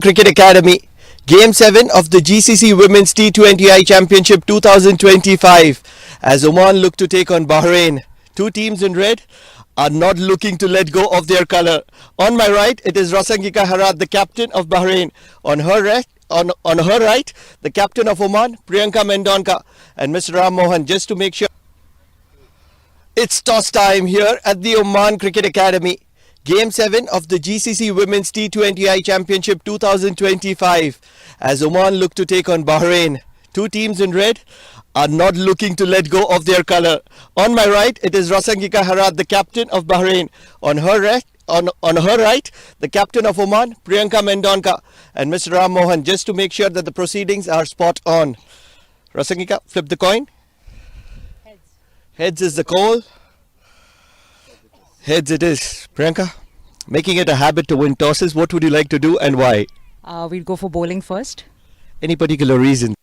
Cricket Academy. Game 7 of the GCC Women's T20I Championship 2025 as Oman look to take on Bahrain. Two teams in red are not looking to let go of their colour. On my right, it is Rasangika Harat, the captain of Bahrain. On her right, the captain of Oman, Priyanka Mendonka, and Mr. Ram Mohan, just to make sure. It's toss time here at the Oman Cricket Academy. Game 7 of the GCC Women's T20I Championship 2025 as Oman look to take on Bahrain. Two teams in red are not looking to let go of their colour. On my right, it is Rasangika Harat, the captain of Bahrain. On her right, the captain of Oman, Priyanka Mendonka, and Mr. Ram Mohan, just to make sure that the proceedings are spot on. Rasangika, flip the coin. Heads is the call. Heads it is. Priyanka, making it a habit to win tosses, what would you like to do and why? We'll go for bowling first. Any particular reason?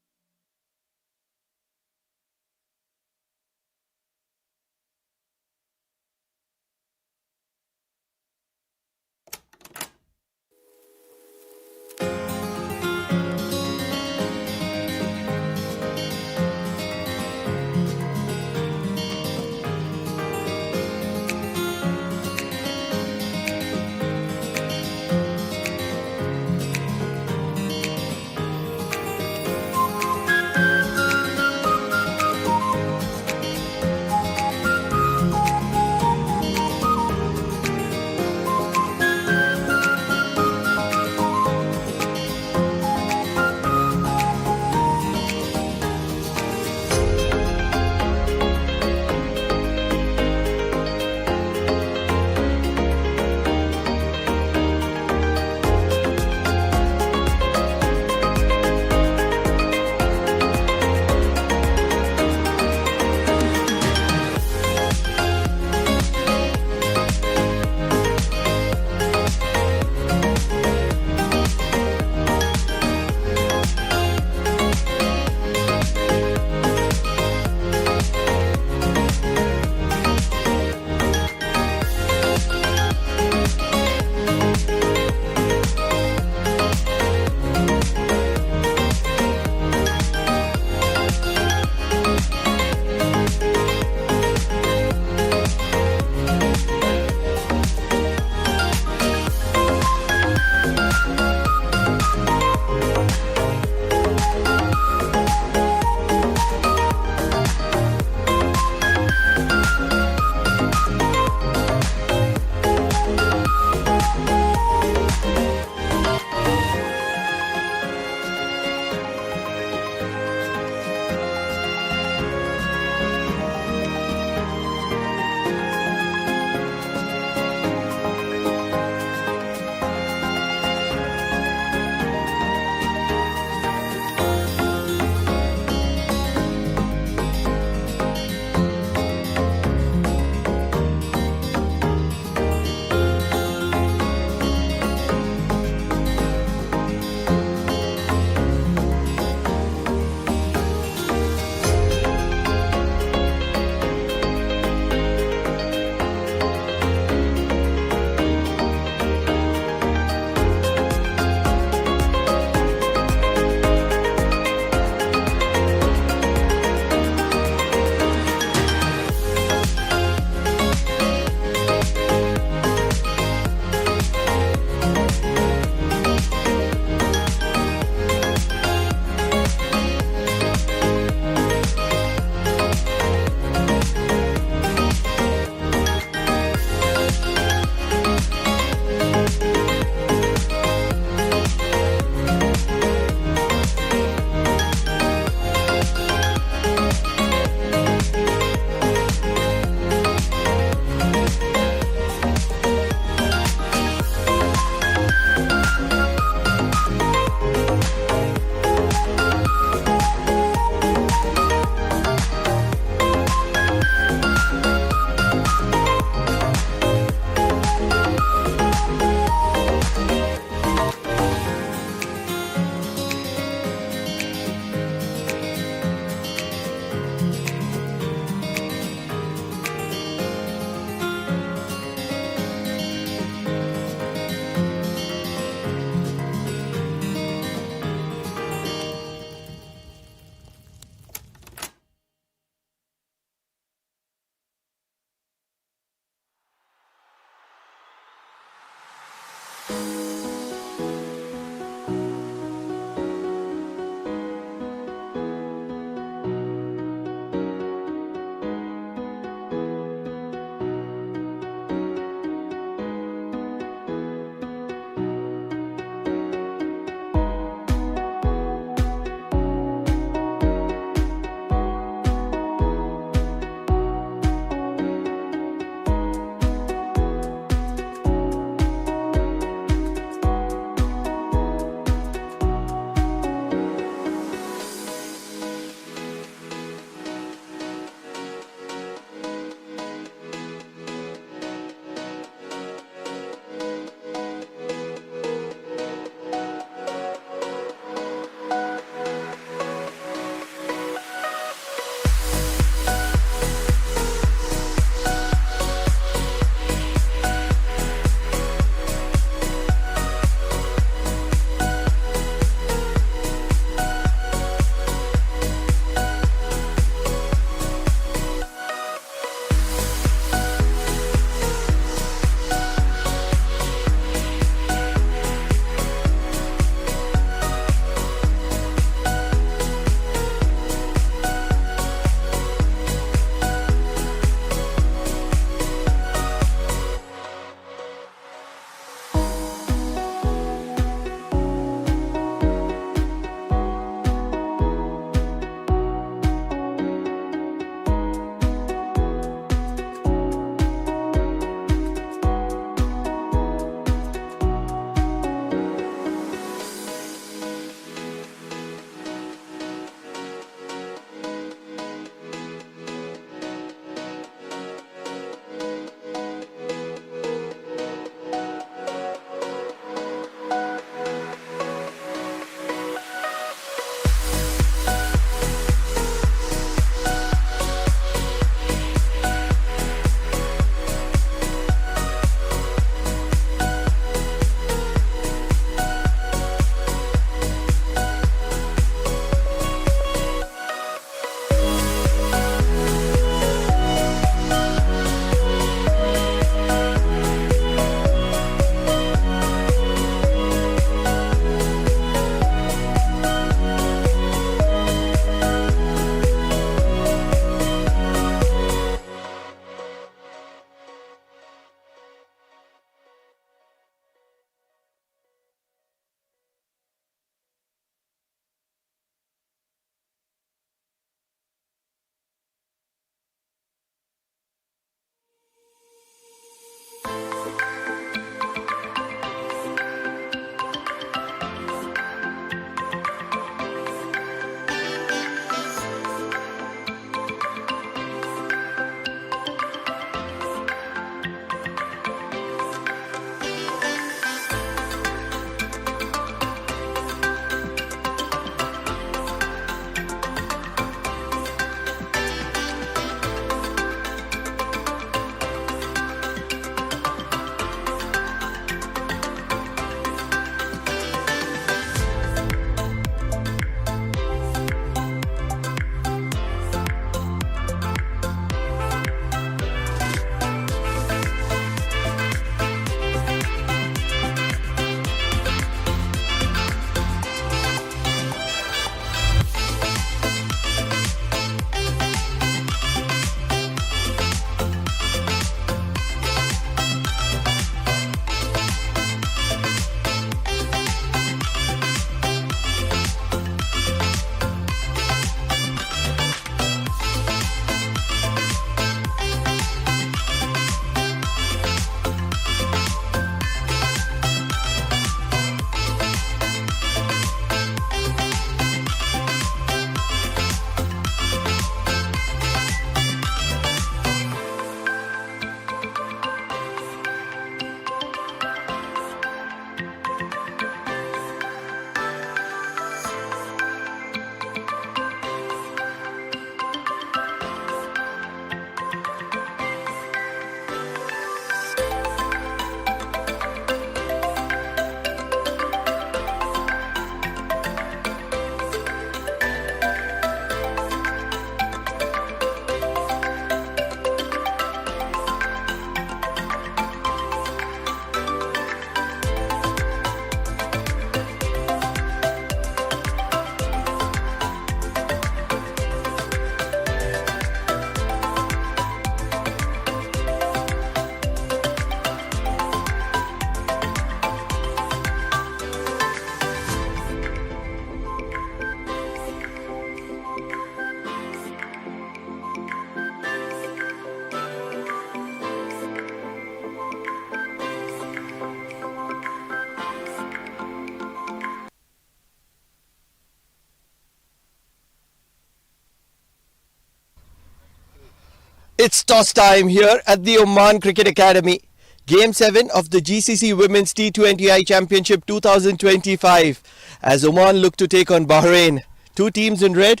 It's toss time here at the Oman Cricket Academy. Game 7 of the GCC Women's T20I Championship 2025 as Oman look to take on Bahrain. Two teams in red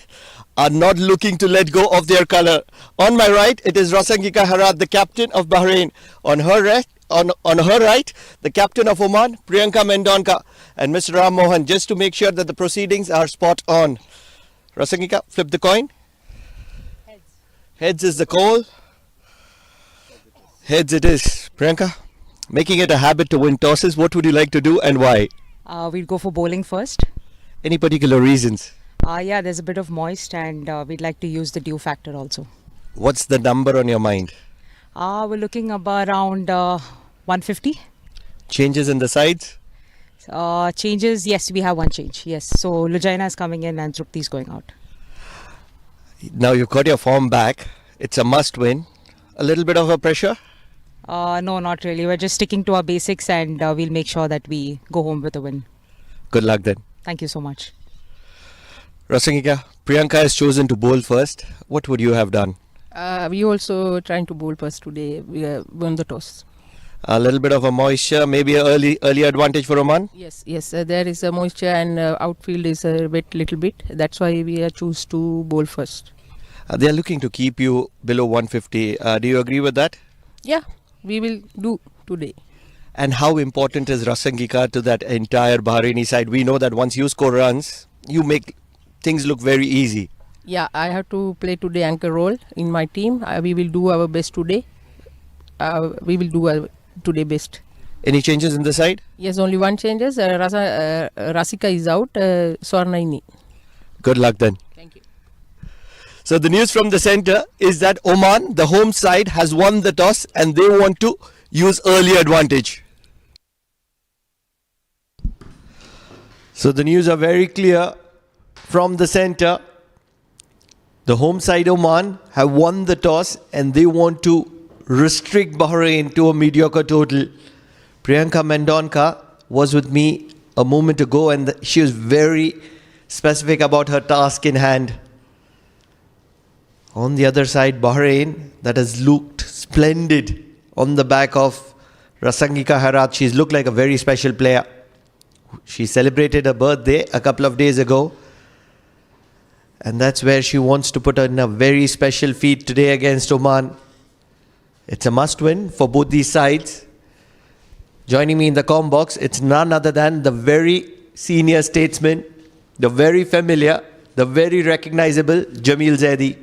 are not looking to let go of their colour. On my right, it is Rasangika Harat, the captain of Bahrain. On her right, the captain of Oman, Priyanka Mendonka, and Mr. Ram Mohan, just to make sure that the proceedings are spot on. Rasangika, flip the coin. Heads is the call. Heads it is. Priyanka, making it a habit to win tosses, what would you like to do and why? We'll go for bowling first. Any particular reasons? Yeah, there's a bit of moist and we'd like to use the dew factor also. What's the number on your mind? We're looking about around 150. Changes in the sides? Changes, yes, we have one change. Yes, so Lujaina is coming in and Trupti is going out. Now you've got your form back. It's a must win. A little bit of a pressure? No, not really. We're just sticking to our basics and we'll make sure that we go home with a win. Good luck then. Thank you so much. Rasangika, Priyanka has chosen to bowl first. What would you have done? We also trying to bowl first today. We won the toss. A little bit of a moisture, maybe an early advantage for Oman? Yes. There is a moisture and outfield is a wet little bit. That's why we choose to bowl first. They are looking to keep you below 150. Do you agree with that? Yeah, we will do today. And how important is Rasangika to that entire Bahraini side? We know that once you score runs, you make things look very easy. Yeah, I have to play today anchor role in my team. We will do our best today. We will do our today best. Any changes in the side? Yes, only one changes. Rasika is out. Swarnaini. Good luck then. Thank you. So the news from the centre is that Oman, the home side, has won the toss and they want to use early advantage. So the news are very clear from the centre. The home side Oman have won the toss and they want to restrict Bahrain to a mediocre total. Priyanka Mendonka was with me a moment ago and she was very specific about her task in hand. On the other side, Bahrain, that has looked splendid on the back of Rasangika Harat. She's looked like a very special player. She celebrated her birthday a couple of days ago. And that's where she wants to put in a very special feat today against Oman. It's a must win for both these sides. Joining me in the comm box, it's none other than the very senior statesman, the very familiar, the very recognizable Jamil Zaidi.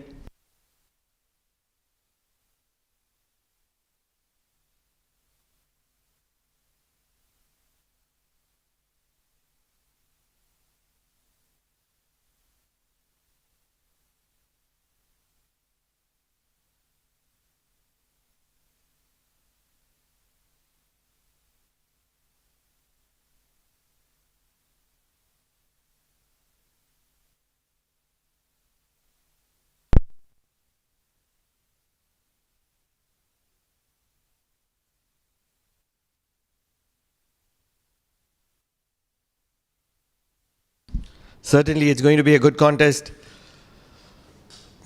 Certainly, it's going to be a good contest.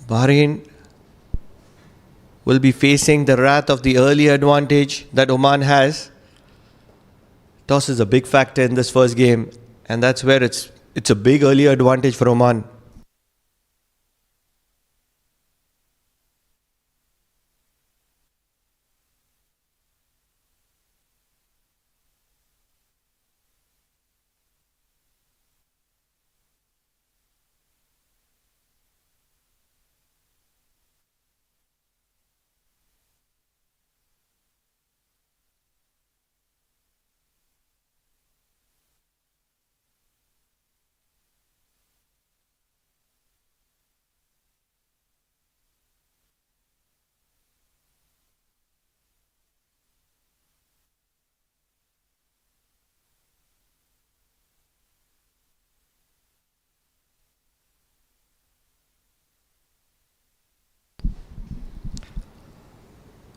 Bahrain will be facing the wrath of the early advantage that Oman has. Toss is a big factor in this first game, and that's where it's a big early advantage for Oman.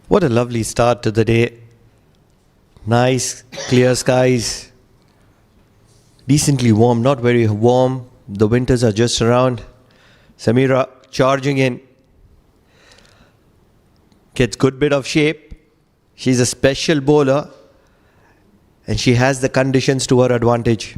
What a lovely start to the day. Nice, clear skies. Decently warm, not very warm. The winters are just around. Samira charging in. Gets good bit of shape. She's a special bowler and she has the conditions to her advantage.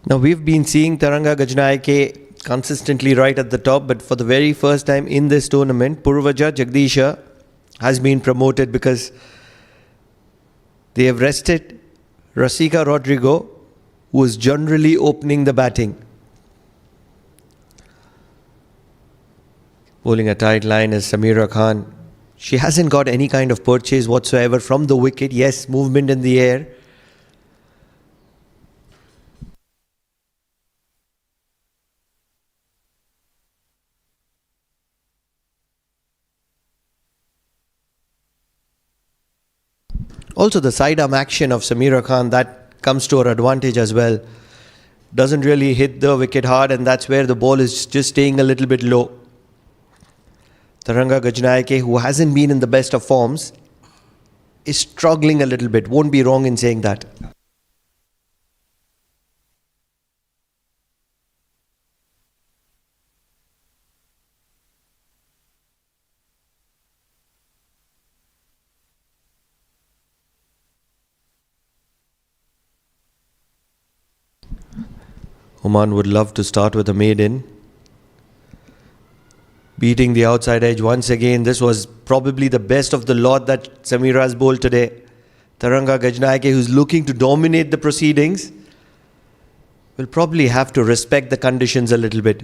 Now we've been seeing Taranga Gajnaike consistently right at the top, but for the very first time in this tournament, Purvaja Jagdisha has been promoted because they have rested Rasika Rodrigo, who is generally opening the batting. Bowling a tight line is Samira Khan. She hasn't got any kind of purchase whatsoever from the wicket. Yes, movement in the air. Also the sidearm action of Samira Khan, that comes to her advantage as well. Doesn't really hit the wicket hard, and that's where the ball is just staying a little bit low. Taranga Gajnaike, who hasn't been in the best of forms, is struggling a little bit. Won't be wrong in saying that. Oman would love to start with a maiden. Beating the outside edge once again. This was probably the best of the lot that Samira has bowled today. Taranga Gajnaike, who's looking to dominate the proceedings, will probably have to respect the conditions a little bit.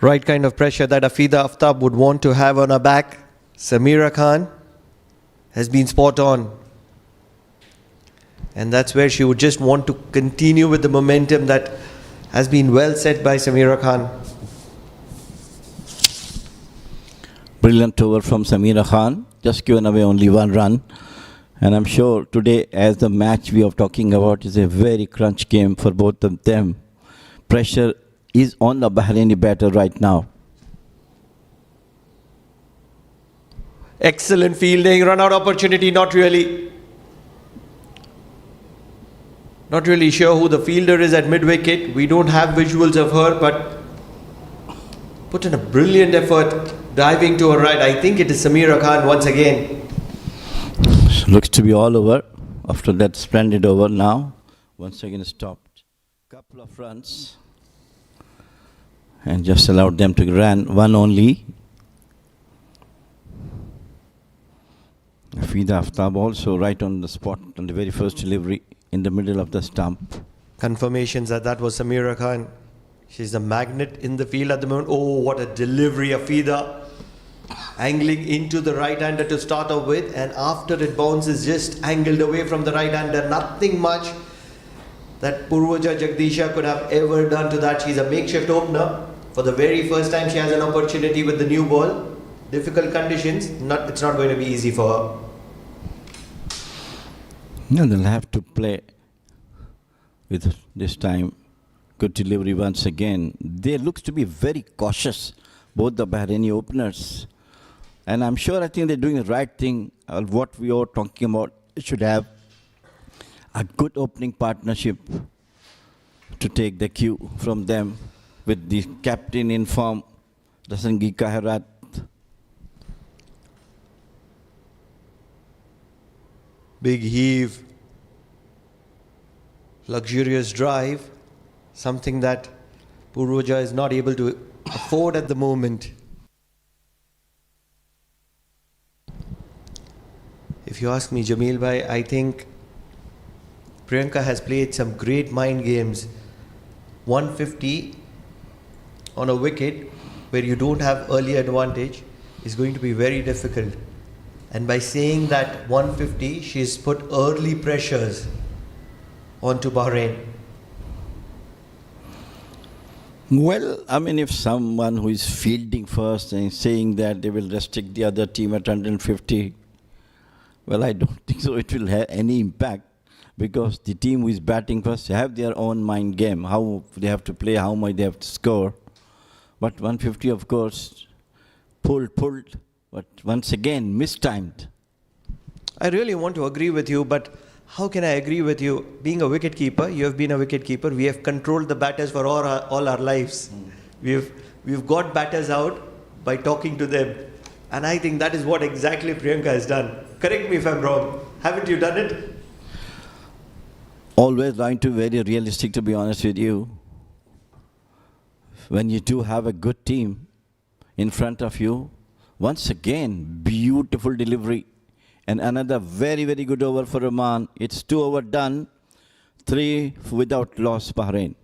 Right kind of pressure that Afida Aftab would want to have on her back. Samira Khan has been spot on. And that's where she would just want to continue with the momentum that has been well set by Samira Khan. Brilliant over from Samira Khan, just given away only one run. And I'm sure today, as the match we are talking about, is a very crunch game for both of them. Pressure is on the Bahraini batter right now. Excellent fielding, run out opportunity, not really. Not really sure who the fielder is at mid-wicket. We don't have visuals of her, but put in a brilliant effort, diving to her right. I think it is Samira Khan once again. Looks to be all over after that splendid over now. Once again stopped. Couple of runs. And just allowed them to run one only. Afida Aftab also right on the spot on the very first delivery in the middle of the stump. Confirmations that that was Samira Khan. She's a magnet in the field at the moment. Oh, what a delivery, Afida. Angling into the right-hander to start off with, and after it bounces just angled away from the right-hander. Nothing much that Purvaja Jagdisha could have ever done to that. She's a makeshift opener. For the very first time she has an opportunity with the new ball. Difficult conditions. It's not going to be easy for her. No, they'll have to play with this time. Good delivery once again. They looks to be very cautious, both the Bahraini openers. And I'm sure I think they're doing the right thing. What we are talking about, it should have a good opening partnership to take the cue from them with the captain in form, Amerat. Big heave, luxurious drive, something that Purvaja is not able to afford at the moment. If you ask me, Jameel bhai, I think Priyanka has played some great mind games. 150 on a wicket where you don't have early advantage is going to be very difficult. And by saying that 150, she's put early pressures onto Bahrain. Well, I mean, if someone who is fielding first and saying that they will restrict the other team at 150, well, I don't think so it will have any impact, because the team who is batting first have their own mind game, how they have to play, how much they have to score. But 150, of course, pulled, but once again, mistimed. I really want to agree with you, but how can I agree with you? Being a wicketkeeper, you have been a wicketkeeper. We have controlled the batters for all our lives. We've got batters out by talking to them. And I think that is what exactly Priyanka has done. Correct me if I'm wrong. Haven't you done it? Always trying to be very realistic, to be honest with you. When you do have a good team in front of you, once again, beautiful delivery. And another very, very good over for Oman. It's 2 over done, 3 without loss, Bahrain.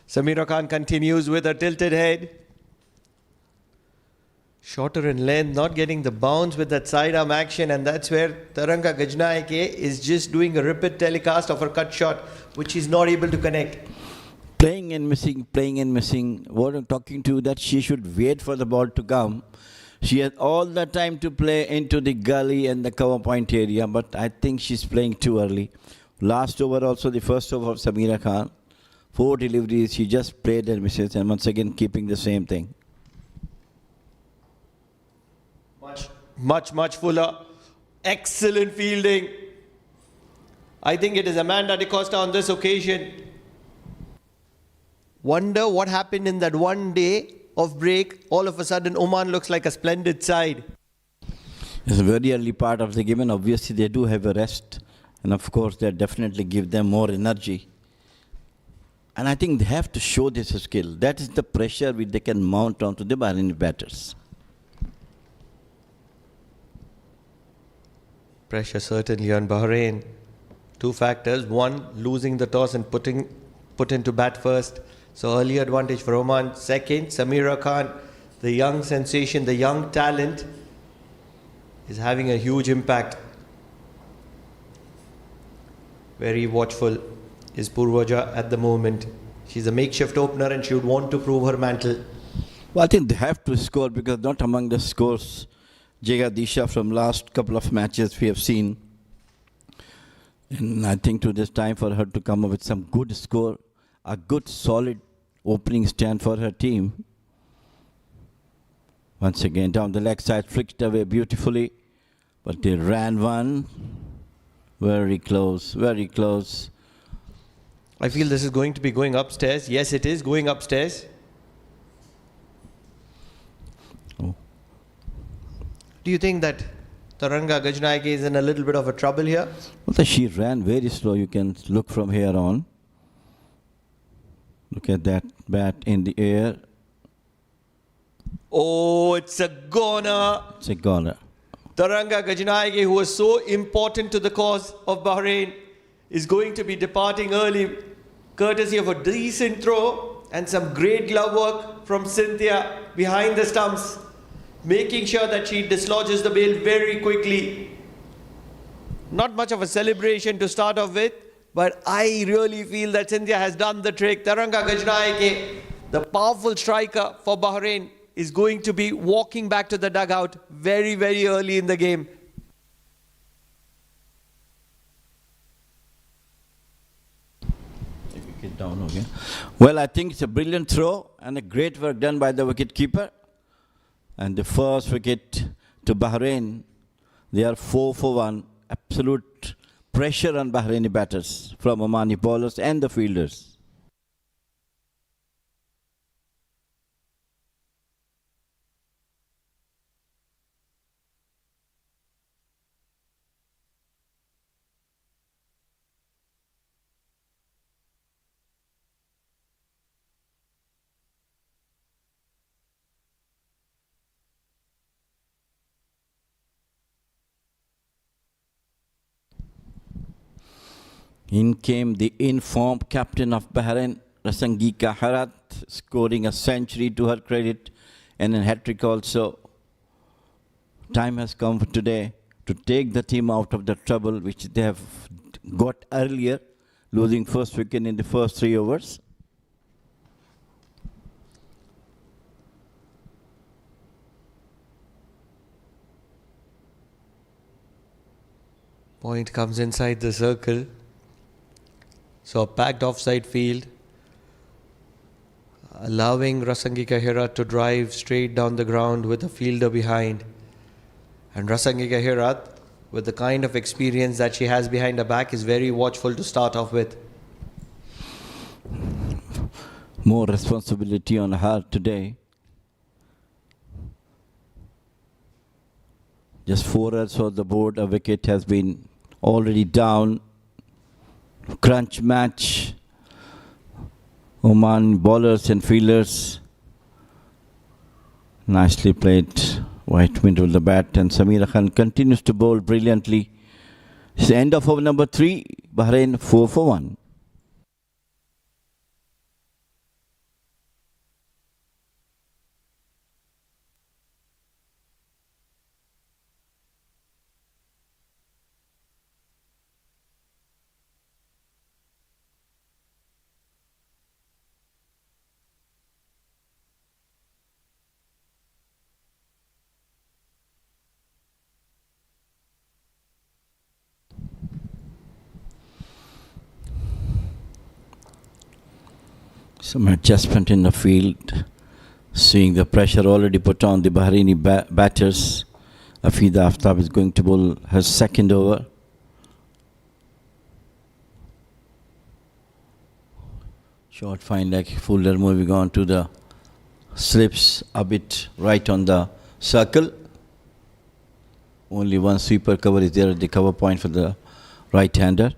Samira Khan continues with a tilted head. Shorter in length, not getting the bounce with that sidearm action, and that's where Taranga Gajnaike is just doing a repeat telecast of her cut shot, which she's not able to connect. Playing and missing. What I'm talking to, that she should wait for the ball to come. She has all the time to play into the gully and the cover point area, but I think she's playing too early. Last over also, the first over of Samira Khan. 4 deliveries, she just played and misses, and once again keeping the same thing. Much fuller. Excellent fielding. I think it is Amanda De Costa on this occasion. Wonder what happened in that one day of break. All of a sudden, Oman looks like a splendid side. It's a very early part of the game, and obviously they do have a rest. And of course, that definitely give them more energy. And I think they have to show this skill. That is the pressure which they can mount onto the Bahraini batters. Pressure certainly on Bahrain. 2 factors. One, losing the toss and put into bat first. So early advantage for Oman. Second, Samira Khan, the young sensation, the young talent, is having a huge impact. Very watchful is Purvaja at the moment. She's a makeshift opener and she would want to prove her mantle. Well, I think they have to score, because not among the scores, Jagadisha from last couple of matches we have seen. And I think to this time for her to come up with some good score, a good solid opening stand for her team. Once again down the leg side, flicked away beautifully, but they ran one. Very close, very close. I feel this is going to be going upstairs. Yes, it is going upstairs. Oh. Do you think that Taranga Gajnaike is in a little bit of a trouble here? Well, she ran very slow. You can look from here on. Look at that bat in the air. Oh, it's a goner. It's a goner. Taranga Gajnaige, who was so important to the cause of Bahrain, is going to be departing early, courtesy of a decent throw and some great glove work from Cynthia behind the stumps, making sure that she dislodges the bail very quickly. Not much of a celebration to start off with, but I really feel that Cynthia has done the trick. Taranga Gajnaige, the powerful striker for Bahrain, is going to be walking back to the dugout very, very early in the game. Wicket down again. Well, I think it's a brilliant throw and a great work done by the wicket keeper. And the first wicket to Bahrain, they are 4 for 1. Absolute pressure on Bahraini batters from Omani bowlers and the fielders. In came the informed captain of Bahrain, Rasangika Harat, scoring a century to her credit and a hat-trick also. Time has come for today to take the team out of the trouble which they have got earlier, losing first wicket in the first 3 overs. Point comes inside the circle. So a packed offside field, allowing Rasangika Hirat to drive straight down the ground with a fielder behind. And Rasangika Hirat, with the kind of experience that she has behind her back, is very watchful to start off with. More responsibility on her today. Just 4 runs on the board, a wicket has been already down. Crunch match. Oman bowlers and fielders. Nicely played. White middle of the bat, and Samira Khan continues to bowl brilliantly. It's the end of over number 3. Bahrain 4 for 1. Some adjustment in the field, seeing the pressure already put on the Bahraini batters. Afida Aftab is going to bowl her second over. Short fine leg, Fuller moving on to the slips a bit right on the circle. Only one sweeper cover is there at the cover point for the right-hander.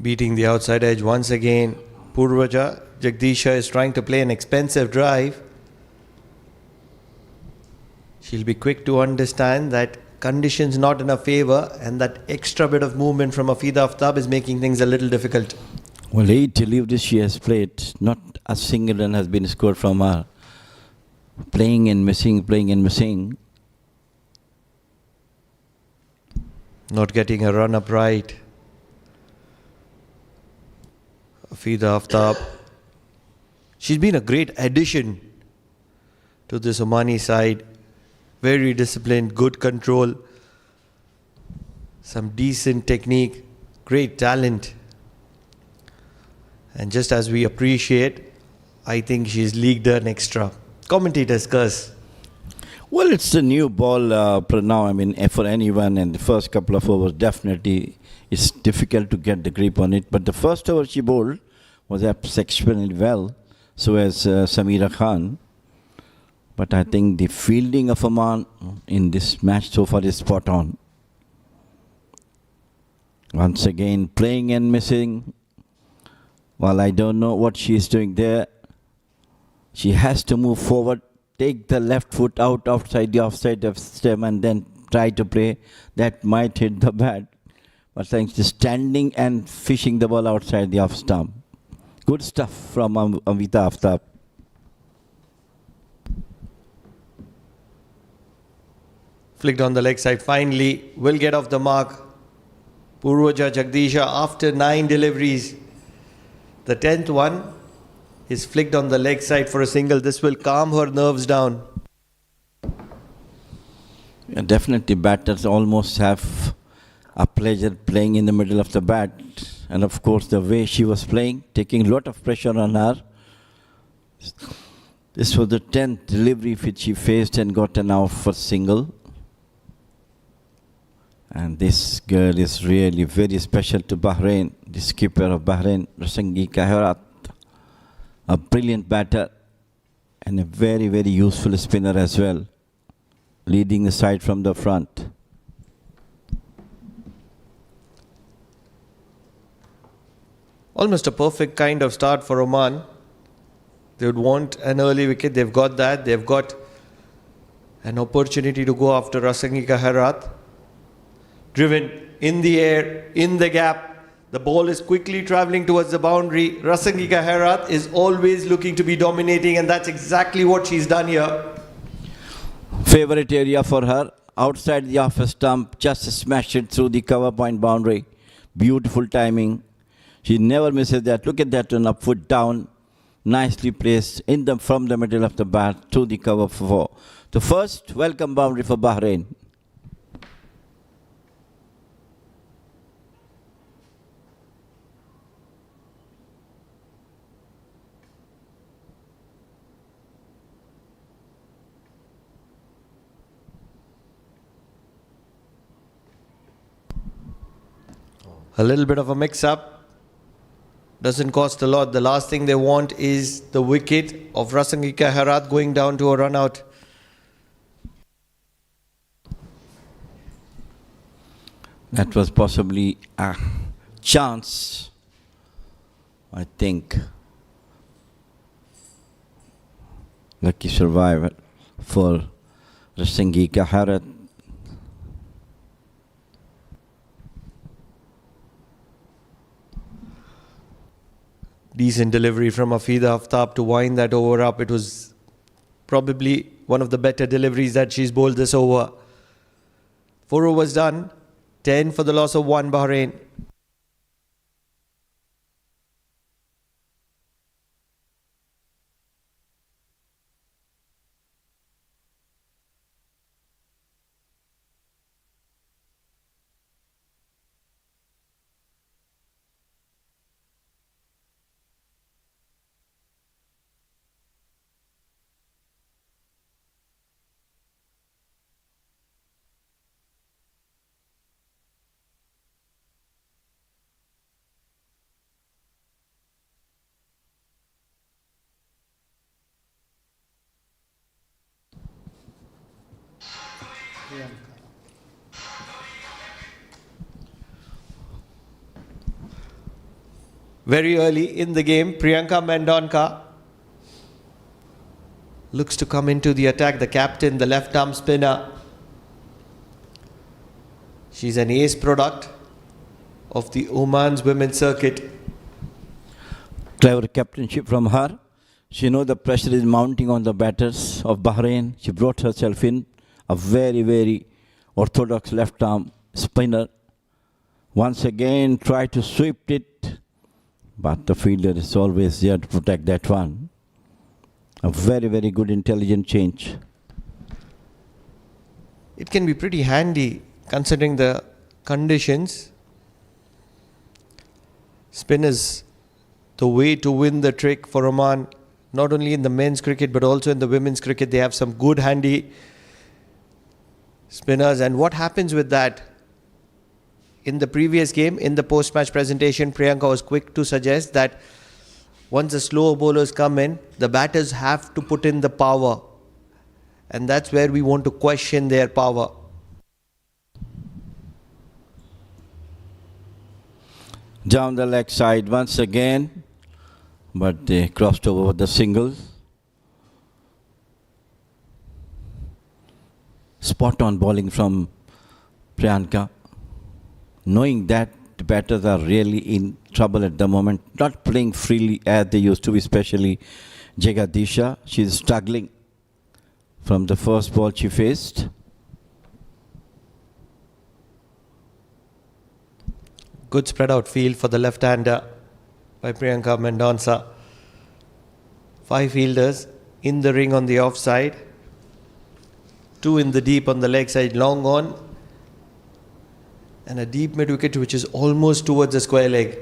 Beating the outside edge once again, Purvaja Jagdisha is trying to play an expensive drive. She'll be quick to understand that conditions not in her favour, and that extra bit of movement from Afida Aftab is making things a little difficult. Well, 8 deliveries she has played. Not a single run has been scored from her. Playing and missing, playing and missing. Not getting a run up right. Afida Aftab. She's been a great addition to this Omani side. Very disciplined, good control, some decent technique, great talent. And just as we appreciate, I think she's leagued an extra. Commentators curse. Well, it's a new ball now. I mean, for anyone, and the first couple of overs definitely it's difficult to get the grip on it. But the first over she bowled was exceptionally well. So as Samira Khan. But I think the fielding of Oman in this match so far is spot on. Once again, playing and missing. Well, I don't know what she is doing there. She has to move forward, take the left foot out outside the offside of stem and then try to play. That might hit the bat. But thanks to standing and fishing the ball outside the off stump. Good stuff from Amita Aftab. Flicked on the leg side. Finally, will get off the mark. Purvaja Jagdisha, after 9 deliveries, the 10th one is flicked on the leg side for a single. This will calm her nerves down. Yeah, definitely batters almost have a pleasure playing in the middle of the bat. And of course the way she was playing, taking a lot of pressure on her. This was the 10th delivery which she faced and got an out for single. And this girl is really very special to Bahrain, the skipper of Bahrain, Rasangi Kaherat. A brilliant batter and a very, very useful spinner as well, leading the side from the front. Almost a perfect kind of start for Oman. They would want an early wicket. They've got that. They've got an opportunity to go after Rasangi Kaherat. Driven in the air, in the gap. The ball is quickly travelling towards the boundary. Rasangi Kaherat is always looking to be dominating, and that's exactly what she's done here. Favorite area for her, outside the off stump, just smashed it through the cover point boundary. Beautiful timing. She never misses that. Look at that one, up foot down. Nicely placed from the middle of the bat to the cover for the first welcome boundary for Bahrain. A little bit of a mix-up. Doesn't cost a lot. The last thing they want is the wicket of Rasangi Kaherat going down to a run-out. That was possibly a chance, I think. Lucky survival for Rasangi Kaherat. Decent delivery from Afida Aftab to wind that over up. It was probably one of the better deliveries that she's bowled this over. 4 overs done. 10 for the loss of 1 Bahrain. Very early in the game, Priyanka Mendonka looks to come into the attack. The captain, the left arm spinner. She's an ace product of the Oman's women's circuit. Clever captainship from her. She knows the pressure is mounting on the batters of Bahrain. She brought herself in, a very, very orthodox left arm spinner. Once again tried to sweep it, but the fielder is always there to protect that one. A very, very good intelligent change. It can be pretty handy considering the conditions. Spin is the way to win the trick for Oman, not only in the men's cricket but also in the women's cricket. They have some good handy spinners. And what happens with that? In the previous game, in the post-match presentation, Priyanka was quick to suggest that once the slower bowlers come in, the batters have to put in the power. And that's where we want to question their power. Down the leg side once again, but they crossed over the singles. spot on bowling from Priyanka, knowing that the batters are really in trouble at the moment, not playing freely as they used to, especially Jagadisha. She's struggling from the first ball she faced. Good spread out field for the left-hander by Priyanka Mendonça. 5 fielders in the ring on the offside. 2 in the deep on the leg side, long on. And a deep mid-wicket which is almost towards the square leg.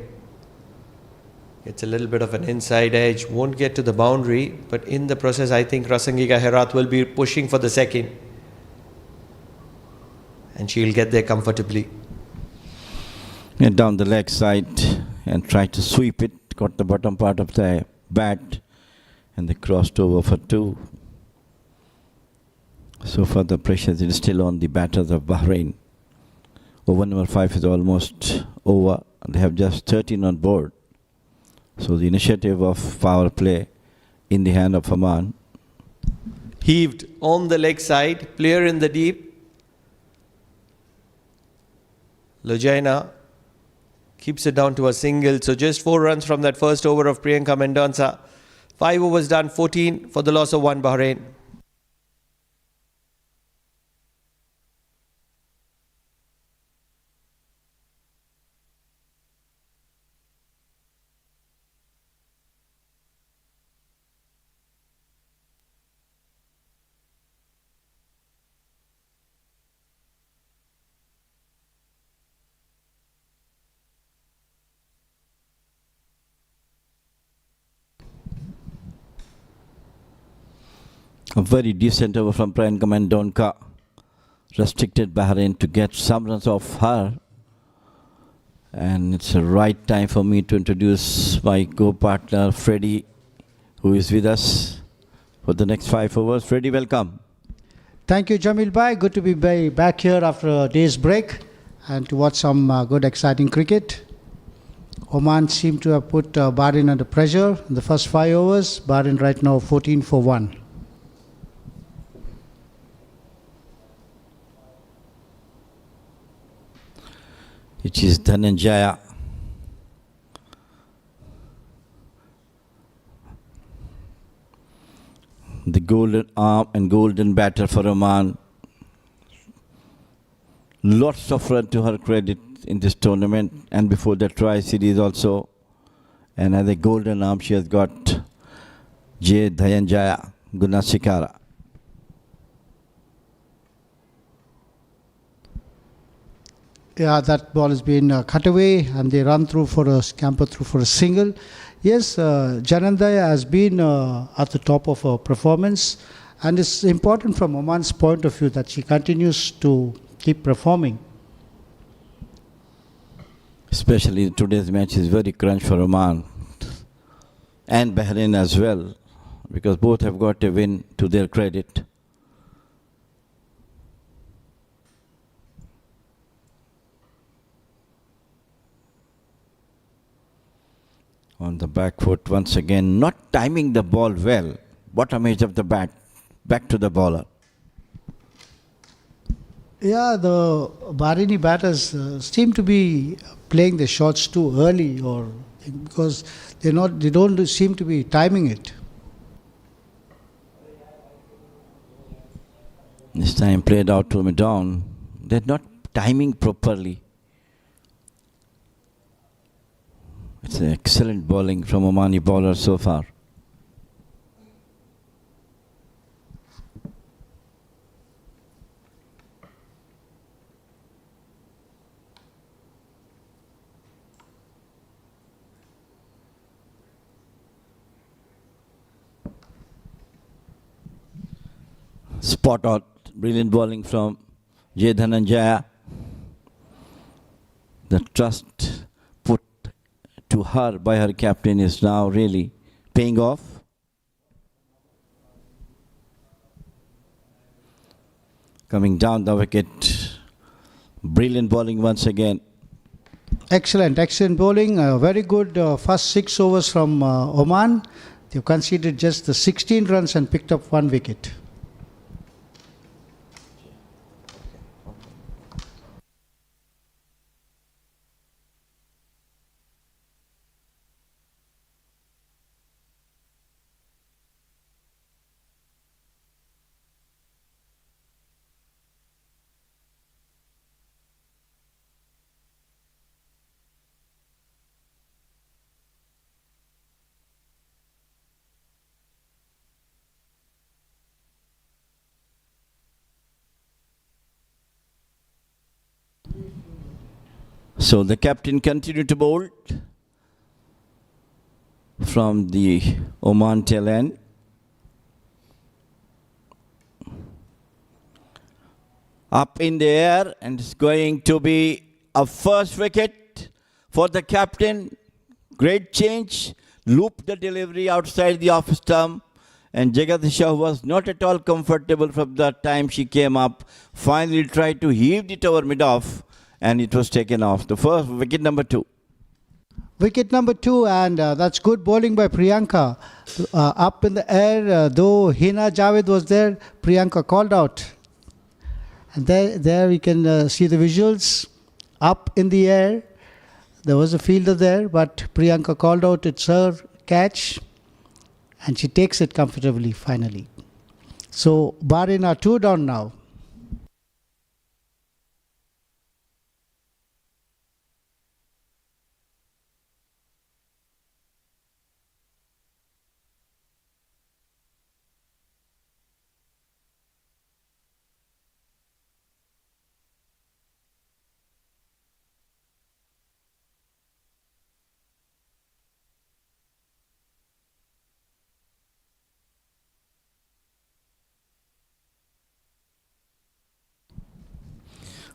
It's a little bit of an inside edge, won't get to the boundary, but in the process I think Rasangika Herat will be pushing for the second. And she'll get there comfortably. And down the leg side and tried to sweep it, got the bottom part of the bat and they crossed over for 2. So far the pressure is still on the batters of Bahrain. Over number 5 is almost over. They have just 13 on board. So the initiative of power play in the hand of Oman. Heaved on the leg side, player in the deep. Lojaina keeps it down to a single. So just 4 runs from that first over of Priyanka Mendonça. 5 overs done, 14 for the loss of 1 Bahrain. A very decent over from Priyanka Mendonça. Restricted Bahrain to get some runs off her. And it's the right time for me to introduce my co-partner Freddie, who is with us for the next 5 overs. Freddie, welcome. Thank you, Jamil Bhai. Good to be back here after a day's break and to watch some good, exciting cricket. Oman seemed to have put Bahrain under pressure in the first 5 overs. Bahrain right now 14 for 1. It is Dhananjaya. The golden arm and golden batter for Oman. Lots of run to her credit in this tournament and before the tri-series also. And as a golden arm she has got J. Dhananjaya Gunasikara. Yeah, that ball has been cut away and they run through for a scamper through for a single. Yes, Janandaya has been at the top of her performance and it's important from Oman's point of view that she continues to keep performing. Especially today's match is very crunch for Oman and Bahrain as well, because both have got a win to their credit. On the back foot once again, not timing the ball well. Bottom edge of the bat, back to the bowler. Yeah, the Bahraini batters seem to be playing the shots too early, or because they don't seem to be timing it. This time played out to me down. They're not timing properly. It's an excellent bowling from Omani bowler so far. Spot out, brilliant bowling from J. Dhananjaya. The trust put to her by her captain is now really paying off. Coming down the wicket, brilliant bowling once again. Excellent bowling. Very good first 6 overs from Oman. They've conceded just the 16 runs and picked up 1 wicket. So the captain continued to bowl from the Oman tail end. Up in the air, and it's going to be a first wicket for the captain. Great change. Looped the delivery outside the off stump. And Jagadisha, who was not at all comfortable from the time she came up, finally tried to heave it over mid-off, and it was taken off. The first wicket number 2. Wicket number 2, and that's good bowling by Priyanka. Up in the air, though Hina Javed was there, Priyanka called out. And there we can see the visuals. Up in the air, there was a fielder there, but Priyanka called out, it's her catch, and she takes it comfortably finally. So Bahrain are 2 down now.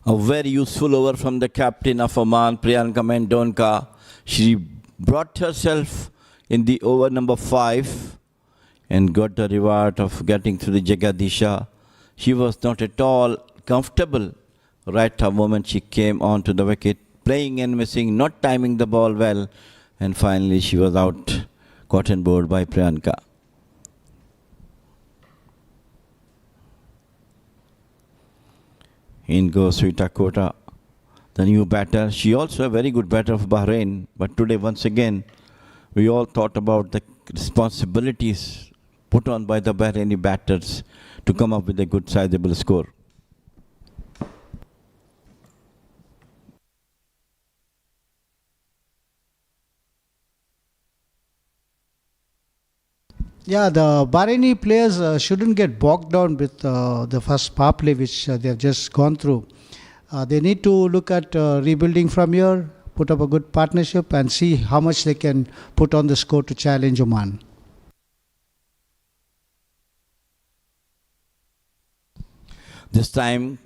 A very useful over from the captain of Oman, Priyanka Mendonca. She brought herself in the over number 5 and got the reward of getting through the Jagadisha. She was not at all comfortable right the moment she came onto the wicket, playing and missing, not timing the ball well, and finally she was out, caught on board by Priyanka. In goes Sweta Kota, the new batter. She also a very good batter of Bahrain. But today, once again, we all thought about the responsibilities put on by the Bahraini batters to come up with a good sizable score. Yeah, the Bahraini players shouldn't get bogged down with the first power play which they have just gone through. They need to look at rebuilding from here, put up a good partnership and see how much they can put on the score to challenge Oman. This time,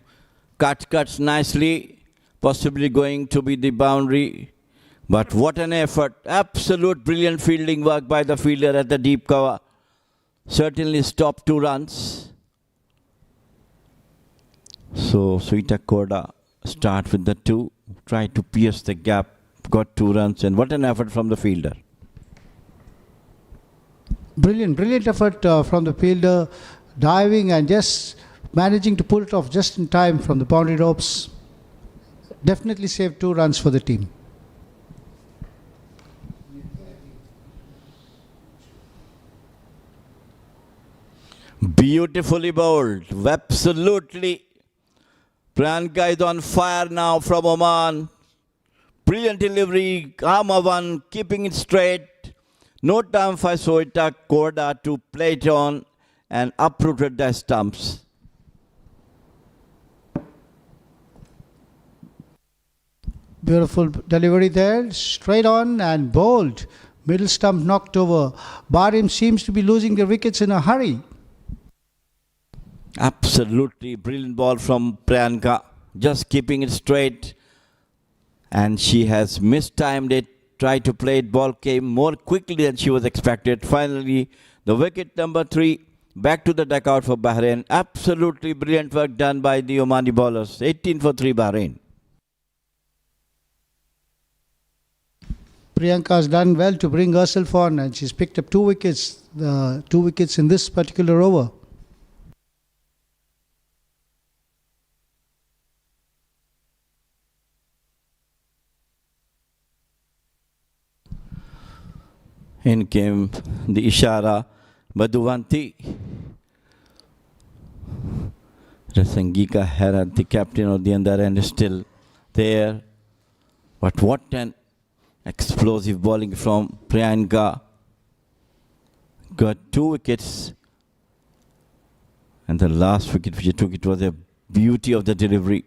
cuts nicely, possibly going to be the boundary. But what an effort. Absolute brilliant fielding work by the fielder at the deep cover. Certainly stopped 2 runs. So Sweta Koda start with the 2, try to pierce the gap, got 2 runs, and what an effort from the fielder. Brilliant effort from the fielder, diving and just managing to pull it off just in time from the boundary ropes. Definitely saved 2 runs for the team. Beautifully bowled, absolutely. Priyanka is on fire now from Oman. Brilliant delivery, armour 1, keeping it straight. No time for Sweta Koda to play it on and uprooted the stumps. Beautiful delivery there, straight on and bowled. Middle stump knocked over. Bahrain seems to be losing their wickets in a hurry. Absolutely brilliant ball from Priyanka, just keeping it straight. And she has mistimed it, tried to play it, ball came more quickly than she was expected. Finally, the wicket number 3, back to the dugout for Bahrain. Absolutely brilliant work done by the Omani bowlers. 18 for 3 Bahrain. Priyanka has done well to bring herself on and she's picked up 2 wickets, 2 wickets in this particular over. In came the Ishara, Madhuvanti. Rasangika Herat, the captain of the other end, is still there. But what an explosive bowling from Priyanka. Got 2 wickets. And the last wicket which he took, it was a beauty of the delivery.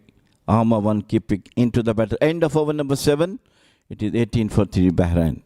Arma one keeping into the batter. End of over number 7. It is 18 for 3 Bahrain.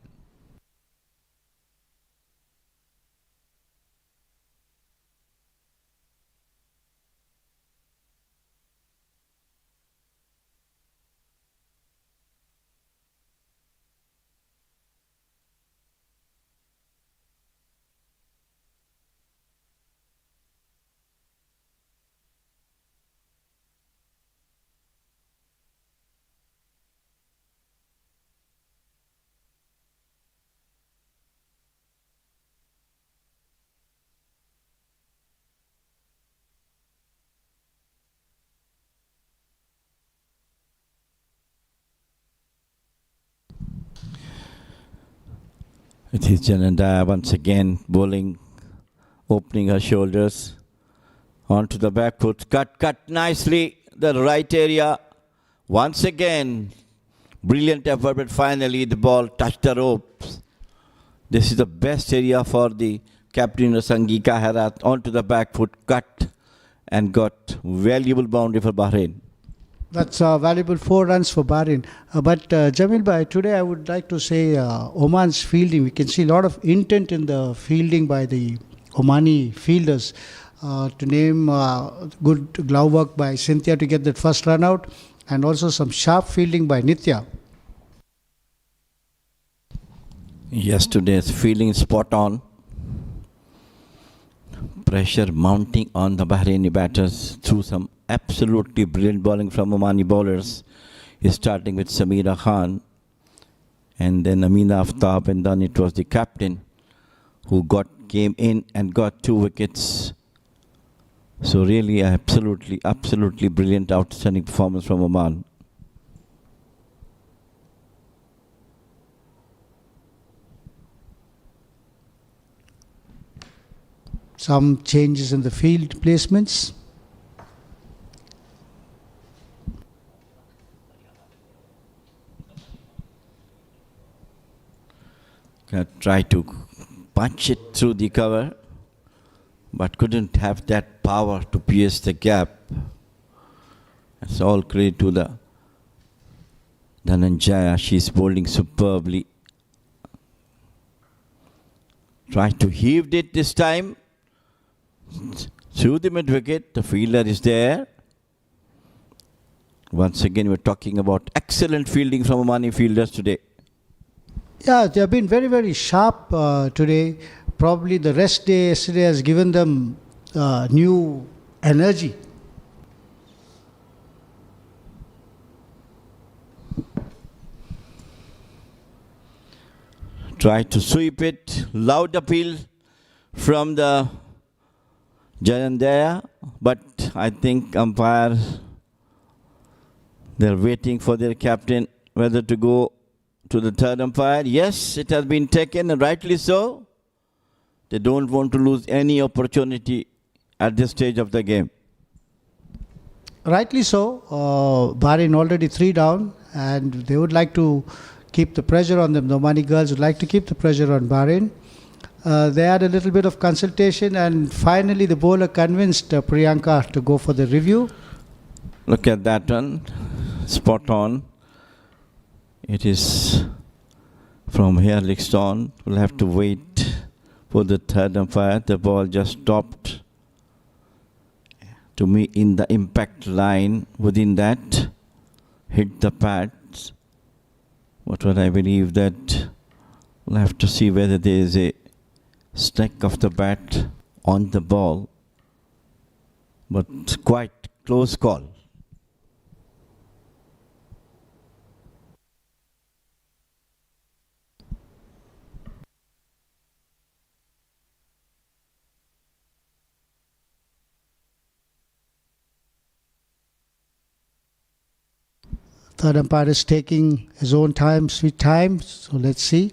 It is Jananda once again bowling, opening her shoulders onto the back foot. Cut nicely, the right area. Once again, brilliant effort, but finally the ball touched the ropes. This is the best area for the captain Sangika Amerat onto the back foot, cut and got valuable boundary for Bahrain. That's valuable 4 runs for Bahrain. But Jamil Bhai, today I would like to say Oman's fielding. We can see a lot of intent in the fielding by the Omani fielders. To name good glove work by Cynthia to get that first run out, and also some sharp fielding by Nitya. Yesterday's fielding spot on. Pressure mounting on the Bahraini batters through some absolutely brilliant bowling from Omani bowlers. Starting with Samira Khan and then Amina Aftab, and then it was the captain who came in and got 2 wickets. So really absolutely brilliant, outstanding performance from Oman. Some changes in the field placements. Try to punch it through the cover, but couldn't have that power to pierce the gap. It's all credit to the Dhananjaya. She's bowling superbly. Try to heave it this time. Through the mid wicket, the fielder is there. Once again, we're talking about excellent fielding from Omani fielders today. Yeah, they have been very, very sharp today. Probably the rest day yesterday has given them new energy. Try to sweep it. Loud appeal from the Janandaya, but I think umpire, they're waiting for their captain whether to go to the third umpire. Yes, it has been taken, and rightly so. They don't want to lose any opportunity at this stage of the game. Rightly so. Bahrain already 3 down, and they would like to keep the pressure on them. The Omani girls would like to keep the pressure on Bahrain. They had a little bit of consultation, and finally the bowler convinced Priyanka to go for the review. Look at that one. Spot on. It is from here on. We'll have to wait for the third umpire. The ball just stopped to me in the impact line. Within that, hit the pads. But what I believe that we'll have to see whether there is a stick of the bat on the ball. But quite close call. Third umpire is taking his own time, sweet time. So let's see.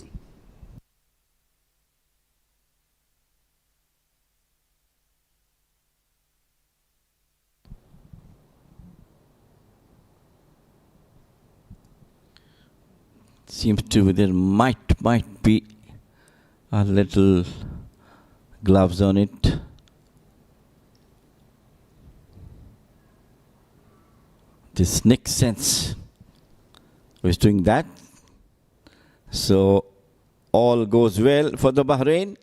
Seems to be there might be a little gloves on it. is Nick Sense who is doing that. So all goes well for the Bahrain.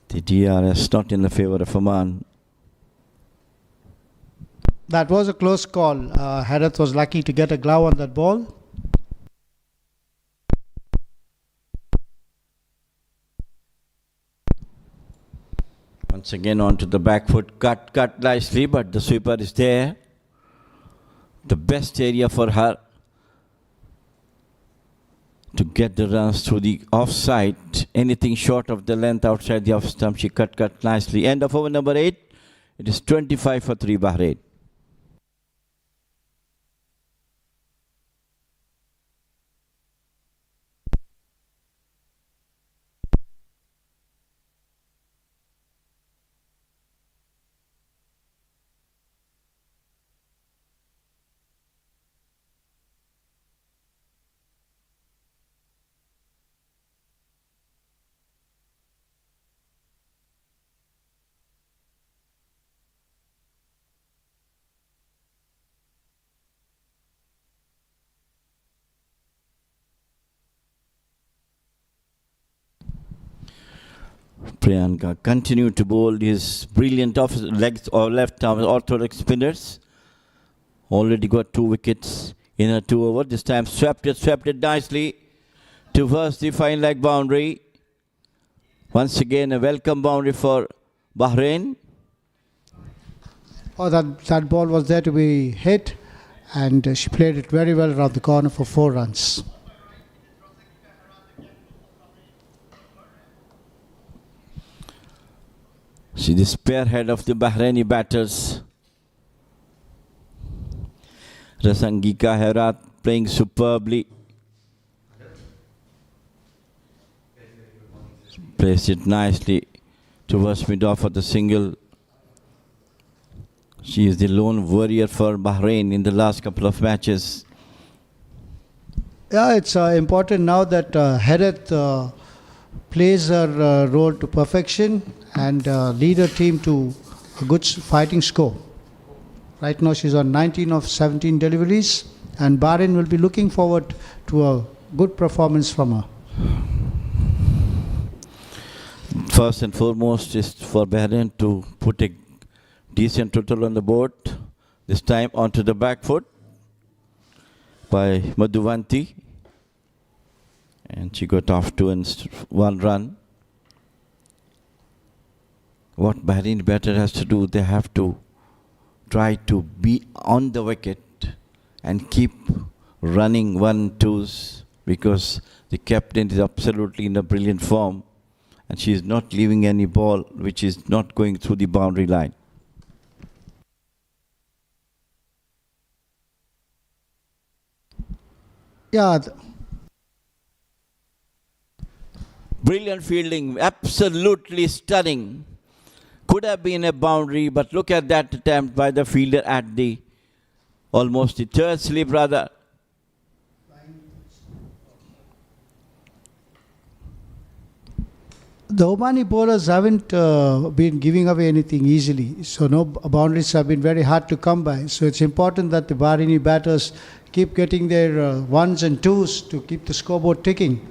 The DRS not in the favor of Oman. That was a close call. Amerat was lucky to get a glove on that ball. Once again onto the back foot, cut nicely, but the sweeper is there. The best area for her to get the runs through the offside. Anything short of the length outside the off stump, she cut nicely. End of over number 8. It is 25 for 3 Bahrain. Priyanka continued to bowl his brilliant off legs or left arm orthodox spinners. Already got 2 wickets in a 2 over. This time swept it nicely towards the fine leg boundary. Once again a welcome boundary for Bahrain. Oh, that ball was there to be hit, and she played it very well around the corner for 4 runs. See the spearhead of the Bahraini batters. Rasangika Amerat playing superbly. Placed it nicely towards mid-off for the single. She is the lone warrior for Bahrain in the last couple of matches. Yeah, it's important now that Amerat plays her role to perfection and lead her team to a good fighting score. Right now she's on 19 of 17 deliveries, and Bahrain will be looking forward to a good performance from her. First and foremost is for Bahrain to put a decent total on the board. This time onto the back foot by Madhuvanti. And she got off 2 and 1 run. What Bahrain batter has to do, they have to try to be on the wicket and keep running 1-2s, because the captain is absolutely in a brilliant form and she is not leaving any ball which is not going through the boundary line. Yeah. Brilliant fielding, absolutely stunning. Could have been a boundary, but look at that attempt by the fielder at the almost the 3rd slip rather. The Omani bowlers haven't been giving away anything easily, so no boundaries have been very hard to come by. So it's important that the Bahraini batters keep getting their 1s and 2s to keep the scoreboard ticking.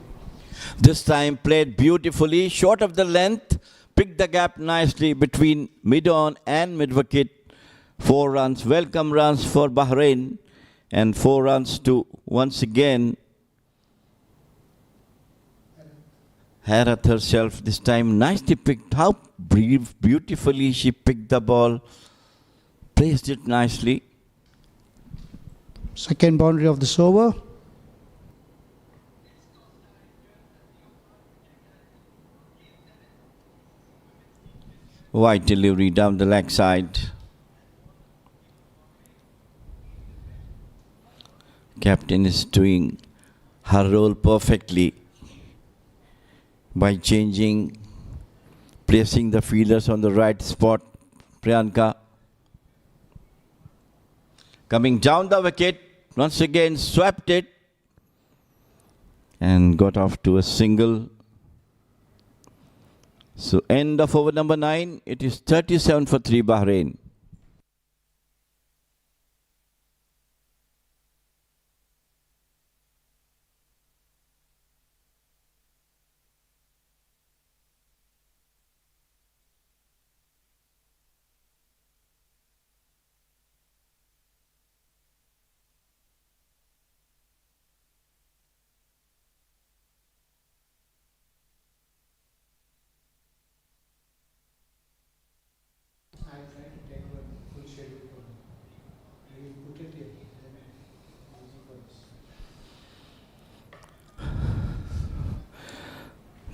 This time played beautifully, short of the length, picked the gap nicely between mid-on and mid-wicket. 4 runs, welcome runs for Bahrain, and 4 runs to once again Amerat herself. This time nicely picked. How beautifully she picked the ball, placed it nicely. Second boundary of this over. Wide delivery down the leg side. Captain is doing her role perfectly by changing, placing the fielders on the right spot. Priyanka coming down the wicket, once again swept it and got off to a single. So end of over number 9, it is 37 for 3 Bahrain.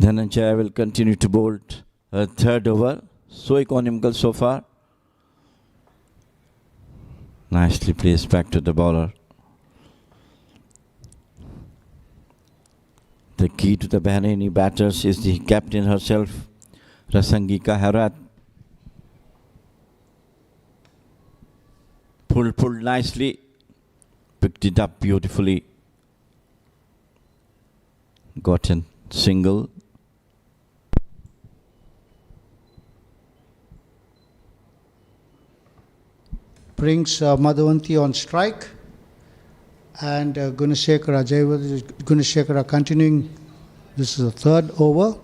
Dhananjaya will continue to bowl her third over. So economical so far. Nicely placed back to the bowler. The key to the Bahraini batters is the captain herself, Rasangika Amerat. Pulled nicely, picked it up beautifully. Got a single. Brings Madhavanti on strike, and Gunashekhara Gunashekhara continuing. This is the third over.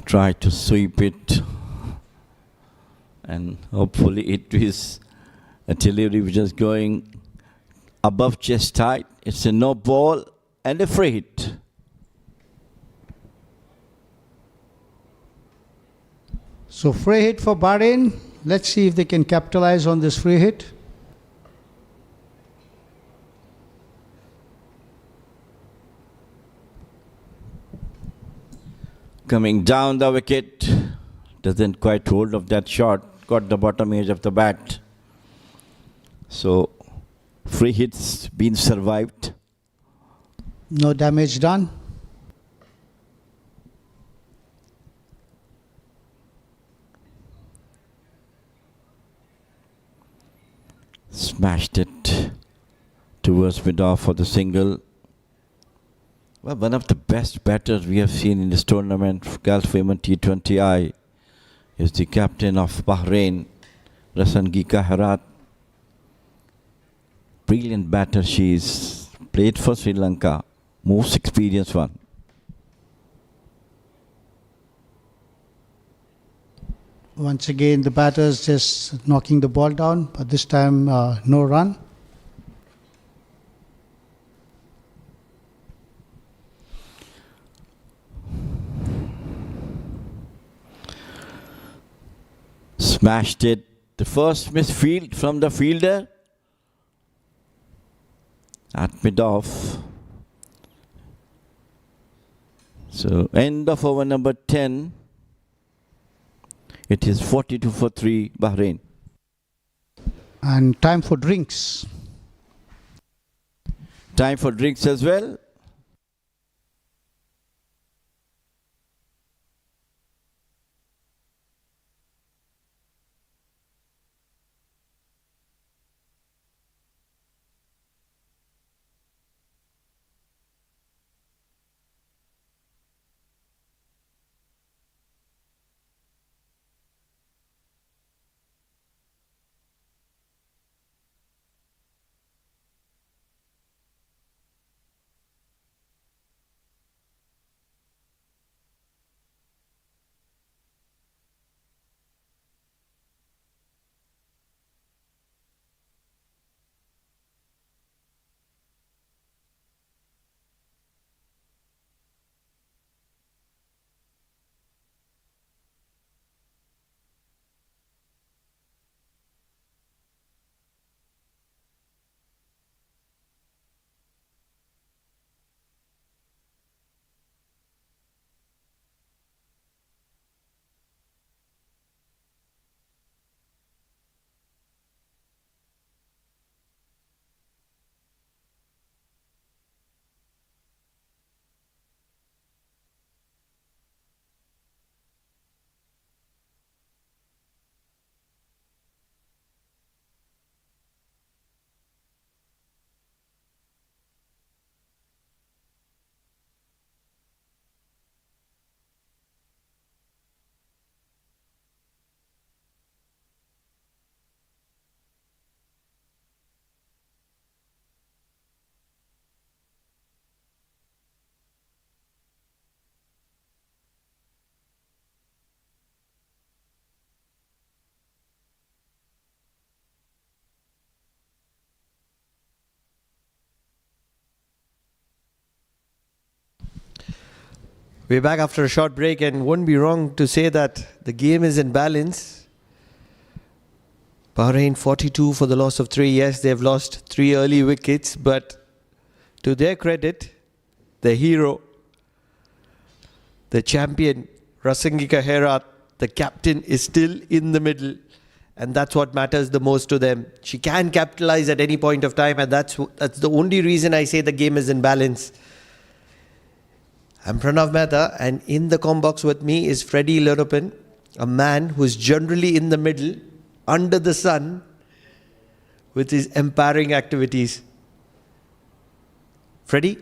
Try to sweep it, and hopefully it is a delivery which is going above chest height. It's a no ball and a free hit. So free hit for Bahrain. Let's see if they can capitalize on this free hit. Coming down the wicket, doesn't quite hold of that shot, got the bottom edge of the bat. So free hits been survived. No damage done. Smashed it towards mid-off for the single. Well, one of the best batters we have seen in this tournament, Gulf Women T20I, is the captain of Bahrain, Rasangika Amerat. Brilliant batter she is. Played for Sri Lanka, most experienced one. Once again, the batters just knocking the ball down, but this time no run. Smashed it. The first misfield from the fielder at mid-off. So end of over number 10. It is 42 for 3 Bahrain. And time for drinks. Time for drinks as well. We're back after a short break, and won't be wrong to say that the game is in balance. Bahrain 42 for the loss of 3. Yes, they've lost 3 early wickets, but to their credit, the hero, the champion, Rasangika Herat, the captain, is still in the middle, and that's what matters the most to them. She can capitalize at any point of time, and that's the only reason I say the game is in balance. I'm Pranav Mehta, and in the com box with me is Freddie Lerupen, a man who's generally in the middle, under the sun, with his empowering activities. Freddie,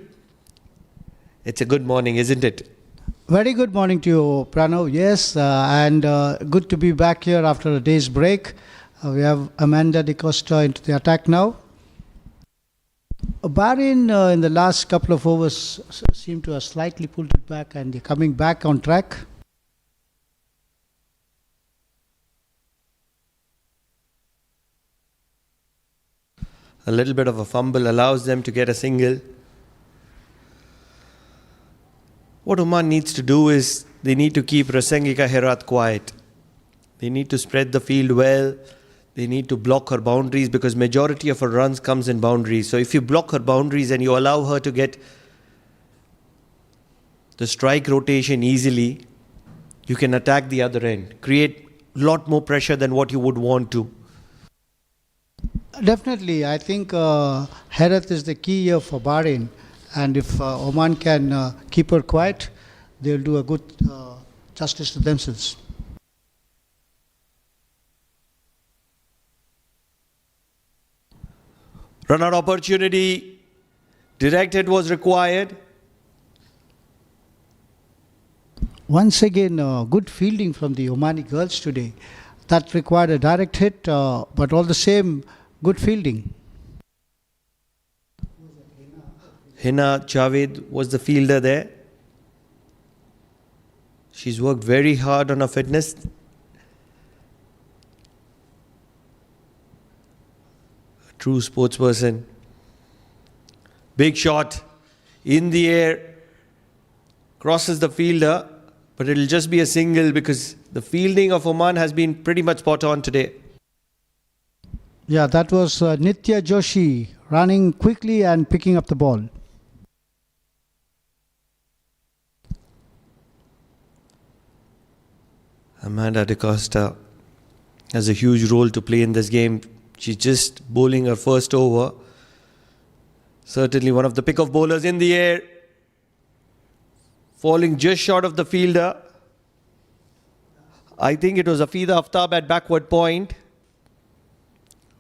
it's a good morning, isn't it? Very good morning to you, Pranav. Yes, and good to be back here after a day's break. We have Amanda De Costa into the attack now. Bahrain in the last couple of overs seem to have slightly pulled it back, and they're coming back on track. A little bit of a fumble allows them to get a single. What Oman needs to do is they need to keep Rasangika Herat quiet. They need to spread the field well. They need to block her boundaries, because majority of her runs comes in boundaries. So if you block her boundaries and you allow her to get the strike rotation easily, you can attack the other end, create a lot more pressure than what you would want to. Definitely, I think Herat is the key here for Bahrain, and if Oman can keep her quiet, they'll do a good justice to themselves. Run out opportunity, direct hit was required. Once again, good fielding from the Omani girls today. That required a direct hit, but all the same, good fielding. Hina Javed was the fielder there. She's worked very hard on her fitness. A true sportsperson. Big shot in the air, crosses the fielder, but it'll just be a single because the fielding of Oman has been pretty much spot on today. Yeah, that was Nitya Joshi running quickly and picking up the ball. Amanda De Costa has a huge role to play in this game. She's just bowling her first over. Certainly one of the pick-off bowlers in the air. Falling just short of the fielder. I think it was Afida Aftab at backward point.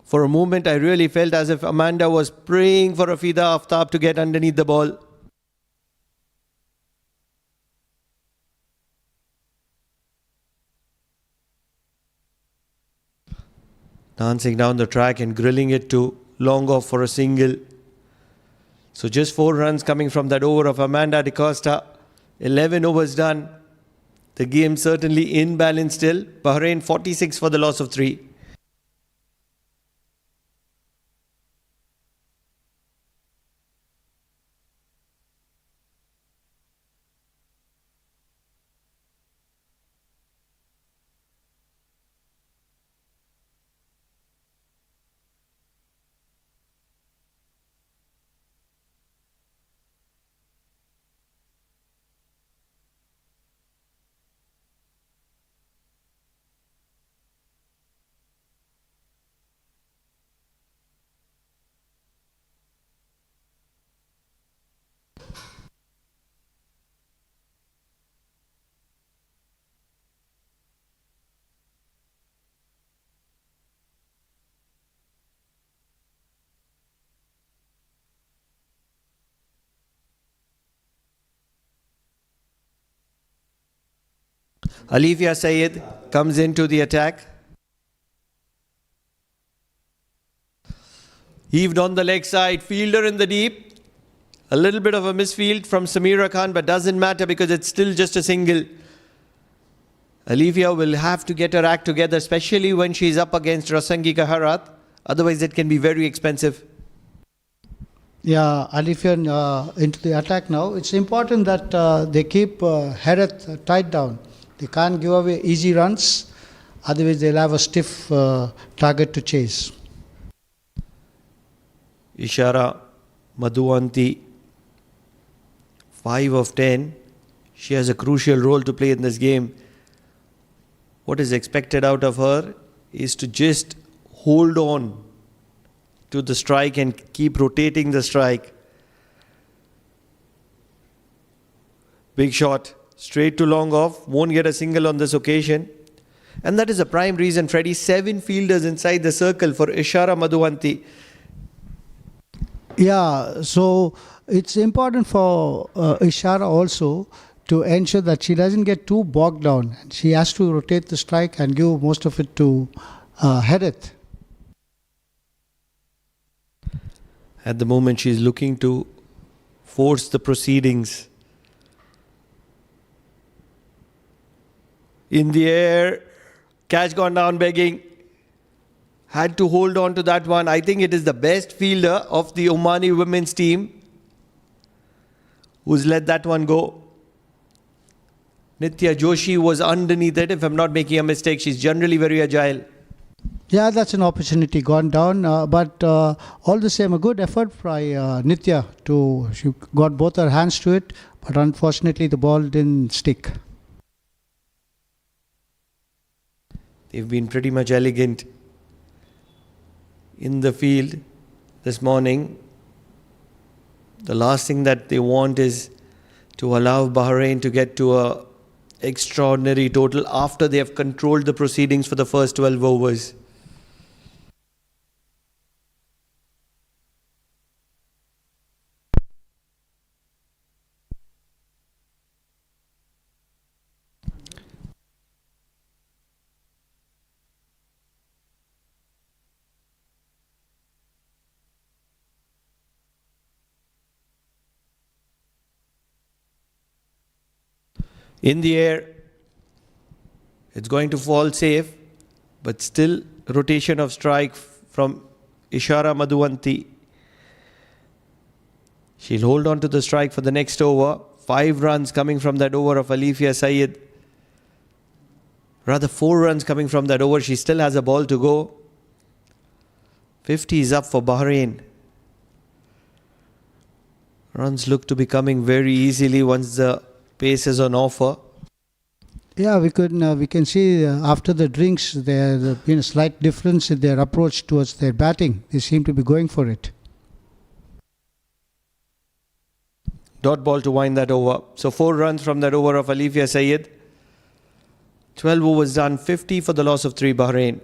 For a moment, I really felt as if Amanda was praying for Afida Aftab to get underneath the ball. Dancing down the track and grilling it to long off for a single. So just 4 runs coming from that over of Amanda De Costa. 11 overs done. The game certainly in balance still. Bahrain 46 for the loss of 3. Alifia Sayed comes into the attack. Heaved on the leg side, fielder in the deep. A little bit of a misfield from Samira Khan, but doesn't matter because it's still just a single. Alifia will have to get her act together, especially when she's up against Rasangika Herat. Otherwise, it can be very expensive. Yeah, Alifian into the attack now. It's important that they keep Herat tied down. They can't give away easy runs. Otherwise, they'll have a stiff target to chase. Ishara Madhuvanti, 5 of 10. She has a crucial role to play in this game. What is expected out of her is to just hold on to the strike and keep rotating the strike. Big shot, straight to long off, won't get a single on this occasion. And that is the prime reason, Freddie, 7 fielders inside the circle for Ishara Madhuvanti. Yeah, so it's important for Ishara also to ensure that she doesn't get too bogged down. She has to rotate the strike and give most of it to Harith. At the moment, she is looking to force the proceedings. In the air, catch gone down begging. Had to hold on to that one. I think it is the best fielder of the Omani women's team who's let that one go. Nitya Joshi was underneath it, if I'm not making a mistake. She's generally very agile. Yeah, that's an opportunity gone down, but all the same, a good effort by Nitya. She got both her hands to it, but unfortunately the ball didn't stick. They've been pretty much elegant in the field this morning. The last thing that they want is to allow Bahrain to get to a extraordinary total after they have controlled the proceedings for the first 12 overs. In the air, it's going to fall safe, but still rotation of strike from Ishara Madhuvanti. She'll hold on to the strike for the next over. 5 runs coming from that over of Alifia Syed. Rather 4 runs coming from that over. She still has a ball to go. 50 is up for Bahrain. Runs look to be coming very easily once the pace is on offer. Yeah, we can see after the drinks there has been a slight difference in their approach towards their batting. They seem to be going for it. Dot ball to wind that over. So 4 runs from that over of Alifia Syed. 12 overs done, 50 for the loss of 3 Bahrain.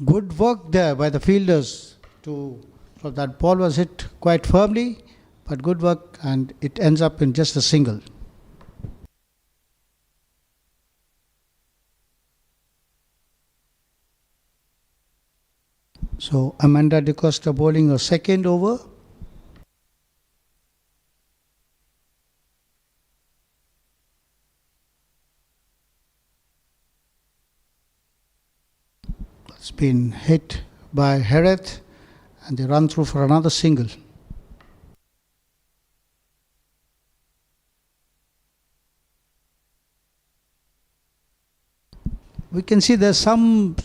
Good work there by the fielders. So that ball was hit quite firmly, but good work, and it ends up in just a single. So Amanda De Costa bowling a second over. It's been hit by Harith, and they run through for another single. We can see there's some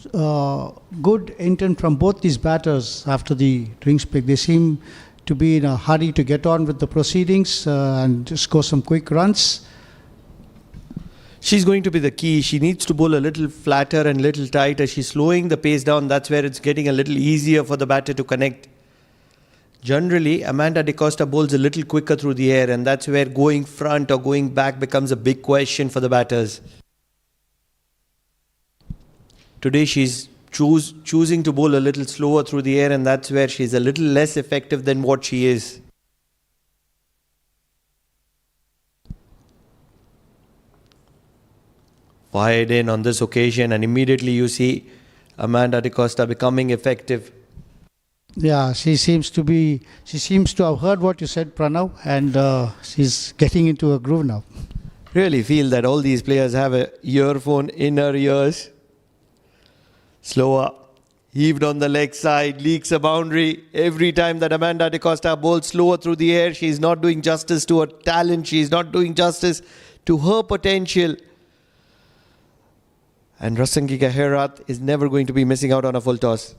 good intent from both these batters after the drinks break. They seem to be in a hurry to get on with the proceedings and score some quick runs. She's going to be the key. She needs to bowl a little flatter and little tighter. She's slowing the pace down. That's where it's getting a little easier for the batter to connect. Generally, Amanda De Costa bowls a little quicker through the air, and that's where going front or going back becomes a big question for the batters. Today she's choosing to bowl a little slower through the air, and that's where she's a little less effective than what she is. Fired in on this occasion, and immediately you see Amanda De Costa becoming effective. Yeah, she seems to have heard what you said, Pranav, and she's getting into a groove now. Really feel that all these players have a earphone in her ears. Slower, heaved on the leg side, leaks a boundary. Every time that Amanda De Costa bowls slower through the air, she's not doing justice to her talent. She's not doing justice to her potential. And Rasangika Herat is never going to be missing out on a full toss.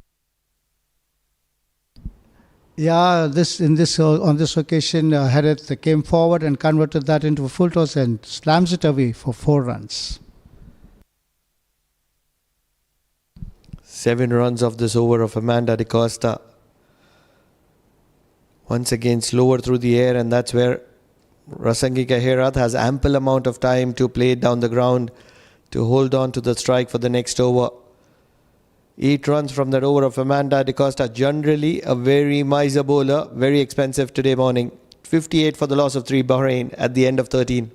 Yeah, on this occasion, Herat came forward and converted that into a full toss and slams it away for 4 runs. 7 runs off this over of Amanda De Costa. Once again slower through the air, and that's where Rasangika Herat has ample amount of time to play it down the ground to hold on to the strike for the next over. 8 runs from that over of Amanda De Costa. Generally a very miser bowler, very expensive today morning. 58 for the loss of 3 Bahrain at the end of 13.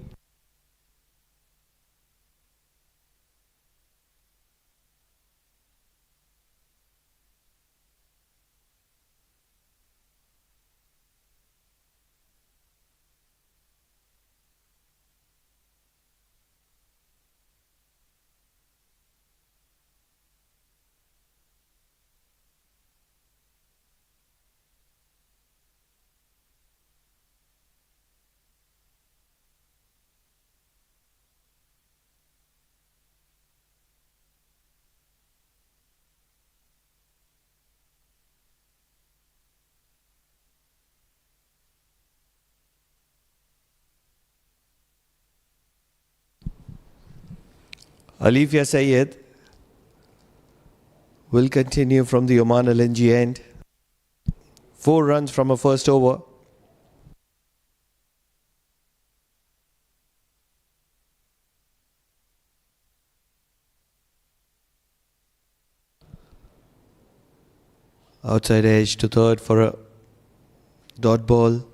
Alifia Sayed will continue from the Oman LNG end. 4 runs from a first over. Outside edge to third for a dot ball.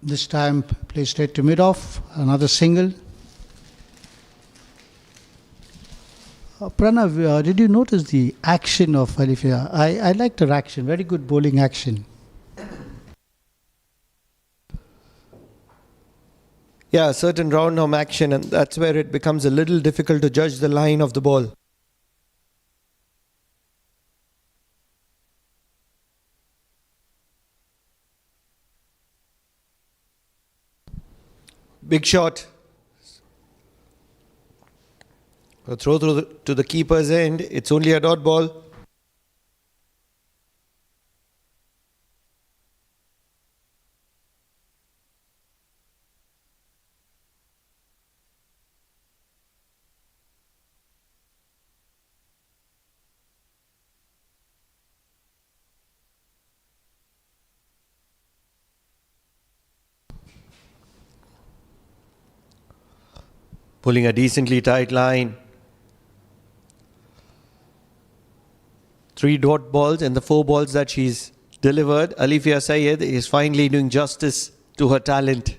This time play straight to mid-off, another single. Pranav, did you notice the action of Alifia? I liked her action, very good bowling action. Yeah, a certain round arm action, and that's where it becomes a little difficult to judge the line of the ball. Big shot. A throw to the keeper's end. It's only a dot ball. Pulling a decently tight line. 3 dot balls and the 4 balls that she's delivered. Alifia Sayed is finally doing justice to her talent.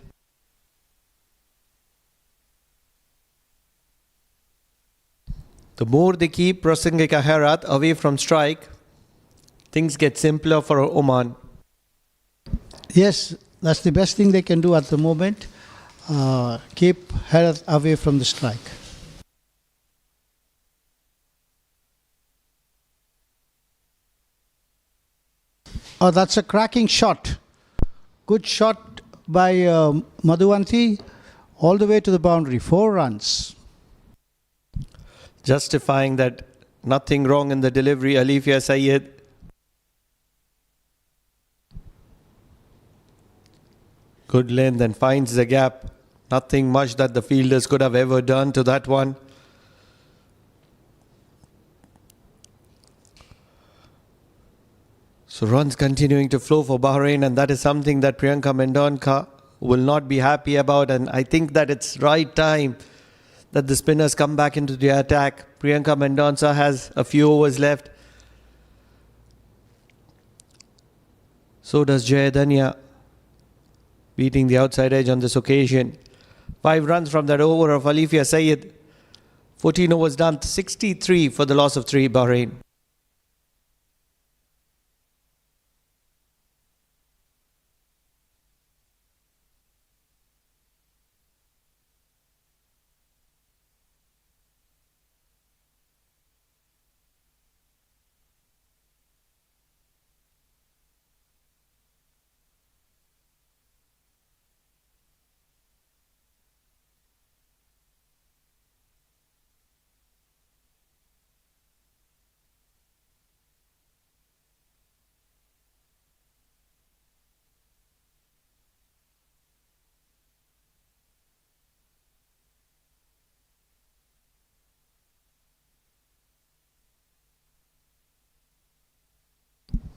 The more they keep Rasangika Herat away from strike, things get simpler for Oman. Yes, that's the best thing they can do at the moment. Keep Herat away from the strike. Oh, that's a cracking shot. Good shot by Madhuvanti all the way to the boundary. 4 runs. Justifying that nothing wrong in the delivery, Alifia Sayed. Good length and finds the gap. Nothing much that the fielders could have ever done to that one. So runs continuing to flow for Bahrain, and that is something that Priyanka Mendonca will not be happy about. And I think that it's right time that the spinners come back into the attack. Priyanka Mendonca has a few overs left. So does Jayadanya, beating the outside edge on this occasion. 5 runs from that over of Alifia Syed. 14 overs done, 63 for the loss of 3, Bahrain.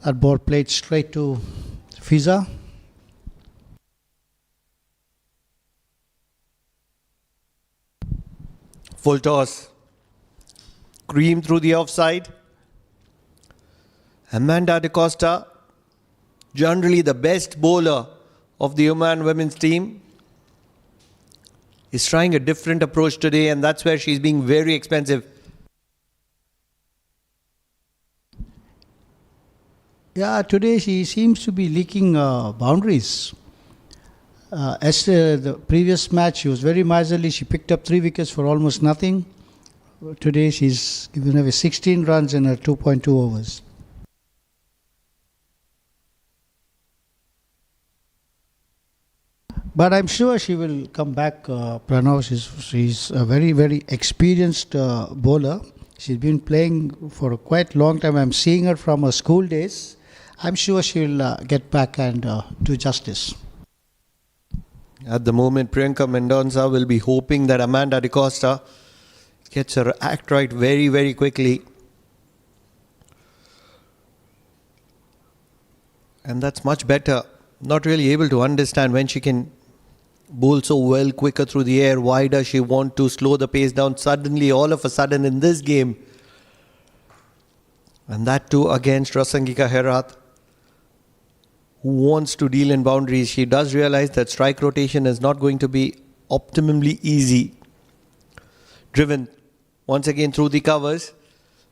That ball played straight to Fiza. Full toss. Cream through the offside. Amanda De Costa, generally the best bowler of the Oman women's team, is trying a different approach today, and that's where she's being very expensive. Yeah, today she seems to be leaking boundaries. As the previous match, she was very miserly. She picked up 3 wickets for almost nothing. Today she's given away 16 runs in her 2.2 overs. But I'm sure she will come back. Pranav, she's a very, very experienced bowler. She's been playing for a quite long time. I'm seeing her from her school days. I'm sure she'll get back and do justice. At the moment, Priyanka Mendonca will be hoping that Amanda De Costa gets her act right very, very quickly. And that's much better. Not really able to understand when she can bowl so well, quicker through the air. Why does she want to slow the pace down suddenly, all of a sudden in this game? And that too against Rasangika Herat, who wants to deal in boundaries. She does realize that strike rotation is not going to be optimally easy. Driven once again through the covers.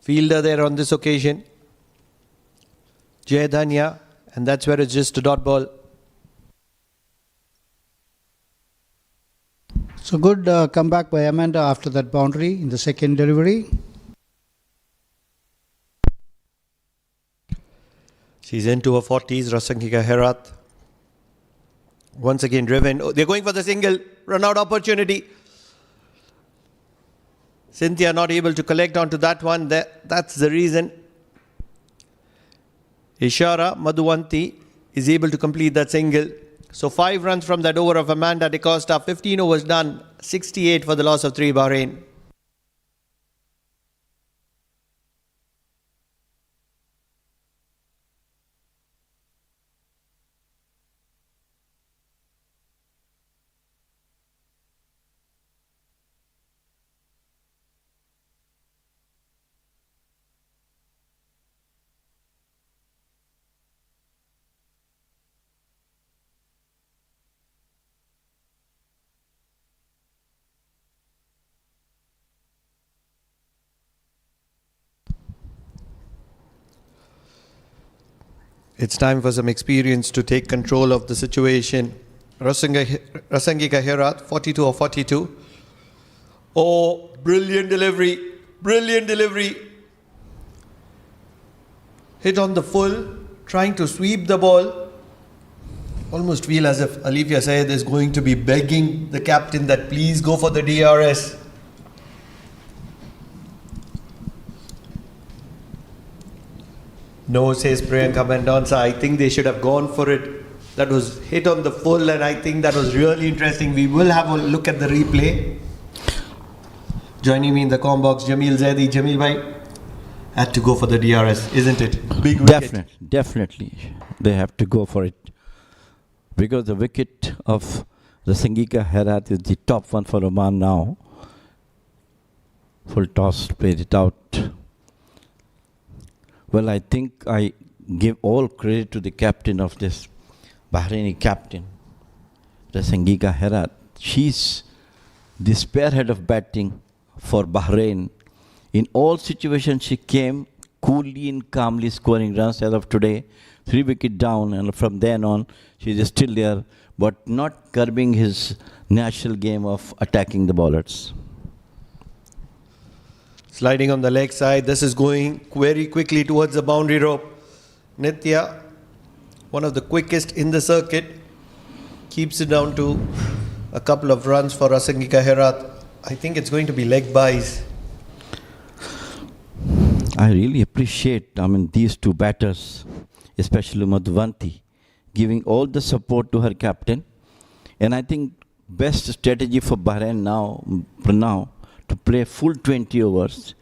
Fielder there on this occasion, Jayadanya, and that's where it's just a dot ball. So good comeback by Amanda after that boundary in the second delivery. She's into her 40s, Rasangika Herat. Once again driven. Oh, they're going for the single. Run out opportunity. Cynthia not able to collect onto that one. That's the reason. Ishara Madhuvanti is able to complete that single. So 5 runs from that over of Amanda De Costa. 15 overs done. 68 for the loss of 3, Bahrain. It's time for some experience to take control of the situation. Rasangika Herat, 42 or 42. Oh, brilliant delivery. Brilliant delivery. Hit on the full, trying to sweep the ball. Almost feel as if Alifia Syed is going to be begging the captain that please go for the DRS. No, says Priyanka Mendonca. I think they should have gone for it that was hit on the full, and I think that was really interesting. We will have a look at the replay. Joining me in the com box, Jamil Zaidi. Jamil bhai, had to go for the DRS, isn't it? Big wicket. Definitely. They have to go for it. Because the wicket of the Sangika Herat is the top one for Oman now. Full toss, played it out. Well, I think I give all credit to the captain of this Bahraini captain, the Sangika Herat. She's the spearhead of batting for Bahrain. In all situations, she came coolly and calmly scoring runs as of today. 3 wicket down, and from then on, she is still there, but not curbing his natural game of attacking the bowlers. Sliding on the leg side. This is going very quickly towards the boundary rope. Nitya, one of the quickest in the circuit, keeps it down to a couple of runs for Sangika Herat. I think it's going to be leg buys. I really appreciate, these two batters, especially Madhuvanti, giving all the support to her captain. And I think best strategy for Bahrain now to play full 20 overs.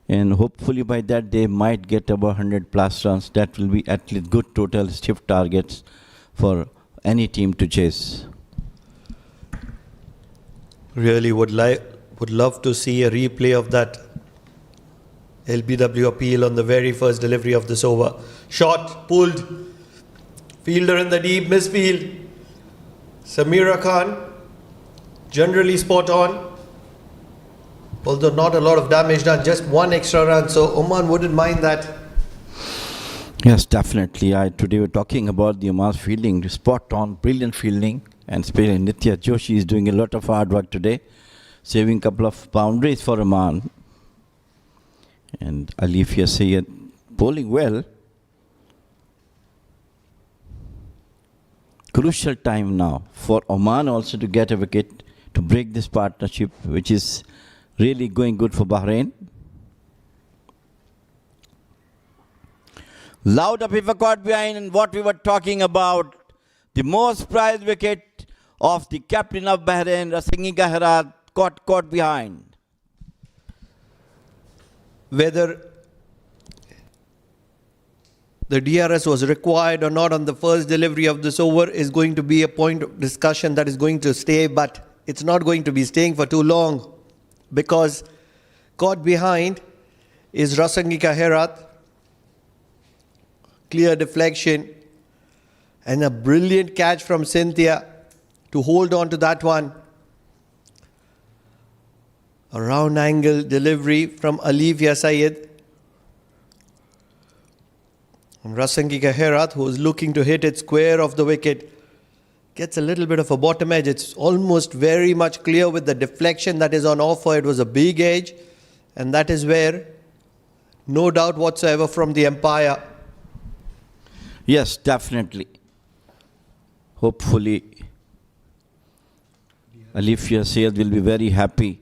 And hopefully by that they might get about 100 plus runs. That will be at least good total shift targets for any team to chase. Really would love to see a replay of that LBW appeal on the very first delivery of this over. Shot pulled, fielder in the deep, misfield. Samira Khan, generally spot on, although not a lot of damage done, just 1 extra run, so Oman wouldn't mind that. Yes, definitely. Today we're talking about the Oman's fielding, spot on, brilliant fielding, and especially Nitya Joshi is doing a lot of hard work today, saving a couple of boundaries for Oman. And Alifia Sayed bowling well. Crucial time now for Oman also to get a wicket to break this partnership, which is really going good for Bahrain. Loud up if a caught behind, and what we were talking about, the most prized wicket of the captain of Bahrain, Sangika Herat, caught behind. Whether the DRS was required or not on the first delivery of this over is going to be a point of discussion that is going to stay, but it's not going to be staying for too long, because caught behind is Sangika Herat. Clear deflection and a brilliant catch from Cynthia to hold on to that one. A round angle delivery from Alifia Sayed. Sangika Herat, who is looking to hit it square off the wicket, gets a little bit of a bottom edge. It's almost very much clear with the deflection that is on offer. It was a big edge, and that is where no doubt whatsoever from the umpire. Yes, definitely. Hopefully, Alifia Sayed will be very happy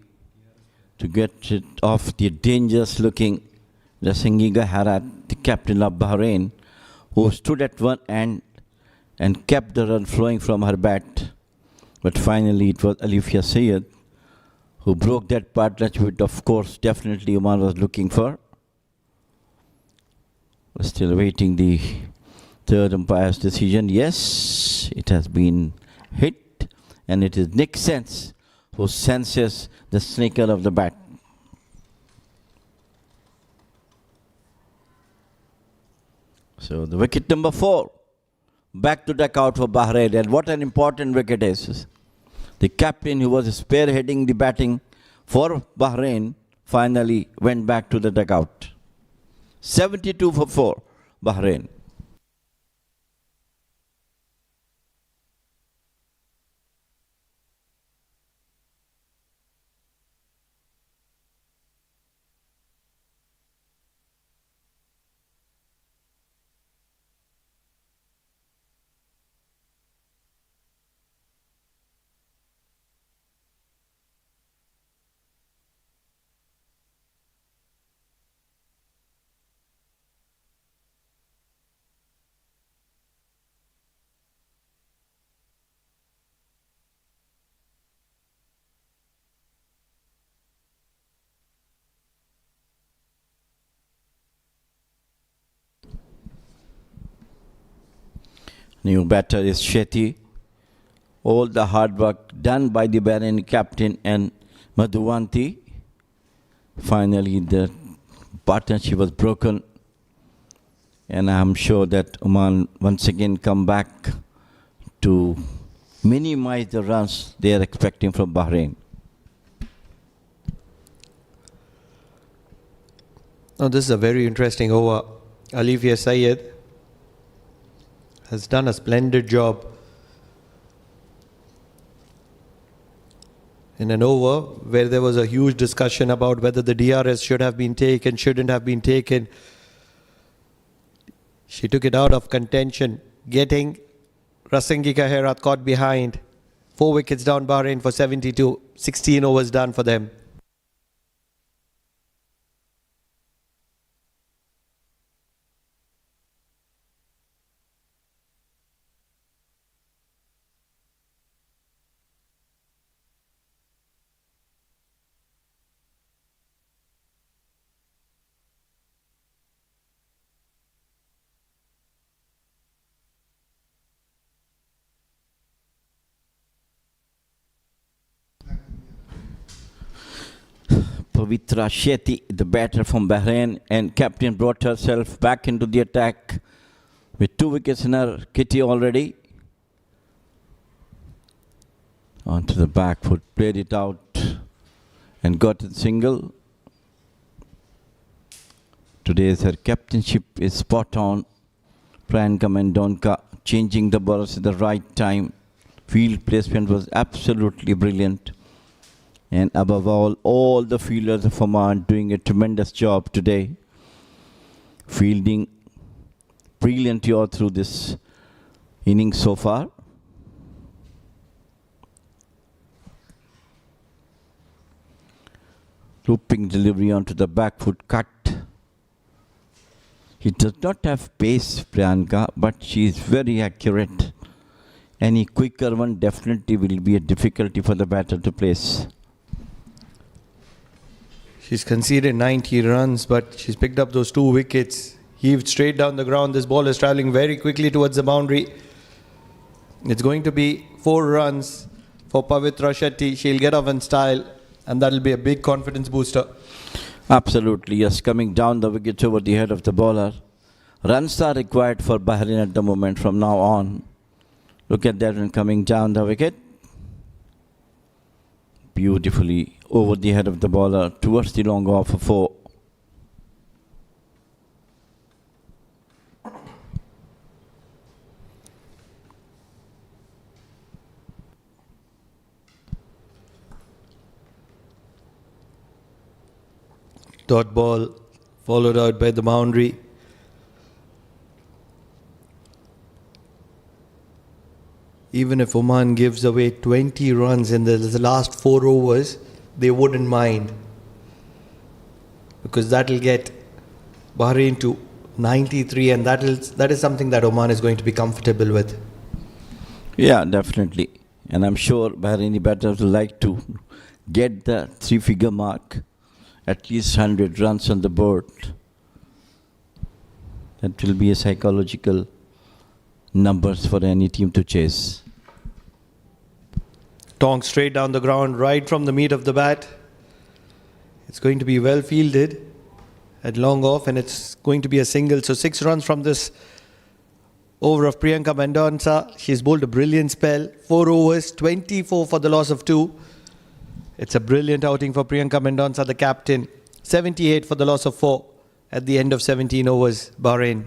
to get it off the dangerous looking Sangika Herat, the captain of Bahrain, who stood at one end and kept the run flowing from her bat. But finally, it was Alifia Sayed who broke that partnership, of course, definitely Oman was looking for. We're still waiting the third umpire's decision. Yes, it has been hit, and it is Nick Sense who senses the sneaker of the bat. So the wicket number 4, back to duck out for Bahrain, and what an important wicket is. The captain who was spearheading the batting for Bahrain finally went back to the dugout. 72 for 4, Bahrain. New batter is Shetty. All the hard work done by the Bahrain captain and Madhuvanti. Finally, the partnership was broken. And I'm sure that Oman once again come back to minimize the runs they are expecting from Bahrain. Now, this is a very interesting over. Alifia Sayed has done a splendid job in an over where there was a huge discussion about whether the DRS should have been taken, shouldn't have been taken. She took it out of contention, getting Rasangika Herat caught behind. 4 wickets down Bahrain for 72. 16 overs done for them. Pavitra Shetty, the batter from Bahrain, and captain brought herself back into the attack with 2 wickets in her kitty already. Onto the back foot, played it out and got a single. Today's her captainship is spot on. Priyanka Mendonca changing the bowlers at the right time. Field placement was absolutely brilliant. And above all the fielders of Oman doing a tremendous job today. Fielding brilliantly all through this innings so far. Looping delivery onto the back foot cut. He does not have pace, Priyanka, but she is very accurate. Any quicker one definitely will be a difficulty for the batter to place. She's conceded 90 runs, but she's picked up those 2 wickets. Heaved straight down the ground. This ball is travelling very quickly towards the boundary. It's going to be 4 runs for Pavitra Shetty. She'll get off in style, and that'll be a big confidence booster. Absolutely, yes. Coming down the wickets over the head of the bowler. Runs are required for Bahrain at the moment from now on. Look at that one coming down the wicket. Beautifully over the head of the bowler towards the long off for 4. Dot ball followed out by the boundary. Even if Oman gives away 20 runs in the last 4 overs, they wouldn't mind. Because that'll get Bahrain to 93, and that is something that Oman is going to be comfortable with. Yeah, definitely. And I'm sure Bahraini batters will like to get the 3-figure mark. At least 100 runs on the board. That will be a psychological numbers for any team to chase. Tong straight down the ground, right from the meat of the bat. It's going to be well fielded at long off, and it's going to be a single. So 6 runs from this over of Priyanka Mendonca. She's bowled a brilliant spell. 4 overs, 24 for the loss of 2. It's a brilliant outing for Priyanka Mendonca, the captain. 78 for the loss of 4 at the end of 17 overs, Bahrain.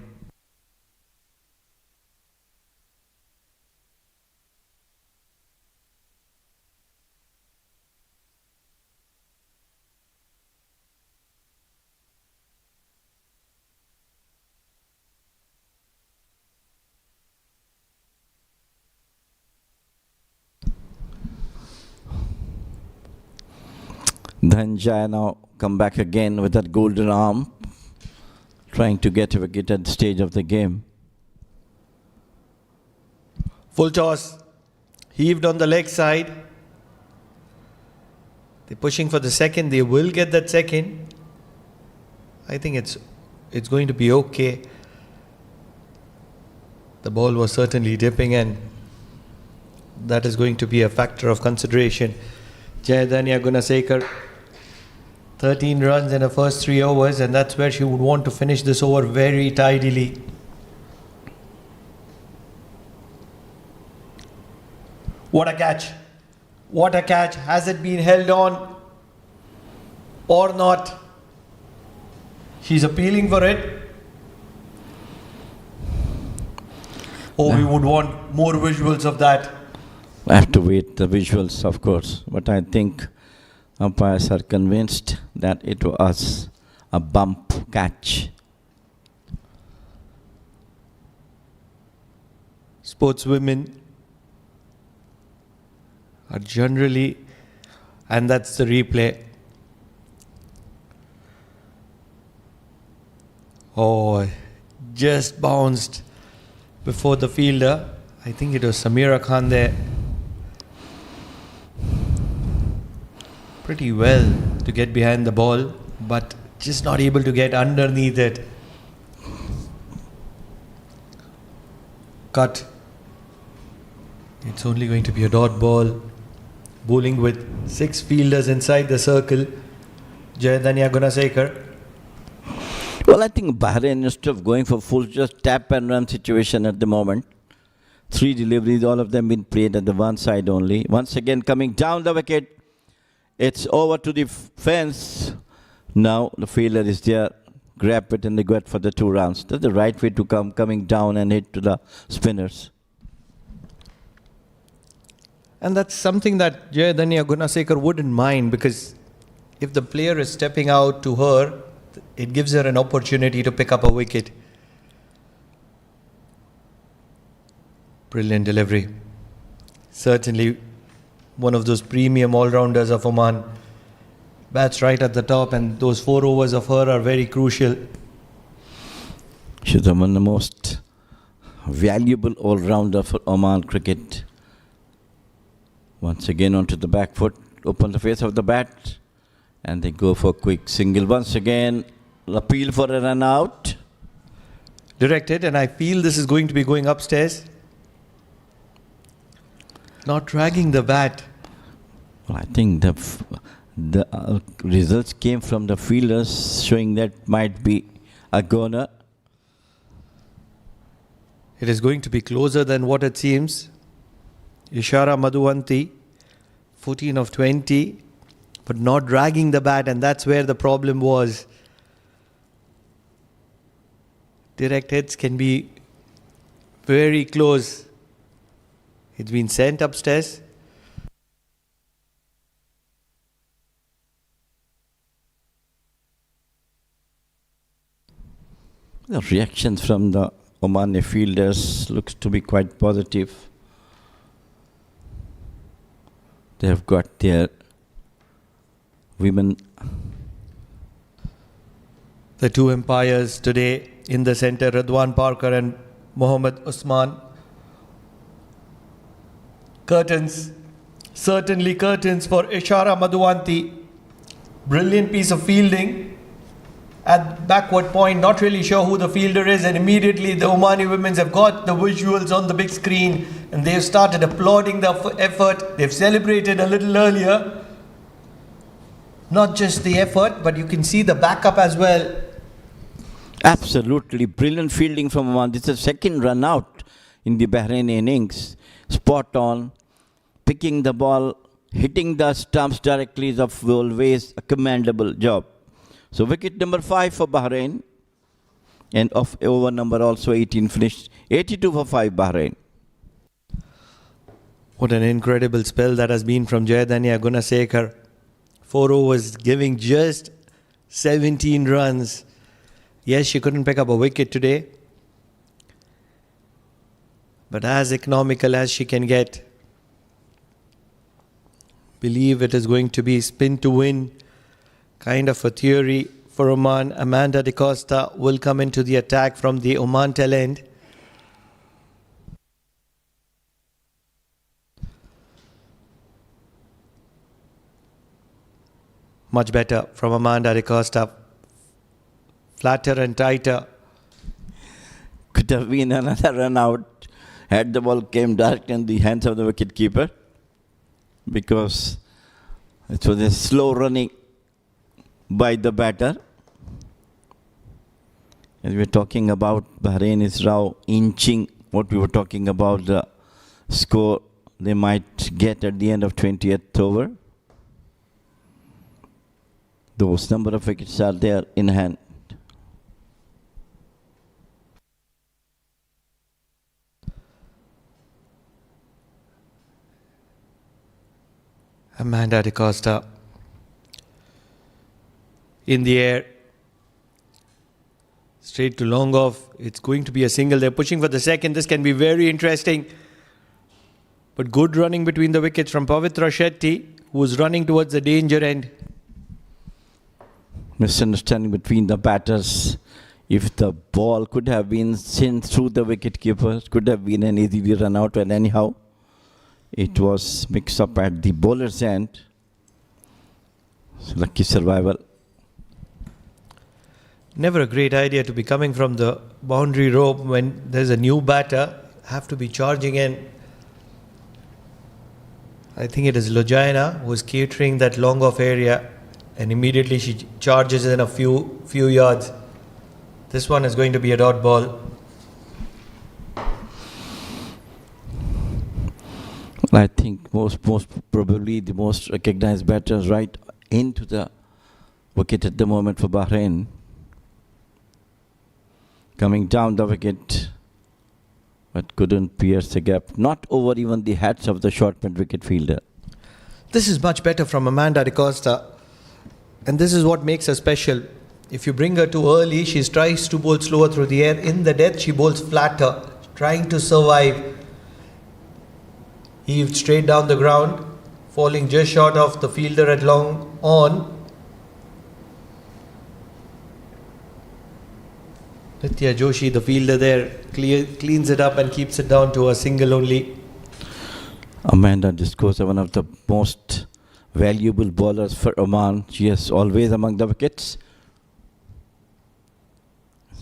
Dhanjaya now come back again with that golden arm, trying to get a wicket at the stage of the game. Full toss, heaved on the leg side. They're pushing for the second. They will get that second. I think it's going to be okay. The ball was certainly dipping, and that is going to be a factor of consideration. Jayadanya Gunasekar, 13 runs in the first 3 overs, and that's where she would want to finish this over very tidily. What a catch! What a catch! Has it been held on or not? She's appealing for it. Oh, we would want more visuals of that. I have to wait the visuals, of course, but I think umpires are convinced that it was a bump catch. Sportswomen are generally, and that's the replay. Oh, just bounced before the fielder. I think it was Samira Khan there. Pretty well to get behind the ball, but just not able to get underneath it. Cut. It's only going to be a dot ball. Bowling with 6 fielders inside the circle. Jayadanya Gunasekar. Well, I think Bahrain, instead of going for full, just tap and run situation at the moment. 3 deliveries, all of them been played at the one side only. Once again, coming down the wicket. It's over to the fence. Now the fielder is there. Grab it and they go for the 2 rounds. That's the right way to come, coming down and hit to the spinners. And that's something that Jayadanya Gunasekar wouldn't mind, because if the player is stepping out to her, it gives her an opportunity to pick up a wicket. Brilliant delivery. Certainly one of those premium all-rounders of Oman. Bats right at the top, and those 4 overs of her are very crucial. She's one of the most valuable all-rounder for Oman cricket. Once again onto the back foot, open the face of the bat, and they go for a quick single. Once again, appeal for a run out. Directed, and I feel this is going to be going upstairs. Not dragging the bat. Well, I think the results came from the fielders showing that might be a goner. It is going to be closer than what it seems. Ishara Madhuvanti, 14 of 20, but not dragging the bat, and that's where the problem was. Direct hits can be very close. It's been sent upstairs. The reactions from the Omani fielders looks to be quite positive. They have got their women. The 2 umpires today in the centre, Radwan Parker and Mohammad Usman. Curtains, certainly curtains for Ishara Madhuvanti. Brilliant piece of fielding at backward point. Not really sure who the fielder is, and immediately the Omani women have got the visuals on the big screen, and they've started applauding the effort. They've celebrated a little earlier. Not just the effort, but you can see the backup as well. Absolutely brilliant fielding from Oman. This is the second run out in the Bahrain innings. Spot on, picking the ball, hitting the stumps directly is always a commendable job. So wicket number 5 for Bahrain, and of over number also 18 finished 82 for 5 Bahrain. What an incredible spell that has been from Jayadanya Gunasekar. 4 overs giving just 17 runs. Yes, she couldn't pick up a wicket today, but as economical as she can get. Believe it is going to be spin to win kind of a theory for Oman. Amanda De Costa will come into the attack from the Oman tail end. Much better from Amanda De Costa. Flatter and tighter. Could have been another run out. had the ball came directly in the hands of the wicket keeper, because it was a slow running by the batter. As we're talking about, Bahrain is now inching what we were talking about, the score they might get at the end of 20th over. Those number of wickets are there in hand. Amanda De Costa in the air, straight to long off. It's going to be a single. They're pushing for the second. This can be very interesting. But good running between the wickets from Pavitra Shetty, who was running towards the danger end. Misunderstanding between the batters. If the ball could have been sent through the wicket keeper, could have been an easy run out, and anyhow, it was mixed up at the bowler's end. So lucky survival. Never a great idea to be coming from the boundary rope when there's a new batter. Have to be charging in. I think it is Lojaina who is catering that long off area, and immediately she charges in a few yards. This one is going to be a dot ball. I think most probably the most recognized batters right into the wicket at the moment for Bahrain. Coming down the wicket, but couldn't pierce the gap. Not over even the heads of the short mid wicket fielder. This is much better from Amanda De Costa, and this is what makes her special. If you bring her too early, she tries to bowl slower through the air. In the death, she bowls flatter, trying to survive. Heaved straight down the ground, falling just short of the fielder at long on. Nitya Joshi, the fielder there, cleans it up and keeps it down to a single only. Amanda Discosa, one of the most valuable bowlers for Oman. She is always among the wickets.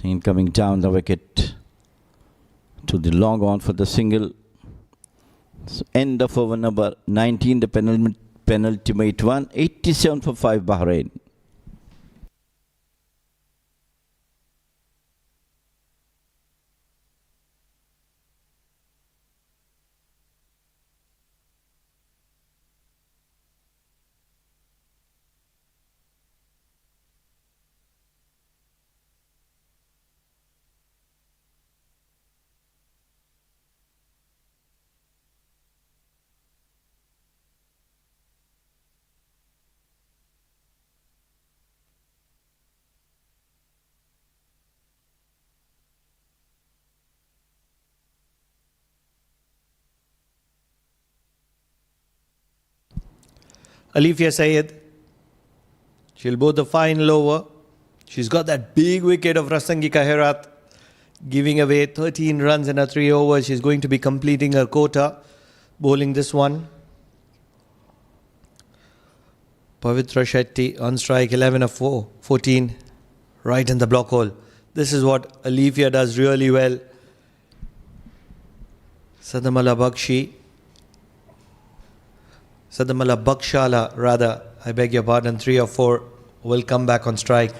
Seen coming down the wicket to the long on for the single. So end of over number 19, the penultimate one, 87 for 5 Bahrain. Alifia Syed, she'll bowl the final over. She's got that big wicket of Rasangi Kaherat, giving away 13 runs in her 3 overs. She's going to be completing her quota, bowling this one. Pavitra Shetty on strike, 11 of 14, right in the block hole. This is what Alifia does really well. Sadamala Bakshala, rather, I beg your pardon, 3 of 4 will come back on strike.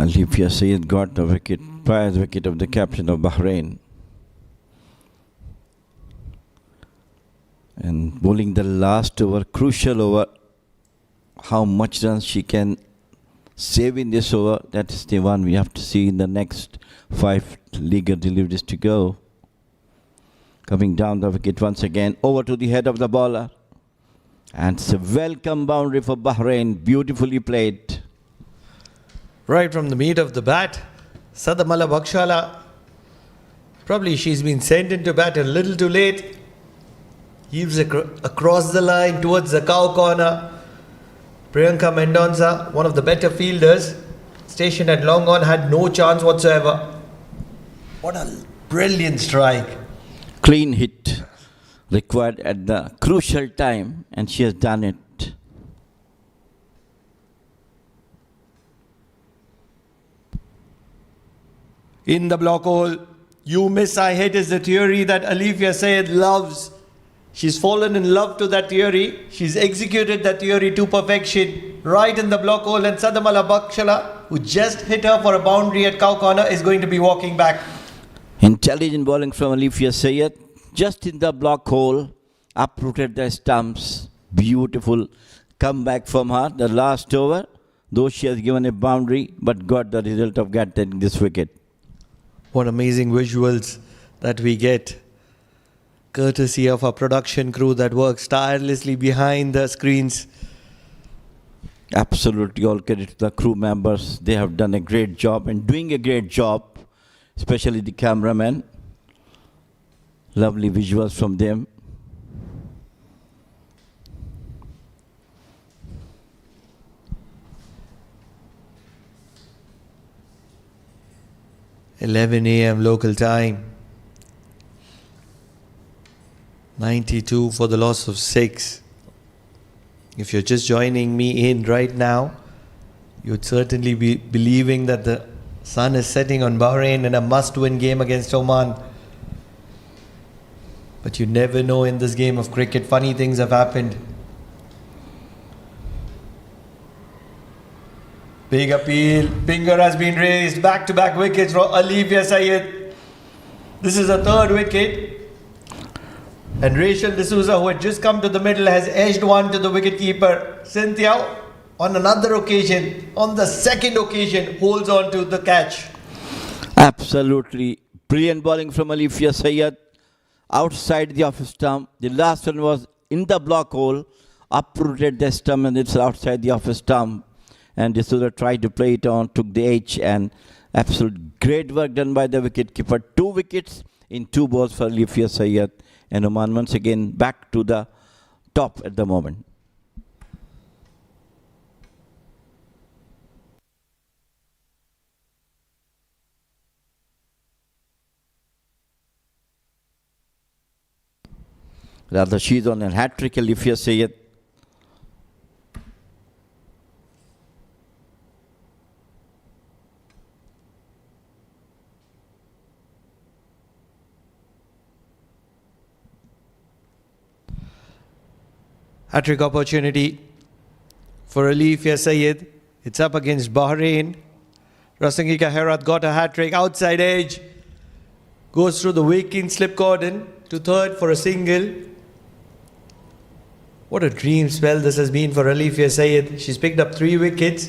Alifia Syed got the wicket, prize wicket of the captain of Bahrain. And bowling the last over, crucial over, how much runs she can save in this over, that is the one we have to see in the next 5 league deliveries to go. Coming down the wicket once again, over to the head of the bowler. And it's a welcome boundary for Bahrain, beautifully played. Right from the meat of the bat, Sadamala Bakshala, probably she's been sent into bat a little too late. Heaves across the line towards the cow corner. Priyanka Mendonça, one of the better fielders, stationed at long on, had no chance whatsoever. What a brilliant strike. Clean hit required at the crucial time, and she has done it. in the block hole. You miss, I hit is the theory that Alifia Sayed loves. She's fallen in love to that theory. She's executed that theory to perfection. Right in the block hole, and Sadamala Bakshala, who just hit her for a boundary at cow corner, is going to be walking back. Intelligent bowling from Alifia Sayed, just in the block hole, uprooted the stumps. Beautiful comeback from her. The last over, though she has given a boundary, but got the result of getting this wicket. What amazing visuals that we get, courtesy of our production crew that works tirelessly behind the screens. Absolutely, all credit to the crew members. They have done a great job and doing a great job, especially the cameraman. Lovely visuals from them. (11 a.m. local time). 92 for the loss of 6. If you're just joining me in right now, you'd certainly be believing that the sun is setting on Bahrain in a must-win game against Oman. But you never know in this game of cricket. Funny things have happened. Big appeal. Finger has been raised. Back-to-back wickets for Alifia Sayed. This is a third wicket. And Rachel D'Souza, who had just come to the middle, has edged one to the wicketkeeper. Cynthia, on another occasion, on the second occasion, holds on to the catch. Absolutely brilliant bowling from Alifia Sayed. Outside the off stump. The last one was in the block hole. Uprooted the stump and it's outside the off stump. And D'Souza tried to play it on, took the edge, and absolute great work done by the wicketkeeper. 2 wickets in 2 balls for Alifia Sayed. And Oman once again back to the top at the moment. Rather, she's on a hat-trick, Alifia Sayed. Hat-trick opportunity for Alifia Sayed. It's up against Bahrain. Rasangika Herat got a hat-trick. Outside edge. Goes through the waking slip cordon to third for a single. What a dream spell this has been for Alifia Sayed. She's picked up 3 wickets.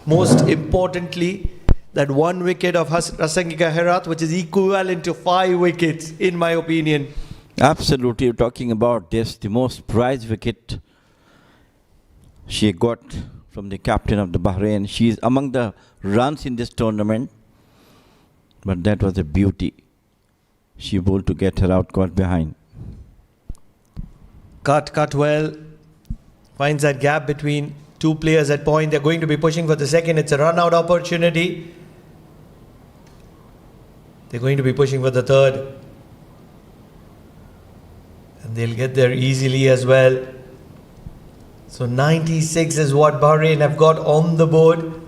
Most importantly, that 1 wicket of Rasangika Herat, which is equivalent to 5 wickets, in my opinion. Absolutely, you're talking about this, the most prized wicket she got from the captain of the Bahrain. She is among the runs in this tournament, but that was a beauty. She bowled to get her out, got behind. Cut well. Finds that gap between 2 players at point. They're going to be pushing for the second. It's a run-out opportunity. They're going to be pushing for the third. And they'll get there easily as well. So 96 is what Bahrain have got on the board.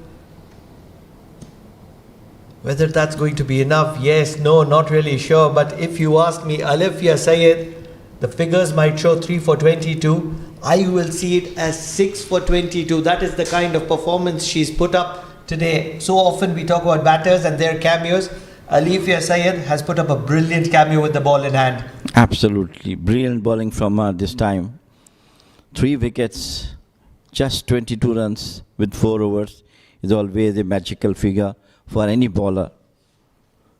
Whether that's going to be enough, yes, no, not really sure. But if you ask me, Alifia Sayed, the figures might show 3 for 22. I will see it as 6 for 22. That is the kind of performance she's put up today. So often we talk about batters and their cameos. Alifia Sayed has put up a brilliant cameo with the ball in hand. Absolutely. Brilliant bowling from her this time. 3 wickets, just 22 runs with 4 overs is always a magical figure for any bowler.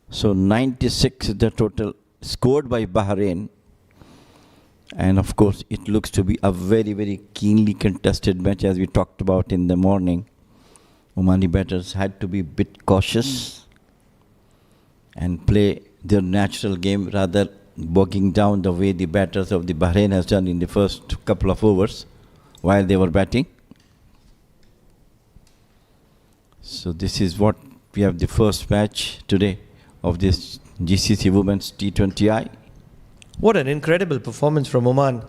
So 96 is the total scored by Bahrain. And of course, it looks to be a very, very keenly contested match, as we talked about in the morning. Omani batters had to be a bit cautious and play their natural game rather bogging down the way the batters of the Bahrain has done in the first couple of overs while they were batting. So this is what we have, the first match today of this GCC Women's T20I. What an incredible performance from Oman.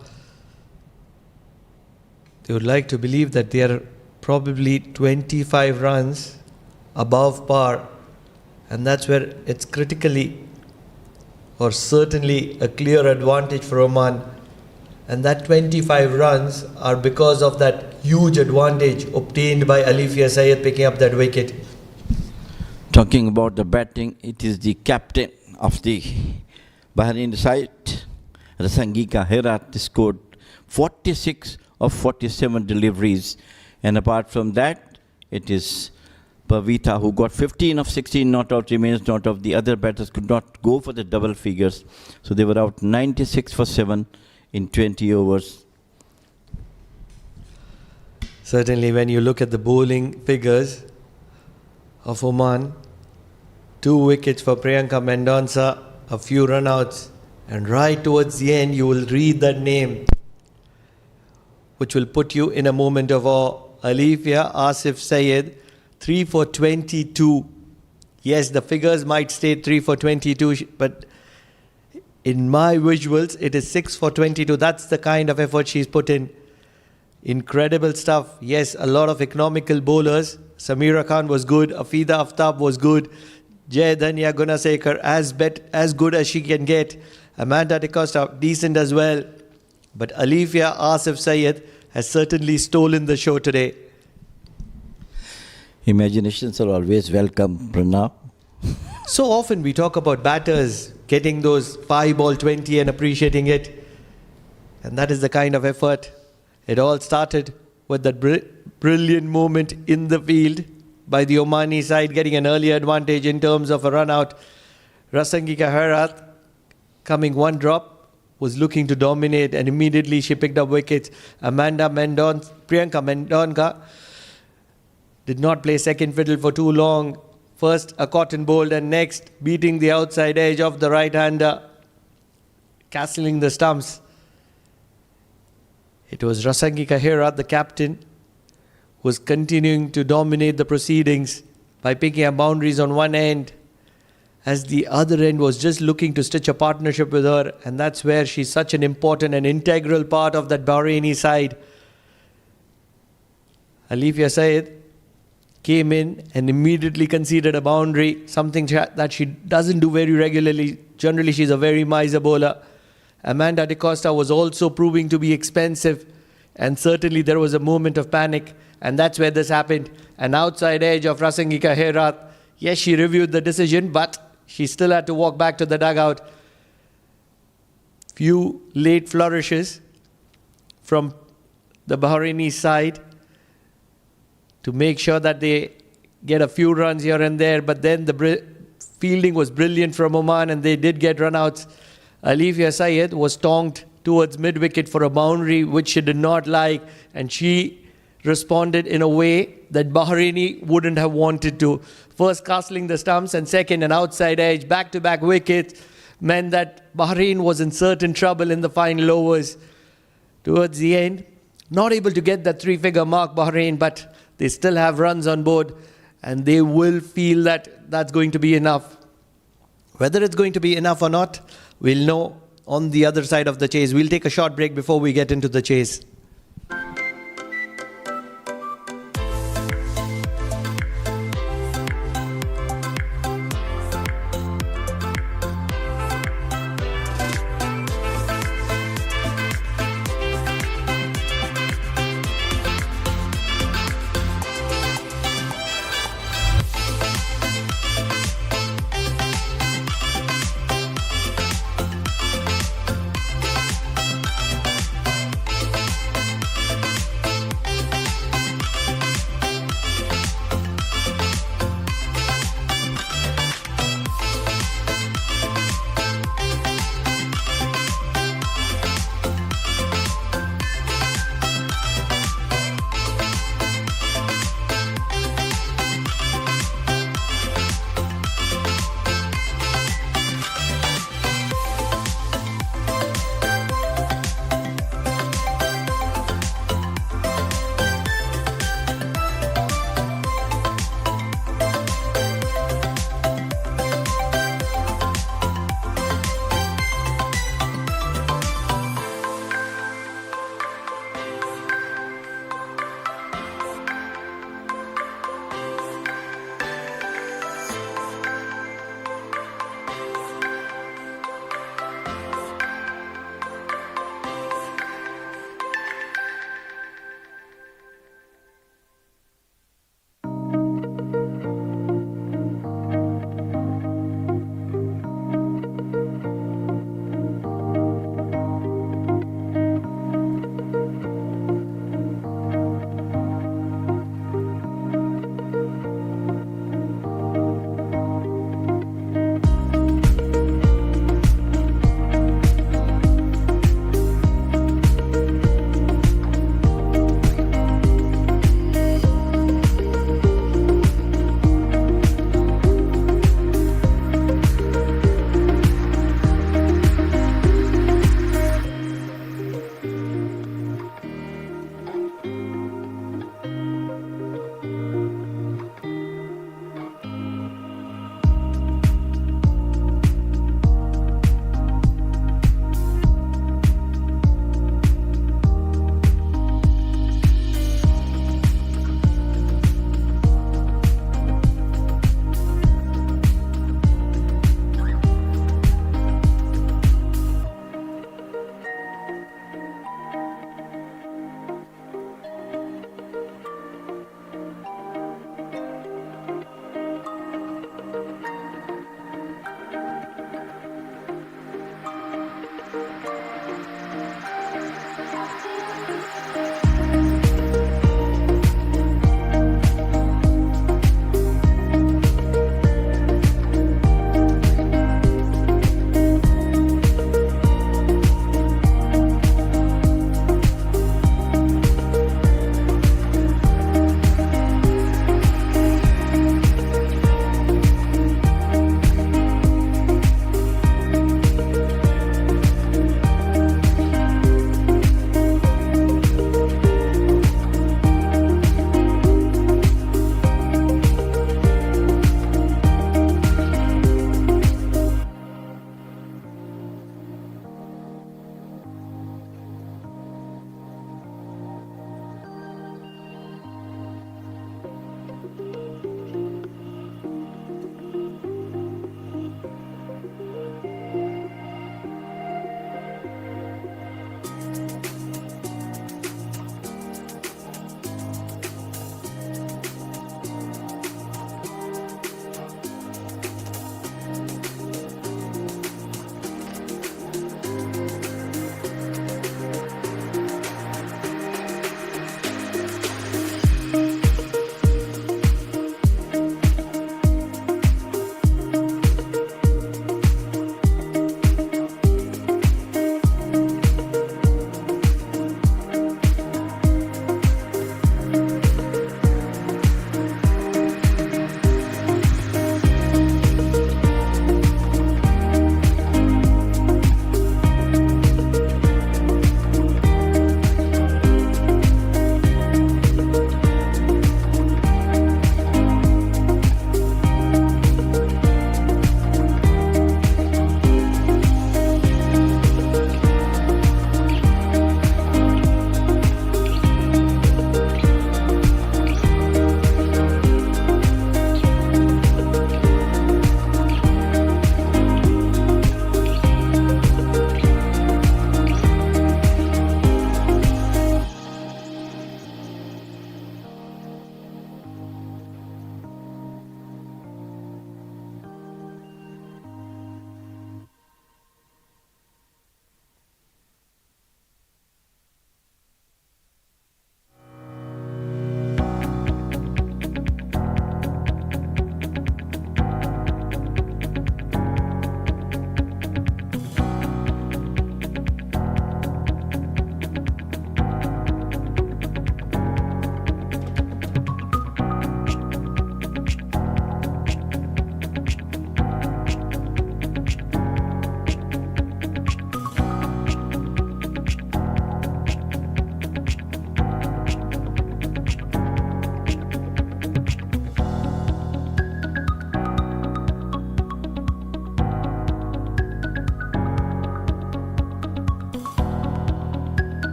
They would like to believe that they are probably 25 runs above par And that's where it's critically or certainly a clear advantage for Oman. And that 25 runs are because of that huge advantage obtained by Alifia Syed picking up that wicket. Talking about the batting, it is the captain of the Bahrain side, Rasangika Herat, scored 46 of 47 deliveries. And apart from that, it is Pavita who got 15 of 16 not out, remains not out. The other batters could not go for the double figures. So they were out 96 for 7 in 20 overs. Certainly, when you look at the bowling figures of Oman, 2 wickets for Priyanka Mendonca, a few runouts, and right towards the end, you will read that name, which will put you in a moment of awe. Alifia Asif Syed, 3 for 22. Yes, the figures might state 3 for 22, but in my visuals, it is 6 for 22. That's the kind of effort she's put in. Incredible stuff. Yes, a lot of economical bowlers. Samira Khan was good. Afida Aftab was good. Jay Dhanya Gunasekar as good as she can get. Amanda De Costa decent as well. But Alifia Asif Syed has certainly stolen the show today. Imaginations are always welcome, Pranav. So often we talk about batters getting those 5-ball 20 and appreciating it. And that is the kind of effort. It all started with that brilliant moment in the field by the Omani side getting an early advantage in terms of a run out. Rasangika Herat coming one drop was looking to dominate, and immediately she picked up wickets. Priyanka Mendonca did not play second fiddle for too long. First a cotton bowled and next beating the outside edge of the right-hander, castling the stumps. It was Rasangika Herat, the captain, who was continuing to dominate the proceedings by picking up boundaries on one end, as the other end was just looking to stitch a partnership with her, and that's where she's such an important and integral part of that Bahraini side. Alifia Syed came in and immediately conceded a boundary, something that she doesn't do very regularly. Generally, she's a very miser bowler. Amanda De Costa was also proving to be expensive, and certainly there was a moment of panic, and that's where this happened. An outside edge of Rasangika Herat. Yes, she reviewed the decision, but she still had to walk back to the dugout. Few late flourishes from the Bahraini side to make sure that they get a few runs here and there, but then the fielding was brilliant from Oman and they did get runouts. Alifia Syed was tonked towards mid-wicket for a boundary which she did not like, and she responded in a way that Bahraini wouldn't have wanted to. First castling the stumps, and second an outside edge, back-to-back wickets, meant that Bahrain was in certain trouble in the final overs. Towards the end, not able to get that 3-figure mark, Bahrain, but they still have runs on board, and they will feel that that's going to be enough. Whether it's going to be enough or not, we'll know on the other side of the chase. We'll take a short break before we get into the chase.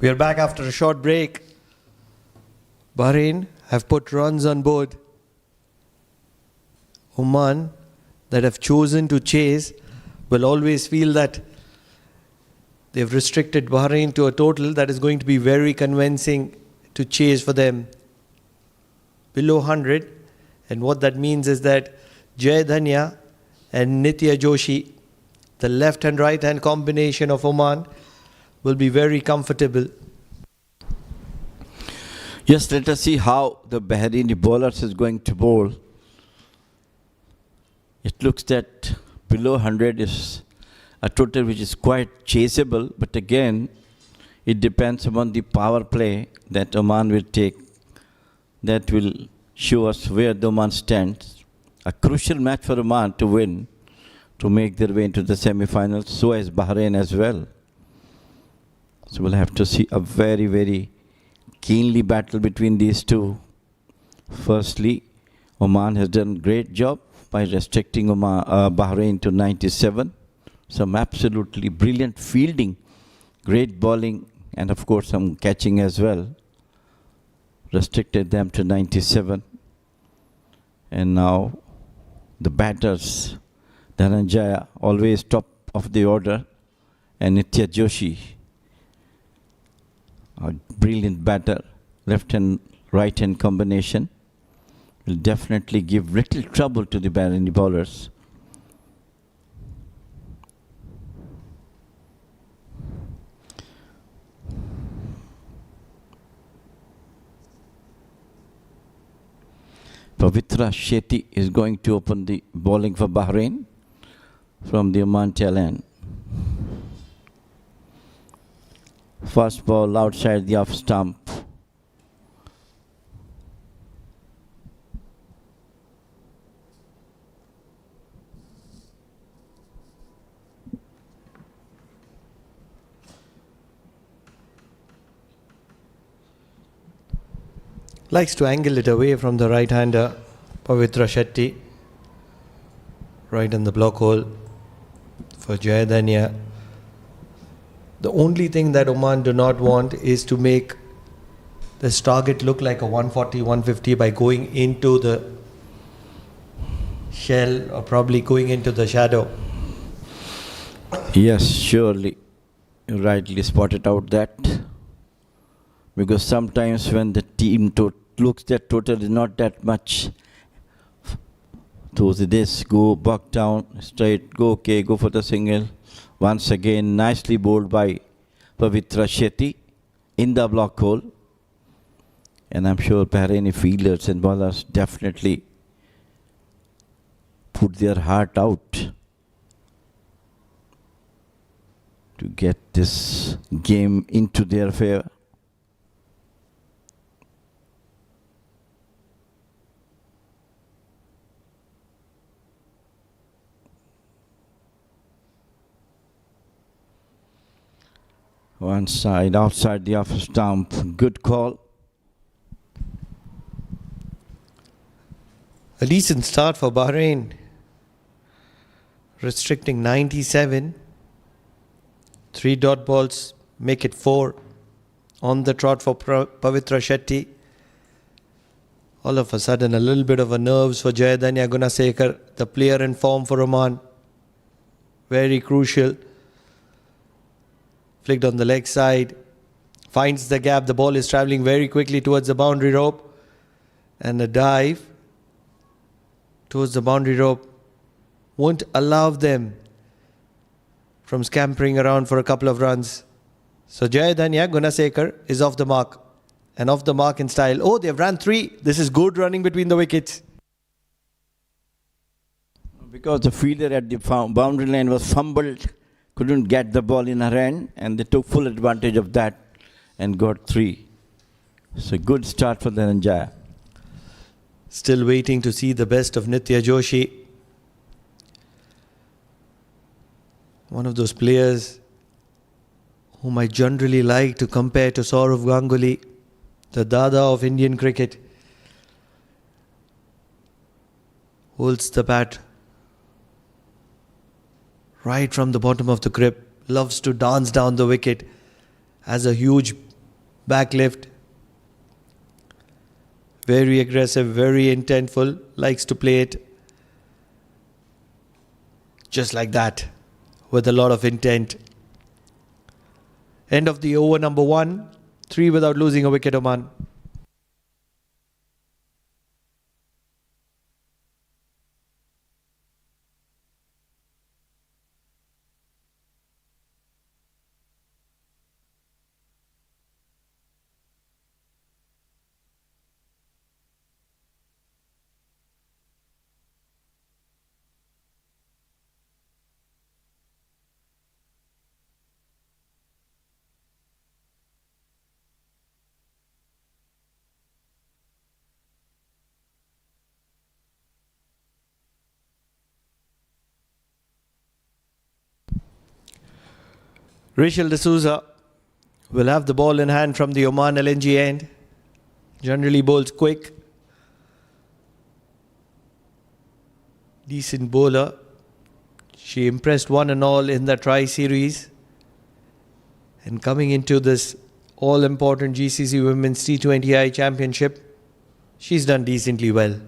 We are back after a short break. Bahrain have put runs on board. Oman, that have chosen to chase, will always feel that they've restricted Bahrain to a total that is going to be very convincing to chase for them below 100. And what that means is that Jai Dhania and Nitya Joshi, the left and right hand combination of Oman, will be very comfortable. Yes, let us see how the Bahraini bowlers is going to bowl. It looks that below 100 is a total which is quite chaseable, but again, it depends upon the power play that Oman will take. That will show us where the Oman stands. A crucial match for Oman to win, to make their way into the semi-finals, so as Bahrain as well. So we'll have to see a very, very keenly battle between these two. Firstly, Oman has done a great job by restricting Bahrain to 97. Some absolutely brilliant fielding, great bowling, and of course some catching as well. Restricted them to 97. And now the batters, Dhananjaya, always top of the order, and Nitya Joshi, a brilliant batter, left and right hand combination, will definitely give little trouble to the Bahraini bowlers. Pavitra Shetty is going to open the bowling for Bahrain from the Oman tail end. First ball outside the off stump. Likes to angle it away from the right-hander, Pavitra Shetty. Right on the block hole for Jai Dhania. The only thing that Oman do not want is to make this target look like a 140, 150 by going into the shell or probably going into the shadow. Yes, surely. You rightly spotted out that. Because sometimes when the team looks that total is not that much, so this go back down, straight, go okay, go for the single. Once again, nicely bowled by Pavitra Shetty in the block hole. And I'm sure Bahraini fielders and bowlers definitely put their heart out to get this game into their favor. One side, outside the off stump. Good call. A decent start for Bahrain. Restricting 97. 3 dot balls, make it 4. On the trot for Pavitra Shetty. All of a sudden, a little bit of a nerves for Jai Dhania Gunasekar, the player in form for Oman. Very crucial. Flicked on the leg side. Finds the gap. The ball is travelling very quickly towards the boundary rope. And a dive towards the boundary rope won't allow them from scampering around for a couple of runs. So Jai Dhania Gunasekar is off the mark. And off the mark in style. Oh, they've ran 3. This is good running between the wickets. Because the fielder at the boundary line was fumbled, couldn't get the ball in her hand, and they took full advantage of that and got 3. So good start for Dhananjaya. Still waiting to see the best of Nitya Joshi. One of those players whom I generally like to compare to Sourav Ganguly, the Dada of Indian cricket. Holds the bat right from the bottom of the grip. Loves to dance down the wicket. Has a huge back lift. Very aggressive, very intentful, likes to play it just like that, with a lot of intent. End of the over number 1, 3 without losing a wicket, Oman. Rachel D'Souza will have the ball in hand from the Oman LNG end. Generally bowls quick. Decent bowler. She impressed one and all in the tri-series. And coming into this all-important GCC Women's T20I Championship, she's done decently well.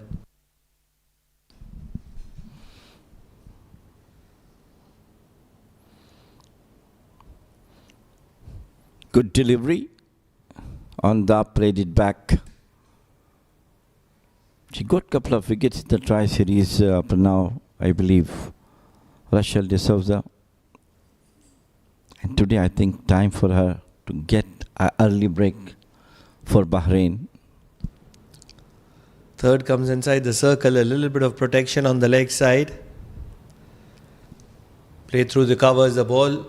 Good delivery. On the played it back. She got a couple of wickets in the tri-series up to now, I believe. Rachel D'Souza. And today I think time for her to get an early break for Bahrain. Third comes inside the circle, a little bit of protection on the leg side. Play through the covers, the ball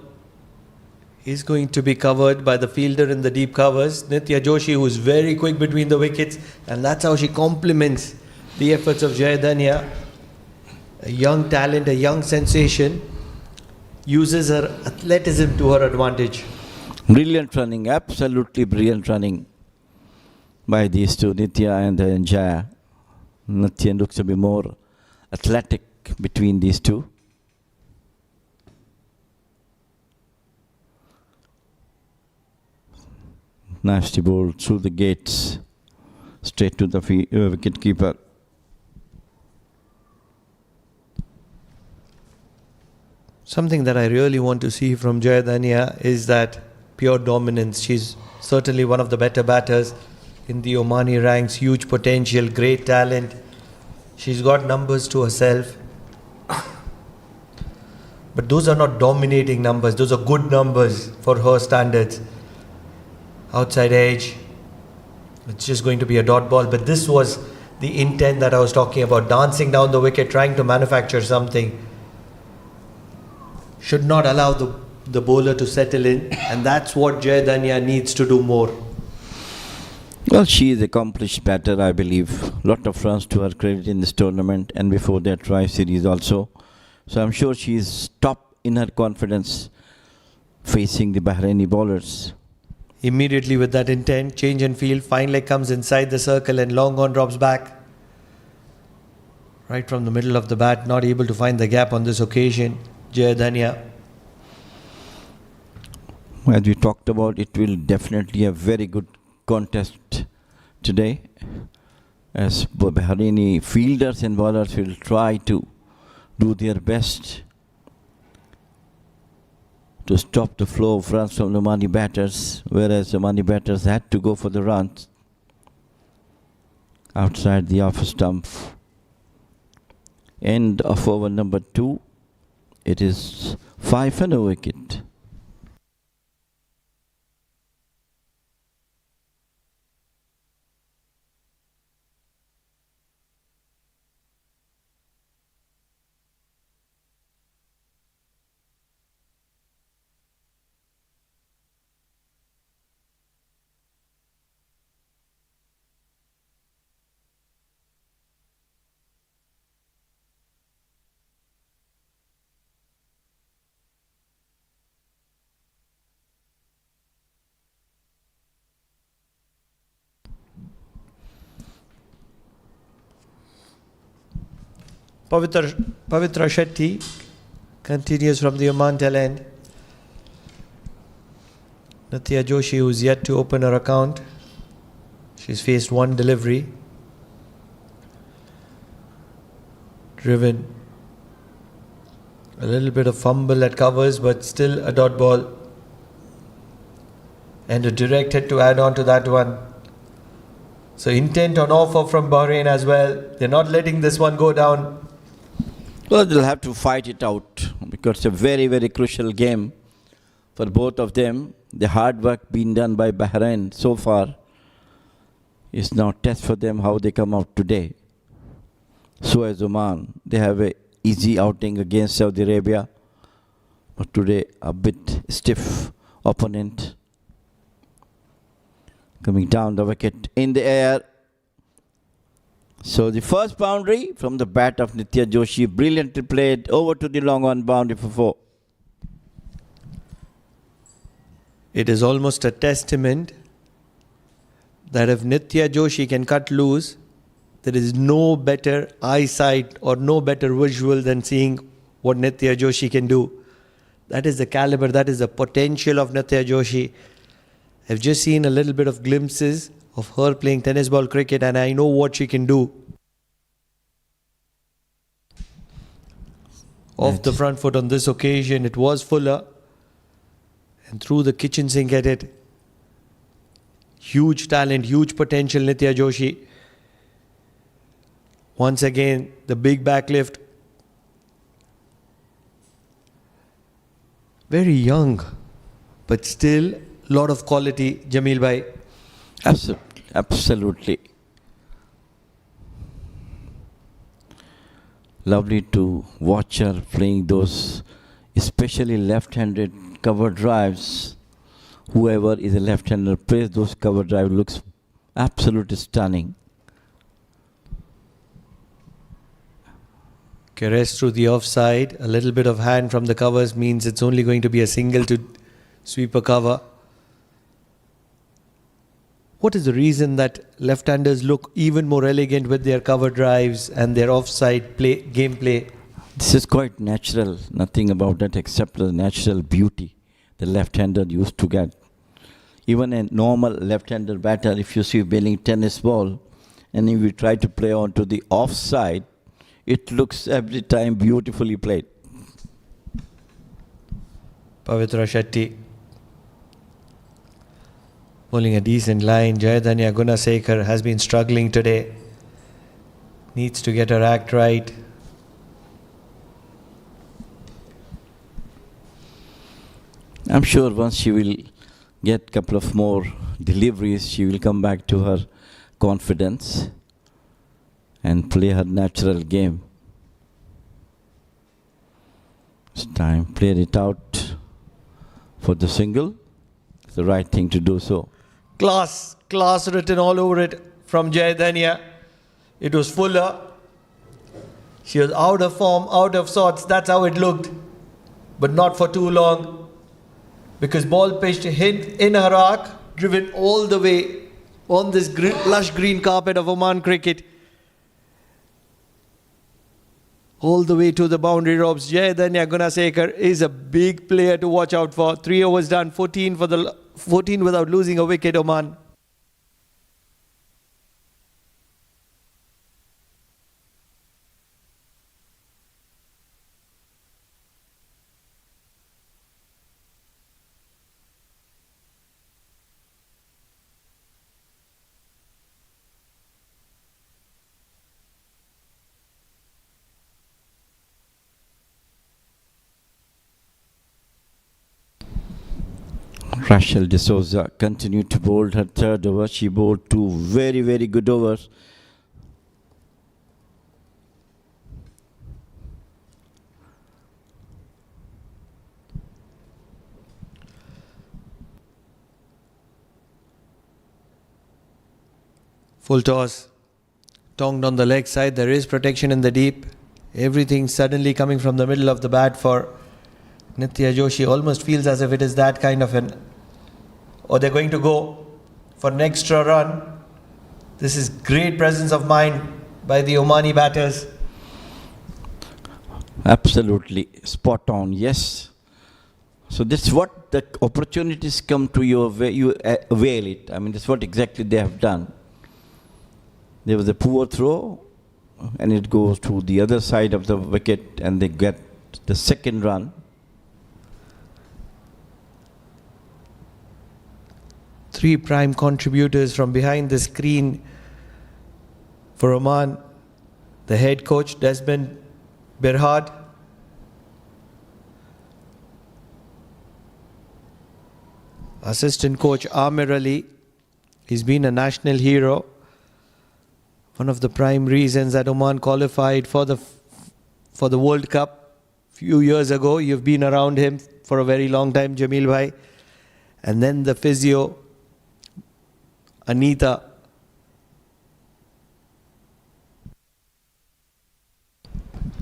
is going to be covered by the fielder in the deep covers, Nitya Joshi, who is very quick between the wickets, and that's how she complements the efforts of Jayadanya. A young talent, a young sensation, uses her athleticism to her advantage. Brilliant running, absolutely brilliant running by these two, Nitya and Jaya. Nitya looks to be more athletic between these two. Nasty ball through the gates, straight to the wicket keeper. Something that I really want to see from Jayadanya is that pure dominance. She's certainly one of the better batters in the Omani ranks, huge potential, great talent. She's got numbers to herself. But those are not dominating numbers, those are good numbers for her standards. Outside edge, it's just going to be a dot ball, but this was the intent that I was talking about, dancing down the wicket, trying to manufacture something. Should not allow the bowler to settle in, and that's what Jayadanya needs to do more. Well, she is accomplished batter, I believe. Lot of runs to her credit in this tournament and before that tri-series also. So I'm sure she is top in her confidence facing the Bahraini bowlers. Immediately with that intent, change and field, fine leg comes inside the circle and long on drops back. Right from the middle of the bat, not able to find the gap on this occasion, Jayadanya. As we talked about, it will definitely a very good contest today, as Bahraini fielders and bowlers will try to do their best to stop the flow of runs from the Omani batters, whereas the Omani batters had to go for the runs outside the off stump. End of over number 2. It is 5 and a wicket. Pavitra Shetty continues from the Oman tail end. Nithya Joshi, who's yet to open her account. She's faced one delivery. Driven. A little bit of fumble at covers, but still a dot ball. And a direct hit to add on to that one. So intent on offer from Bahrain as well. They're not letting this one go down. Well, they'll have to fight it out because it's a very, very crucial game for both of them. The hard work being done by Bahrain so far is now test for them how they come out today. So as Oman, they have a easy outing against Saudi Arabia, but today a bit stiff opponent. Coming down the wicket in the air. So the first boundary from the bat of Nithya Joshi, brilliantly played over to the long on boundary for 4. It is almost a testament that if Nithya Joshi can cut loose, there is no better eyesight or no better visual than seeing what Nithya Joshi can do. That is the caliber, that is the potential of Nithya Joshi. I've just seen a little bit of glimpses of her playing tennis ball cricket, and I know what she can do. Off the front foot on this occasion, it was Fuller. And through the kitchen sink at it. Huge talent, huge potential, Nithya Joshi. Once again, the big backlift. Very young, but still lot of quality, Jamil bhai. Absolutely. Lovely to watch her playing those, especially left-handed cover drives. Whoever is a left-hander plays those cover drive looks absolutely stunning. Caress through the offside. A little bit of hand from the covers means it's only going to be a single to sweep a cover. What is the reason that left-handers look even more elegant with their cover drives and their offside gameplay? This is quite natural. Nothing about that except the natural beauty the left-hander used to get. Even a normal left-hander batter, if you see bowling tennis ball, and if you try to play onto the offside, it looks every time beautifully played. Pavitra Shetty bowling a decent line. Jayadanya Gunasekar has been struggling today. Needs to get her act right. I'm sure once she will get a couple of more deliveries, she will come back to her confidence and play her natural game. It's time, played it out for the single. It's the right thing to do so. Class written all over it from Jayadanya. It was Fuller. She was out of form, out of sorts. That's how it looked. But not for too long. Because ball pitched hit in her arc, driven all the way on this lush green carpet of Oman cricket. All the way to the boundary ropes. Jayadanya Gunasekar is a big player to watch out for. 3 overs done, 14 without losing a wicket, Oman. Rachel D'Souza continued to bowl her third over. She bowled 2 very, very good overs. Full toss. Tongued on the leg side. There is protection in the deep. Everything suddenly coming from the middle of the bat for Nithya Joshi. Almost feels as if it is that kind of an... Or they're going to go for an extra run. This is great presence of mind by the Omani batters. Absolutely spot on, yes. So this is what the opportunities come to your way, you avail it. I mean, that's what exactly they have done. There was a poor throw, and it goes to the other side of the wicket, and they get the second run. Three prime contributors from behind the screen for Oman. The head coach, Desmond Berhad. Assistant coach, Amir Ali. He's been a national hero. One of the prime reasons that Oman qualified for the World Cup few years ago. You've been around him for a very long time, Jamil Bhai. And then the physio, Anita.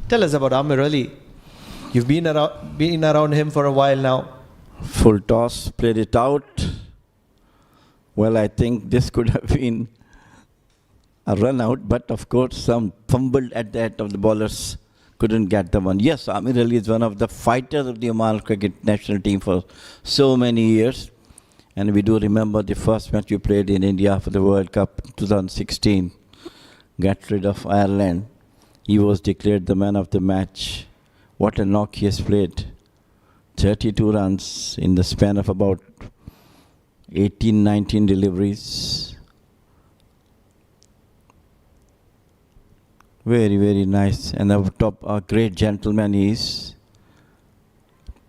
Tell us about Amir Ali. You've been around him for a while now. Full toss, played it out. Well, I think this could have been a run out, but of course some fumbled at the head of the bowlers, couldn't get the one. Yes, Amir Ali is one of the fighters of the Oman cricket national team for so many years. And we do remember the first match we played in India for the World Cup 2016. Got rid of Ireland. He was declared the man of the match. What a knock he has played. 32 runs in the span of about 18, 19 deliveries. Very, very nice. And up top, a great gentleman he is.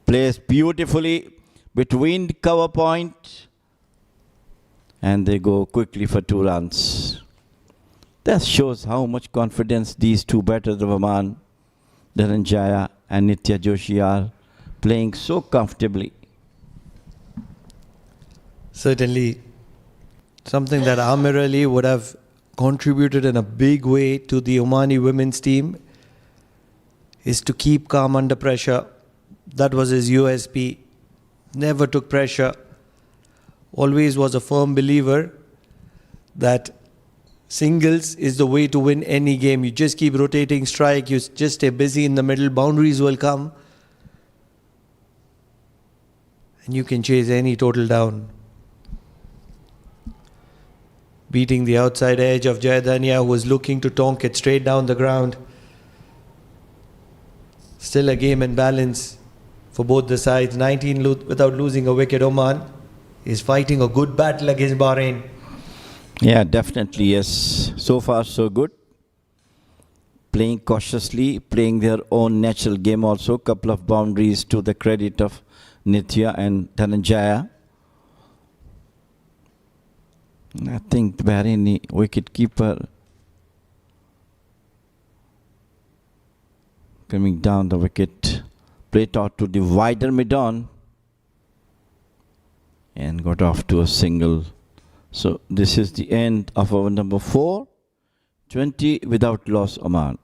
Plays beautifully between the cover point. And they go quickly for 2 runs. That shows how much confidence these two batters of Oman, Dhananjaya and Nitya Joshi, are playing so comfortably. Certainly, something that Amir Ali would have contributed in a big way to the Omani women's team is to keep calm under pressure. That was his USP. Never took pressure. Always was a firm believer that singles is the way to win any game. You just keep rotating strike, you just stay busy in the middle, boundaries will come, and you can chase any total down. Beating the outside edge of Jayadanya, who was looking to tonk it straight down the ground. Still a game in balance for both the sides. 19 without losing a wicket. Oman is fighting a good battle against Bahrain. Yeah, definitely, yes. So far, so good. Playing cautiously, playing their own natural game also. Couple of boundaries to the credit of Nitya and Dhananjaya. I think the Bahraini wicket-keeper coming down the wicket, played out to the wider mid-on and got off to a single. So this is the end of our number 4, 20 without loss Oman.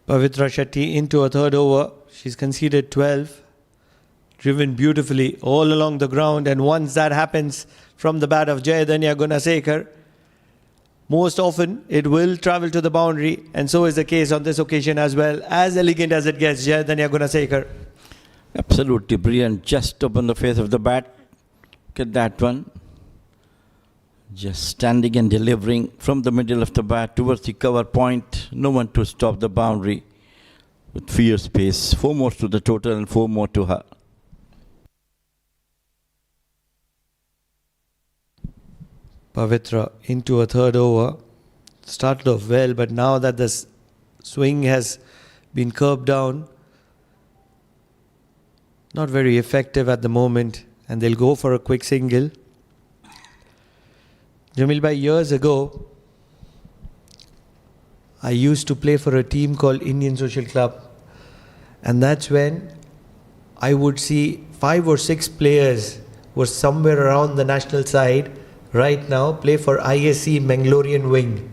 Pavitra Shetty into a third over. She's conceded 12. Driven beautifully all along the ground. And once that happens from the bat of Jayadanya Gunasekar, most often it will travel to the boundary. And so is the case on this occasion as well. As elegant as it gets, Jayadanya Gunasekar. Absolutely brilliant. Just open the face of the bat. Look at that one. Just standing and delivering from the middle of the bat towards the cover point. No one to stop the boundary with fierce pace. 4 more to the total and 4 more to her. Pavitra into a third over. Started off well, but now that the Swing has been curbed down. Not very effective at the moment. And they'll go for a quick single. Jamil bhai, years ago, I used to play for a team called Indian Social Club. And that's when I would see 5 or 6 players were somewhere around the national side right now play for ISC Mangalorean Wing.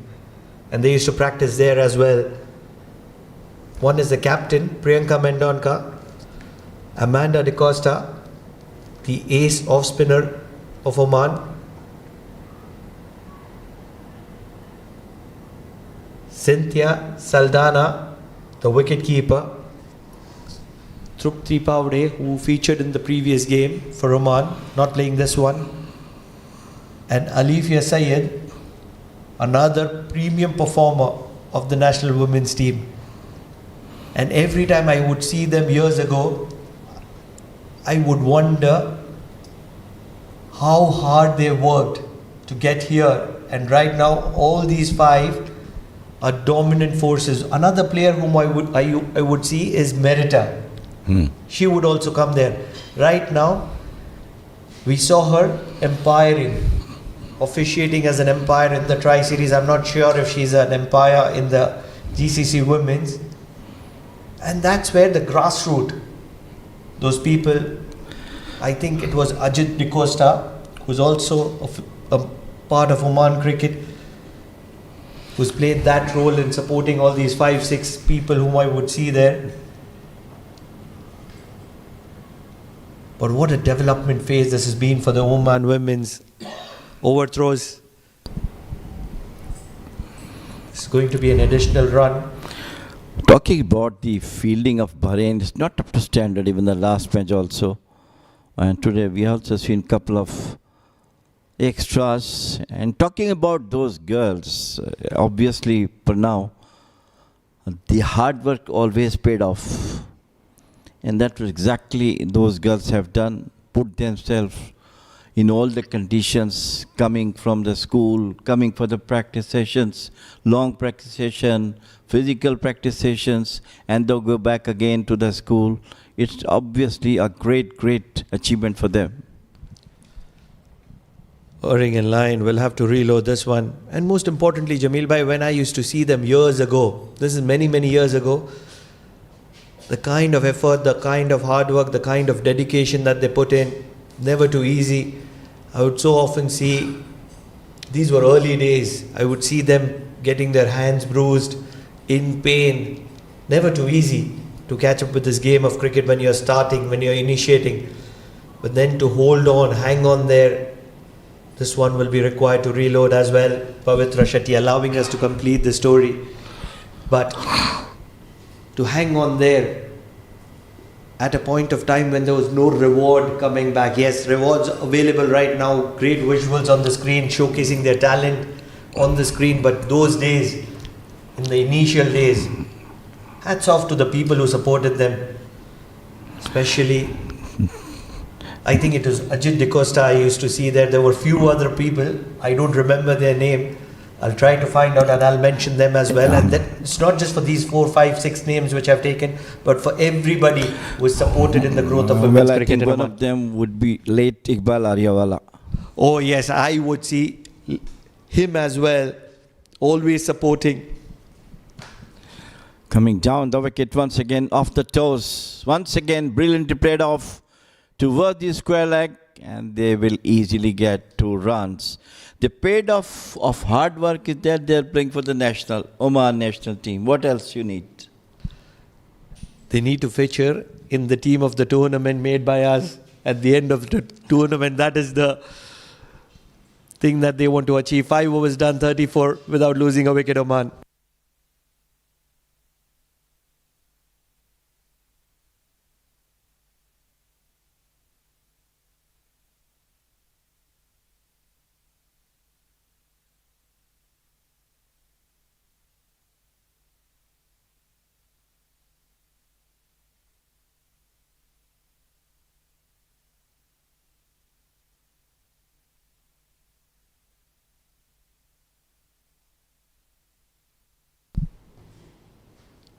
And they used to practice there as well. One is the captain, Priyanka Mendonka, Amanda De Costa, the ace off spinner of Oman, Cynthia Saldana, the wicket keeper, Trupti Pavde, who featured in the previous game for Oman, not playing this one, and Alifia Sayed, another premium performer of the national women's team. And every time I would see them years ago, I would wonder how hard they worked to get here. And right now, all these 5 are dominant forces. Another player whom I would see is Merita. She would also come there. Right now, we saw her umpiring, officiating as an umpire in the Tri-Series. I'm not sure if she's an umpire in the GCC Women's. And that's where the grassroots, those people, I think it was Ajit De Costa, who's also a part of Oman Cricket, who's played that role in supporting all these 5-6 people whom I would see there. But what a development phase this has been for the Oman women's overthrows. It's going to be an additional run. Talking about the fielding of Bahrain, it's not up to standard, even the last match also. And today we also seen a couple of extras. And talking about those girls, obviously for now, the hard work always paid off. And that's what exactly those girls have done, put themselves in all the conditions, coming from the school, coming for the practice sessions, long practice session, physical practice sessions, and they'll go back again to the school. It's obviously a great, great achievement for them. Erring in line, we'll have to reload this one. And most importantly, Jamil bhai, when I used to see them years ago, this is many, many years ago, the kind of effort, the kind of hard work, the kind of dedication that they put in, never too easy. I would so often see, these were early days, I would see them getting their hands bruised, in pain. Never too easy to catch up with this game of cricket when you're starting, when you're initiating. But then to hold on, hang on there, this one will be required to reload as well. Pavitra Shetty allowing us to complete the story. But to hang on there at a point of time when there was no reward coming back. Yes, rewards available right now, great visuals on the screen showcasing their talent on the screen, but those days, in the initial days, hats off to the people who supported them. Especially, I think it was Ajit De Costa I used to see there. There were few other people, I don't remember their name. I'll try to find out and I'll mention them as well. And that it's not just for these 4, 5, 6 names which I've taken, but for everybody who was supported in the growth of women's I cricket. think one of them would be late Iqbal Aryawala. Oh yes, I would see him as well, always supporting. Coming down the wicket once again, off the toes. Once again, brilliantly played off towards the square leg, and they will easily get 2 runs. The paid off of hard work is that they're playing for the Oman national team. What else you need? They need to feature in the team of the tournament made by us at the end of the tournament. That is the thing that they want to achieve. 5 overs done, 34 without losing a wicket, Oman.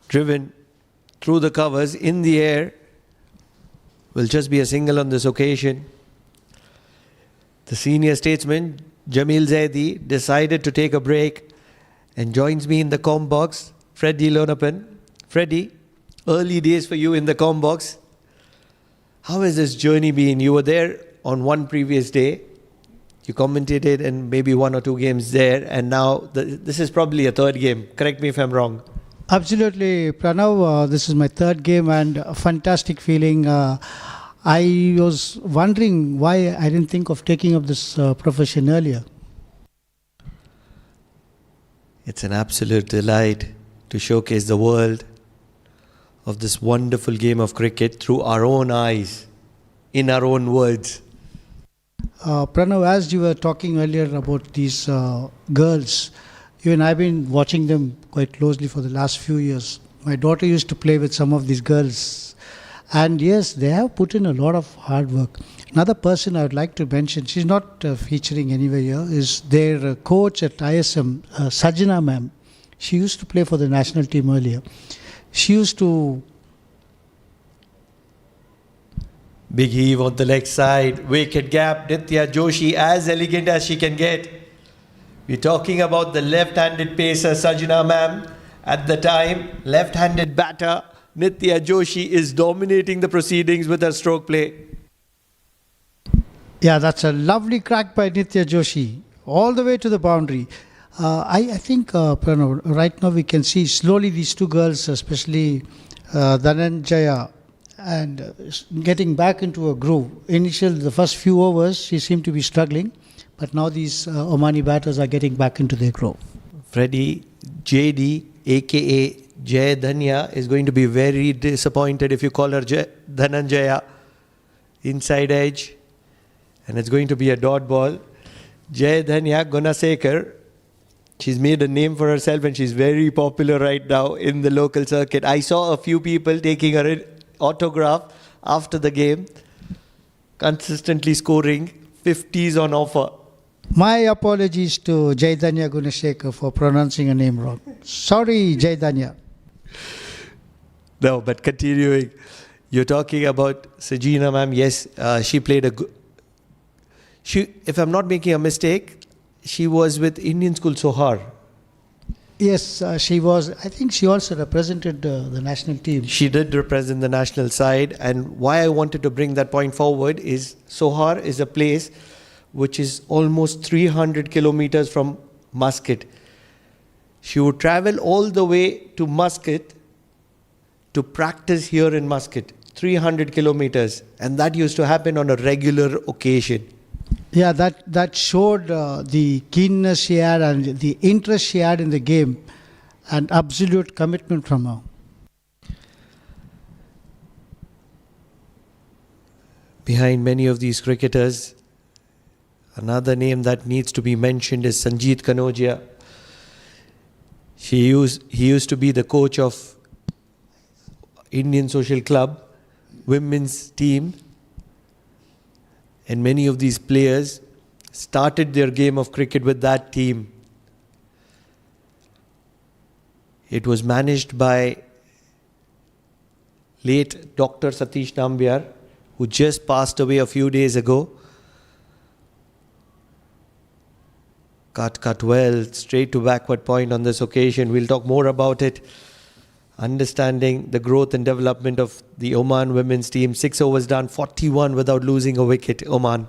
driven through the covers in the air. Will just be a single on this occasion. The senior statesman, Jamil Zaidi, decided to take a break and joins me in the comm box, Freddie Lonapan. Freddie, early days for you in the comm box. How has this journey been? You were there on one previous day. You commentated in maybe one or two games there, and now this is probably a third game. Correct me if I'm wrong. Absolutely, Pranav. This is my third game and a fantastic feeling. I was wondering why I didn't think of taking up this profession earlier. It's an absolute delight to showcase the world of this wonderful game of cricket through our own eyes, in our own words. Pranav, as you were talking earlier about these girls, even I've been watching them quite closely for the last few years. My daughter used to play with some of these girls. And yes, they have put in a lot of hard work. Another person I would like to mention, she's not featuring anywhere here, is their coach at ISM, Sajana ma'am. She used to play for the national team earlier. She used to... Big heave on the leg side, wicket gap, Nitya Joshi as elegant as she can get. We're talking about the left-handed pacer Sajana ma'am. At the time, left-handed batter Nitya Joshi is dominating the proceedings with her stroke play. Yeah, that's a lovely crack by Nitya Joshi, all the way to the boundary. I think, Pranav, right now we can see slowly these two girls, especially Dhananjaya, and getting back into a groove. Initially, the first few overs, she seemed to be struggling, but now these Omani batters are getting back into their groove. Freddie, JD, aka Jay Dhanya, is going to be very disappointed if you call her Dhananjaya. Inside edge, and it's going to be a dot ball. Jay Dhanya Gunasekar, she's made a name for herself and she's very popular right now in the local circuit. I saw a few people taking her autograph after the game, consistently scoring 50s on offer. My apologies to Jaidanya Gunashekar for pronouncing a name wrong. Sorry, Jaidanya. No, but continuing, you're talking about Sajina ma'am. Yes, she played a good... if I'm not making a mistake, she was with Indian School Sohar. Yes, she was. I think she also represented the national team. She did represent the national side, and why I wanted to bring that point forward is Sohar is a place which is almost 300 kilometers from Muscat. She would travel all the way to Muscat to practice here in Muscat, 300 kilometers, and that used to happen on a regular occasion. Yeah, that showed the keenness she had and the interest she had in the game and absolute commitment from her. Behind many of these cricketers, another name that needs to be mentioned is Sanjeet Kanodia. He used to be the coach of Indian Social Club women's team, and many of these players started their game of cricket with that team. It was managed by late Dr. Satish Nambiar, who just passed away a few days ago. Cut well, straight to backward point on this occasion. We'll talk more about it. Understanding the growth and development of the Oman women's team. 6 overs done, 41 without losing a wicket, Oman.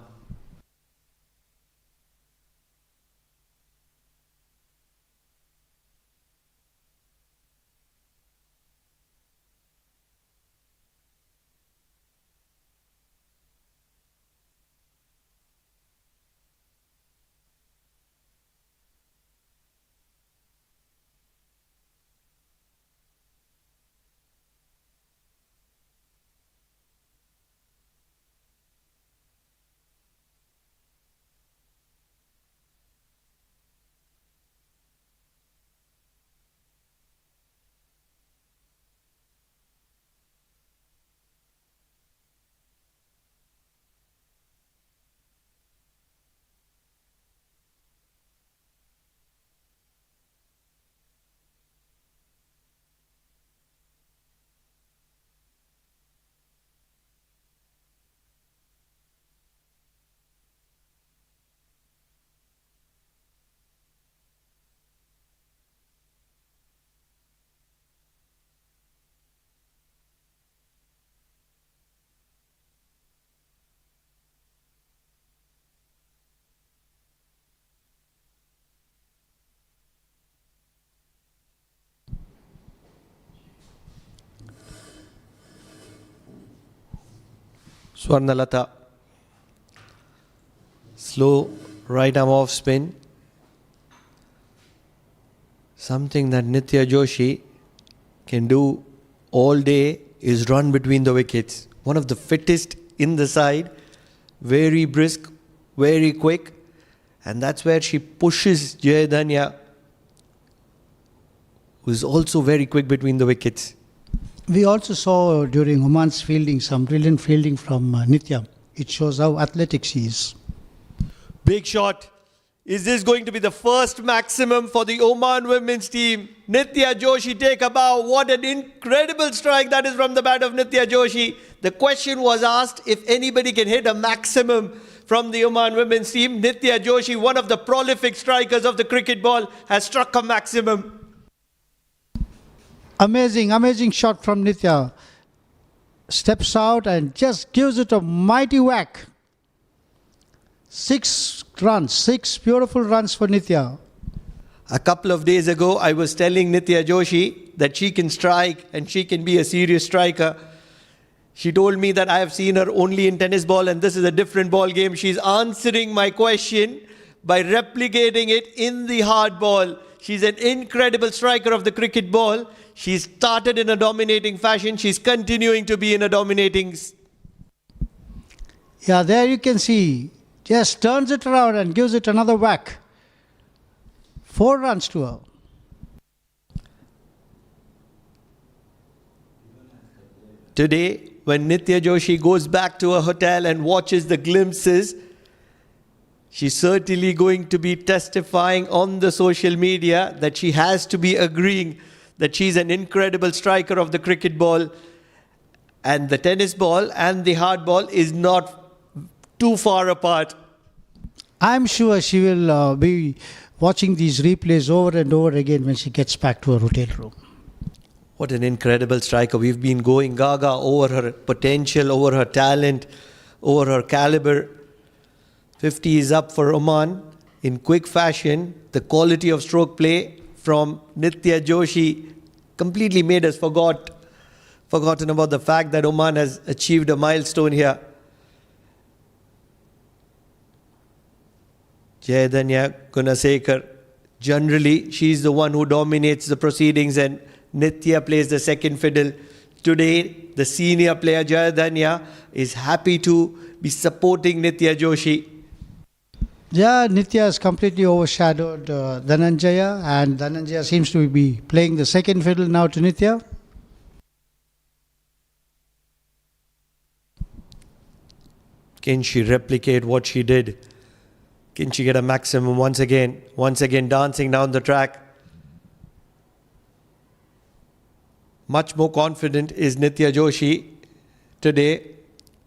Swarnalata. Slow right arm off spin. Something that Nitya Joshi can do all day is run between the wickets. One of the fittest in the side. Very brisk, very quick. And that's where she pushes Jayadanya, who is also very quick between the wickets. We also saw during Oman's fielding some brilliant fielding from Nitya. It shows how athletic she is. Big shot. Is this going to be the first maximum for the Oman women's team? Nitya Joshi take a bow. What an incredible strike that is from the bat of Nitya Joshi. The question was asked if anybody can hit a maximum from the Oman women's team. Nitya Joshi, one of the prolific strikers of the cricket ball, has struck a maximum. Amazing shot from Nitya. Steps out and just gives it a mighty whack. 6 runs, 6 beautiful runs for Nitya. A couple of days ago, I was telling Nitya Joshi that she can strike and she can be a serious striker. She told me that I have seen her only in tennis ball and this is a different ball game. She's answering my question by replicating it in the hard ball. She's an incredible striker of the cricket ball. She started in a dominating fashion. She's continuing to be in a dominating. Yeah, there you can see. Just turns it around and gives it another whack. 4 runs to her. Today, when Nitya Joshi goes back to her hotel and watches the glimpses, she's certainly going to be testifying on the social media that she has to be agreeing that she's an incredible striker of the cricket ball, and the tennis ball and the hard ball is not too far apart. I'm sure she will be watching these replays over and over again when she gets back to her hotel room. What an incredible striker. We've been going gaga over her potential, over her talent, over her caliber. 50 is up for Oman in quick fashion. The quality of stroke play from Nitya Joshi completely made us forgotten about the fact that Oman has achieved a milestone here. Jayadanya Gunasekar, generally she's the one who dominates the proceedings and Nitya plays the second fiddle. Today, the senior player Jayadanya is happy to be supporting Nitya Joshi. Yeah, Nitya has completely overshadowed Dhananjaya, and Dhananjaya seems to be playing the second fiddle now to Nitya. Can she replicate what she did? Can she get a maximum once again? Once again dancing down the track. Much more confident is Nitya Joshi today.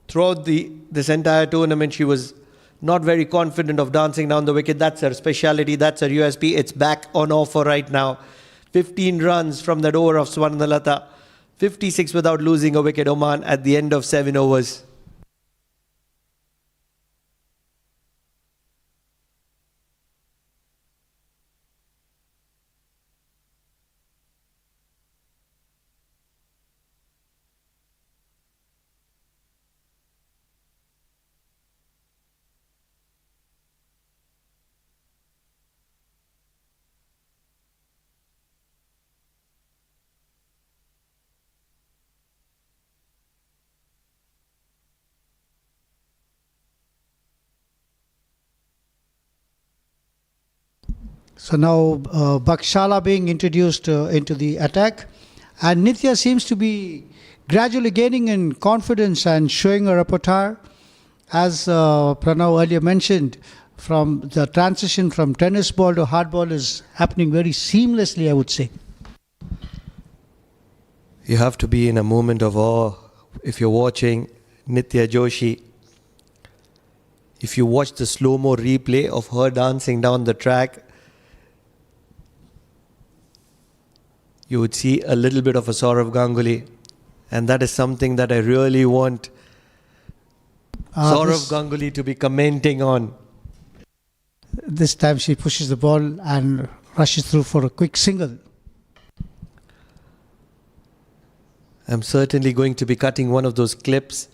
Throughout this entire tournament, she was not very confident of dancing down the wicket. That's her speciality, that's her USP. It's back on offer right now. 15 runs from that over of Swarnalata. 56 without losing a wicket, Oman, at the end of 7 overs. So now Bakshala being introduced into the attack, and Nitya seems to be gradually gaining in confidence and showing her repertoire. As Pranav earlier mentioned, from the transition from tennis ball to hard ball is happening very seamlessly, I would say. You have to be in a moment of awe if you're watching Nitya Joshi. If you watch the slow-mo replay of her dancing down the track, you would see a little bit of a Saurav Ganguly. And that is something that I really want Saurav Ganguly to be commenting on. This time she pushes the ball and rushes through for a quick single. I'm certainly going to be cutting one of those clips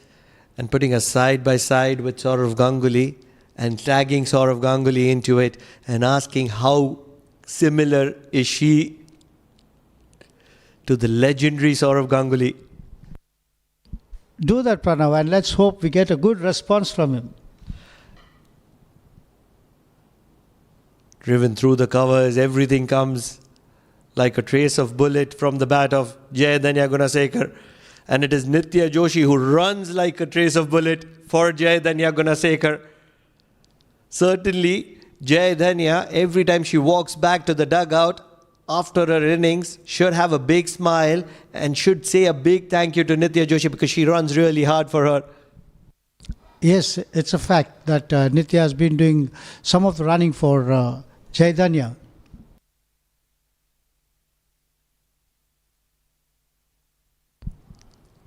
and putting us side by side with Saurav Ganguly and tagging Saurav Ganguly into it and asking how similar is she to the legendary Saurav Ganguly. Do that, Pranav, and let's hope we get a good response from him. Driven through the covers, everything comes like a trace of bullet from the bat of Jayadanya Gunasekar. And it is Nitya Joshi who runs like a trace of bullet for Jayadanya Gunasekar. Certainly, Jayadanya, every time she walks back to the dugout after her innings, should have a big smile and should say a big thank you to Nitya Joshi because she runs really hard for her. Yes, it's a fact that Nitya has been doing some of the running for Jayadanya.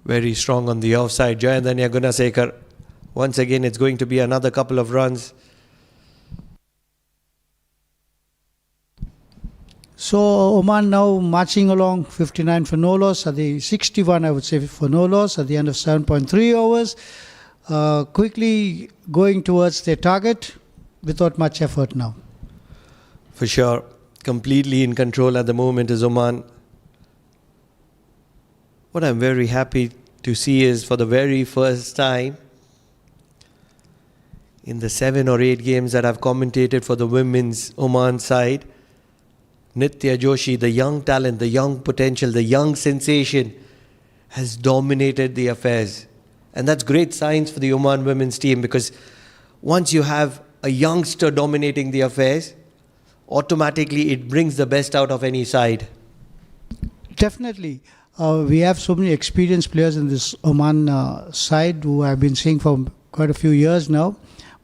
Very strong on the offside. Jayadanya Gunasekar. Once again, it's going to be another couple of runs. So Oman now marching along 59 for no loss, at the 61 I would say for no loss at the end of 7.3 overs. Quickly going towards their target without much effort now. For sure. Completely in control at the moment is Oman. What I'm very happy to see is for the very first time in the 7 or 8 games that I've commentated for the women's Oman side, Nitya Joshi, the young talent, the young potential, the young sensation, has dominated the affairs. And that's great signs for the Oman women's team because once you have a youngster dominating the affairs, automatically it brings the best out of any side. Definitely. We have so many experienced players in this Oman side who I've been seeing for quite a few years now.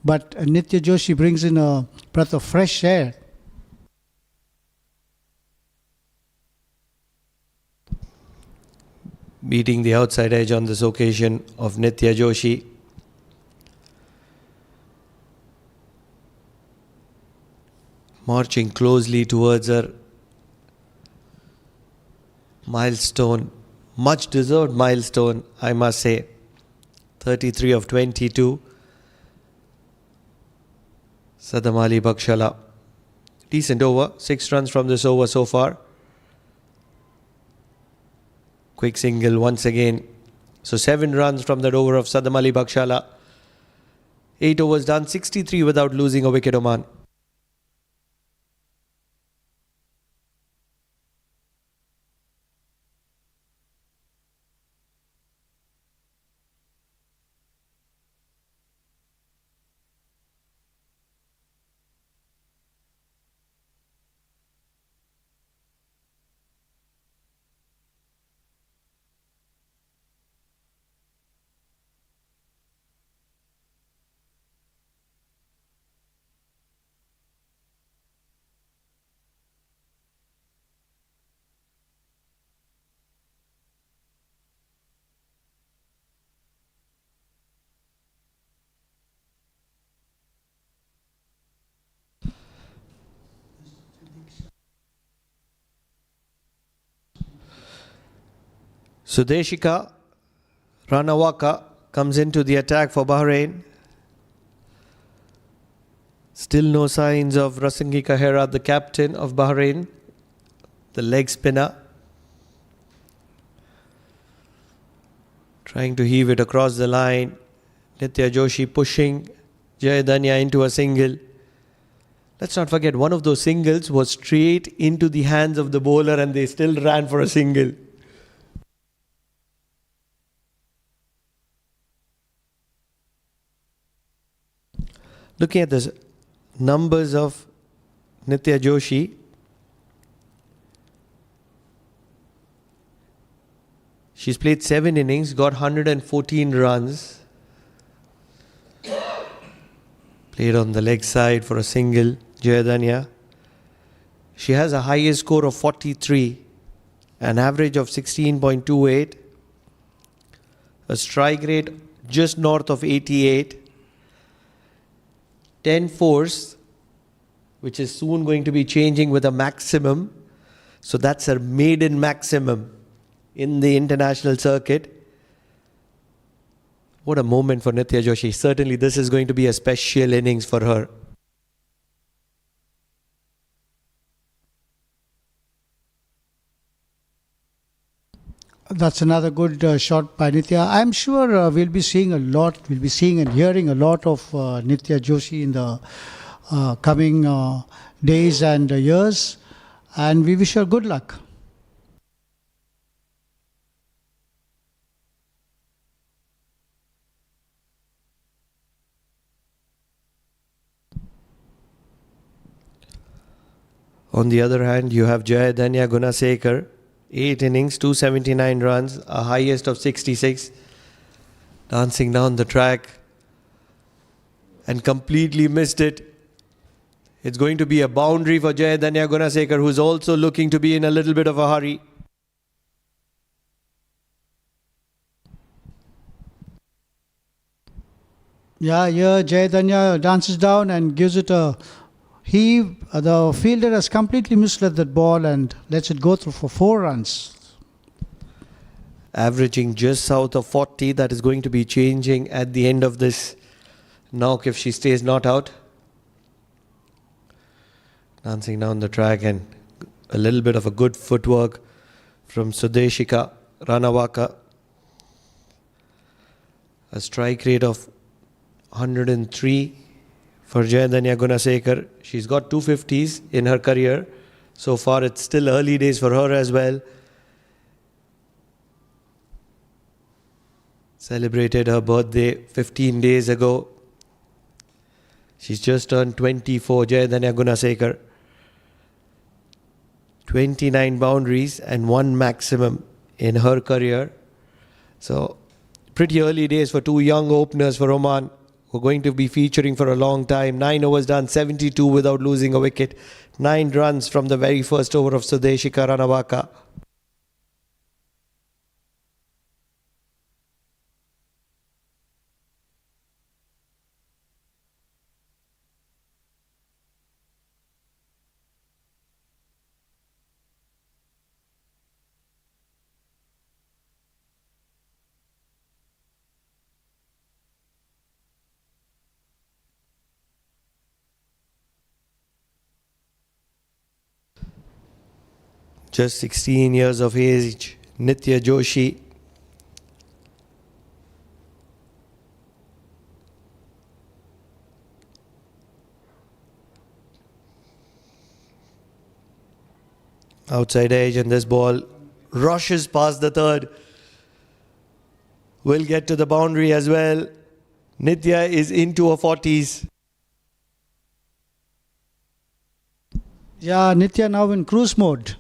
But Nitya Joshi brings in a breath of fresh air. Beating the outside edge on this occasion of Nitya Joshi. Marching closely towards her milestone, much deserved milestone, I must say. 33 of 22. Sadam Ali Bakshala. Decent over, 6 runs from this over so far. Quick single once again. So 7 runs from that over of Sadam Ali Bakshala. 8 overs done, 63 without losing a wicket, Oman. Sudeshika Ranawaka comes into the attack for Bahrain. Still no signs of Rasangi Kahera, the captain of Bahrain, the leg spinner. Trying to heave it across the line. Nitya Joshi pushing Jayadanya into a single. Let's not forget, one of those singles was straight into the hands of the bowler and they still ran for a single. Looking at the numbers of Nitya Joshi, she's played 7 innings, got 114 runs. Played on the leg side for a single, Jayadanya. She has a highest score of 43, an average of 16.28, a strike rate just north of 88, 10 fours, which is soon going to be changing with a maximum. So that's her maiden maximum in the international circuit. What a moment for Nitya Joshi. Certainly this is going to be a special innings for her. That's another good shot by Nitya. I'm sure we'll be seeing and hearing a lot of Nitya Joshi in the coming days and years. And we wish her good luck. On the other hand, you have Jayadanya Gunasekar, 8 innings, 279 runs, a highest of 66, dancing down the track and completely missed it. It's going to be a boundary for Jayadanya Gunasekar, who's also looking to be in a little bit of a hurry. Yeah, here Jayadanya dances down and gives it a heave. The fielder has completely misled that ball and lets it go through for 4 runs. Averaging just south of 40. That is going to be changing at the end of this knock if she stays not out. Dancing down the track and a little bit of a good footwork from Sudeshika Ranawaka. A strike rate of 103 for Jayadanya Gunasekar. She's got 250s in her career. So far it's still early days for her as well. Celebrated her birthday 15 days ago. She's just turned 24, Jayadanya Gunasekar. 29 boundaries and 1 maximum in her career. So pretty early days for 2 young openers for Oman, who are going to be featuring for a long time. 9 overs done, 72 without losing a wicket. 9 runs from the very first over of Sudeshika Ranawaka. Just 16 years of age, Nitya Joshi. Outside edge, and this ball rushes past the third. Will get to the boundary as well. Nitya is into her 40s. Yeah, Nitya now in cruise mode.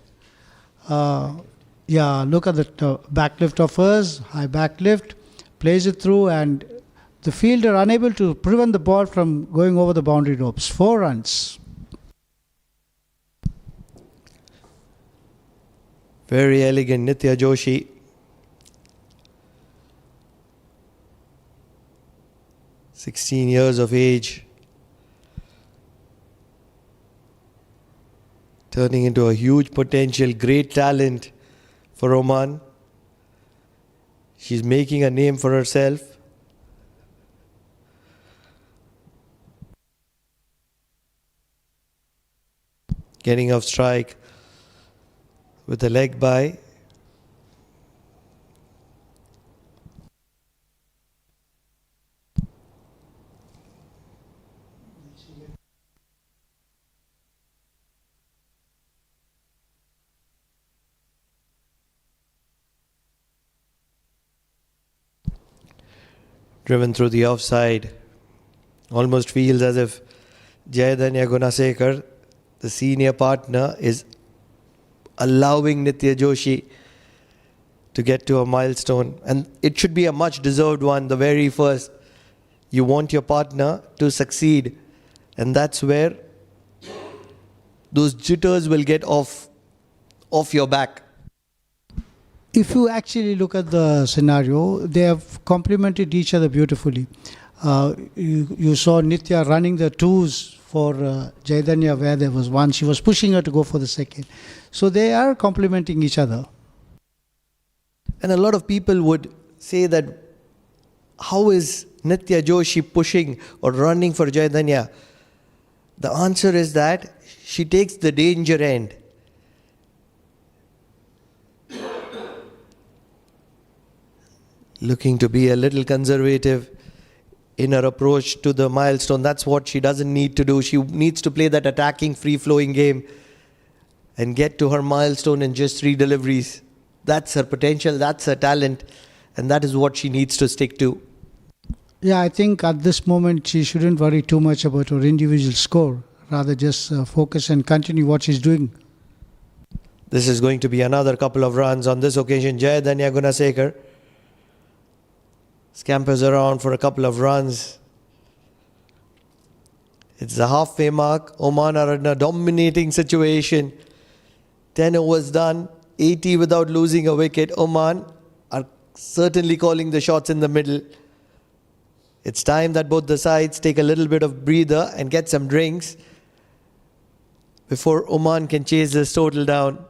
Yeah, look at the backlift of hers, high backlift, plays it through, and the fielder unable to prevent the ball from going over the boundary ropes. 4 runs. Very elegant Nitya Joshi. "16 years of age, turning into a huge potential, great talent for Oman. She's making a name for herself. Getting off strike with a leg by. Driven through the offside. Almost feels as if Jayadanya Gunasekar, the senior partner, is allowing Nitya Joshi to get to a milestone. And it should be a much deserved one, the very first. You want your partner to succeed. And that's where those jitters will get off your back. If you actually look at the scenario, they have complemented each other beautifully. You saw Nitya running the twos for Jayadanya where there was one. She was pushing her to go for the second. So they are complementing each other. And a lot of people would say that how is Nitya Joshi pushing or running for Jayadanya? The answer is that she takes the danger end. Looking to be a little conservative in her approach to the milestone. That's what she doesn't need to do. She needs to play that attacking, free-flowing game and get to her milestone in just 3 deliveries. That's her potential, that's her talent, and that is what she needs to stick to. Yeah, I think at this moment she shouldn't worry too much about her individual score. Rather just focus and continue what she's doing. This is going to be another couple of runs. On this occasion, Jayadanya Gunasekar scampers around for a couple of runs. It's the halfway mark. Oman are in a dominating situation. 10 overs done, 80 without losing a wicket. Oman are certainly calling the shots in the middle. It's time that both the sides take a little bit of breather and get some drinks before Oman can chase this total down.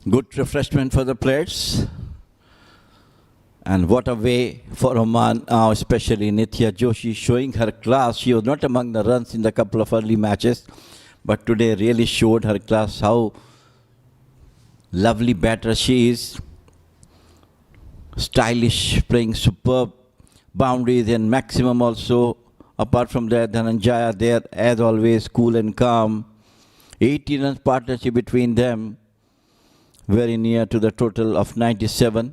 Good refreshment for the players. And what a way for Oman now, especially Nitya Joshi showing her class. She was not among the runs in the couple of early matches, but today really showed her class, how lovely batter she is. Stylish, playing superb boundaries and maximum also. Apart from that, Dhananjaya there, as always, cool and calm. 80 runs partnership between them, very near to the total of 97.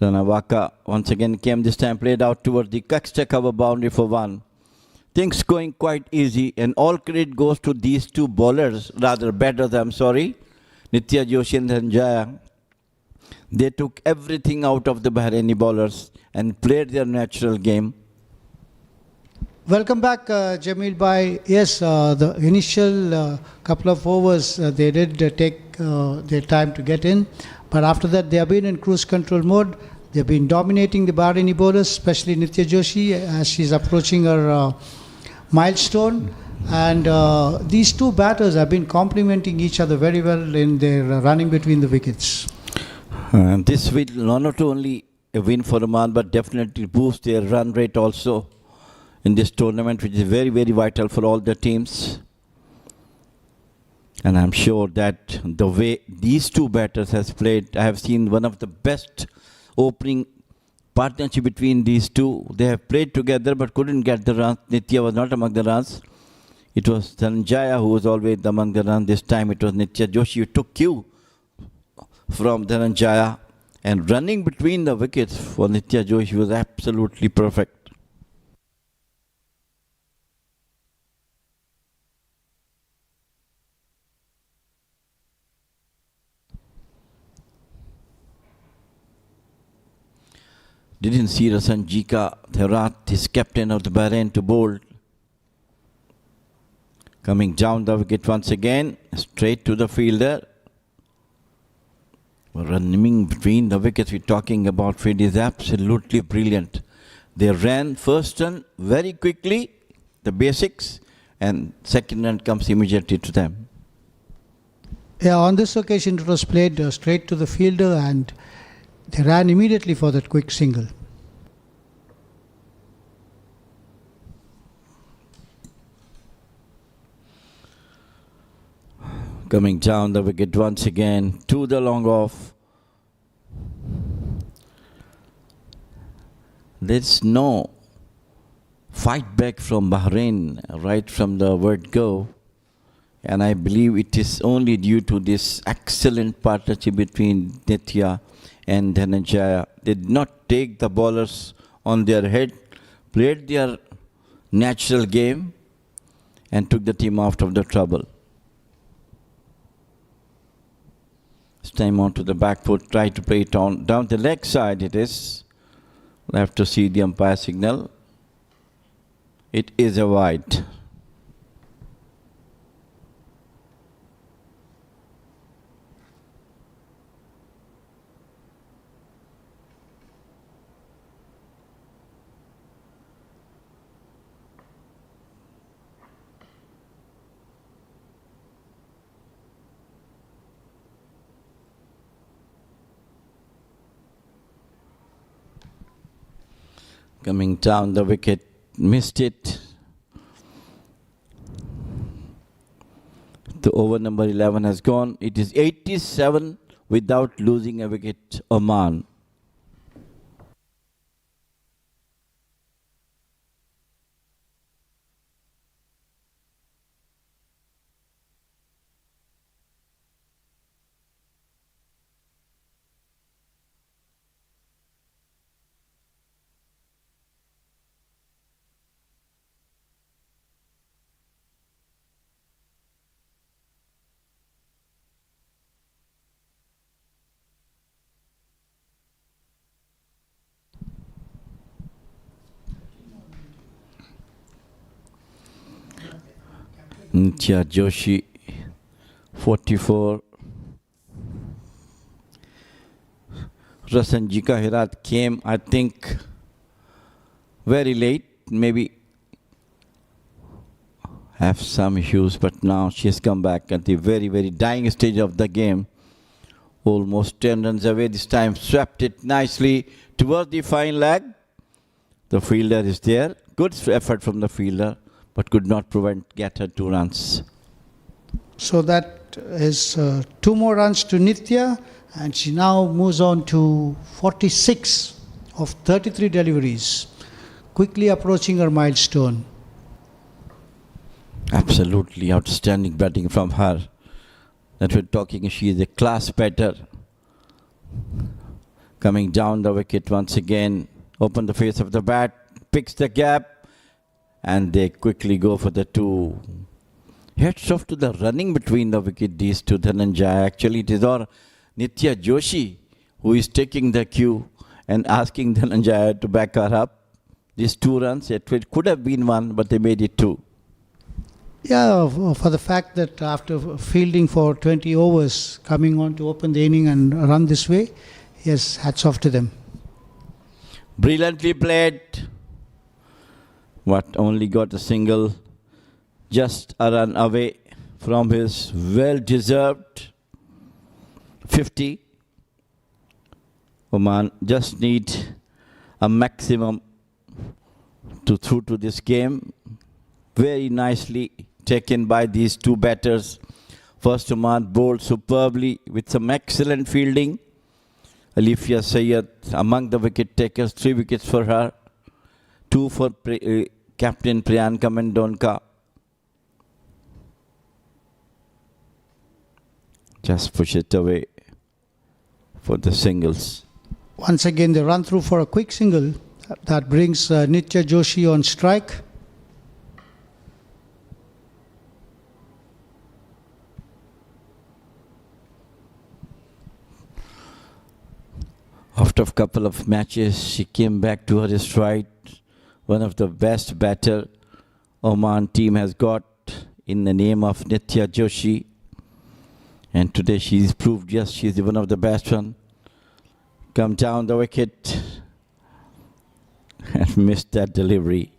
Ranawaka once again came this time, played out towards the Cuxter cover boundary for 1. Things going quite easy, and all credit goes to these two bowlers, rather batters, I'm sorry, Nitya Joshi and Dhananjaya. They took everything out of the Bahraini bowlers and played their natural game. Welcome back, Jamil Bhai. Yes, the initial couple of overs, they did take their time to get in. But after that, they have been in cruise control mode. They have been dominating the Bahraini bowlers, especially Nitya Joshi, as she's approaching her milestone. And these two batters have been complementing each other very well in their running between the wickets. This will not only a win for Oman, but definitely boost their run rate also in this tournament, which is very, very vital for all the teams. And I'm sure that the way these two batters has played, I have seen one of the best opening partnership between these two. They have played together but couldn't get the runs. Nitya was not among the runs. It was Dhananjaya who was always among the runs. This time it was Nitya Joshi who took cue from Dhananjaya, and running between the wickets for Nitya Joshi was absolutely perfect. Didn't see Rasanjika Amerat, his captain of the Bahrain, to bowl. Coming down the wicket once again, straight to the fielder. Running between the wickets we're talking about, Fred, is absolutely brilliant. They ran first run very quickly, the basics, and second run comes immediately to them. Yeah, on this occasion it was played straight to the fielder and they ran immediately for that quick single. Coming down the wicket once again, to the long off. There's no fight back from Bahrain right from the word go. And I believe it is only due to this excellent partnership between Nitya and Dhananjaya. They did not take the bowlers on their head, played their natural game, and took the team out of the trouble. This time on to the back foot, try to play it down the leg side it is. We'll have to see the umpire signal. It is a wide. Coming down the wicket, missed it. The over number 11 has gone. It is 87 without losing a wicket, Oman. Nitya Joshi, 44. Rasanjika Hirat came, I think, very late, maybe have some issues, but now she has come back at the very, very dying stage of the game. Almost 10 runs away this time, swept it nicely towards the fine leg. The fielder is there. Good effort from the fielder, but could not get her 2 runs. So that is 2 more runs to Nitya, and she now moves on to 46 of 33 deliveries, quickly approaching her milestone. Absolutely outstanding batting from her. That we're talking, she is a class batter. Coming down the wicket once again, open the face of the bat, picks the gap, and they quickly go for the 2. Heads off to the running between the wicket, these two, Dhananjaya. Actually, it is our Nitya Joshi who is taking the cue and asking Dhananjaya to back her up. These 2 runs, it could have been 1, but they made it 2. Yeah, for the fact that after fielding for 20 overs, coming on to open the inning and run this way, yes, hats off to them. Brilliantly played. But only got a single, just a run away from his well-deserved 50. Oman just need a maximum to through to this game. Very nicely taken by these 2 batters. First, Oman bowled superbly with some excellent fielding. Alifia Sayyed among the wicket takers, 3 wickets for her, 2 for Captain Priyanka Mendonca. Just push it away for the singles. Once again, they run through for a quick single. That brings Nitya Joshi on strike. Of After a couple of matches, she came back to her stride. One of the best batter Oman team has got in the name of Nitya Joshi. And today she's proved, yes, she's one of the best one. Come down the wicket and missed that delivery.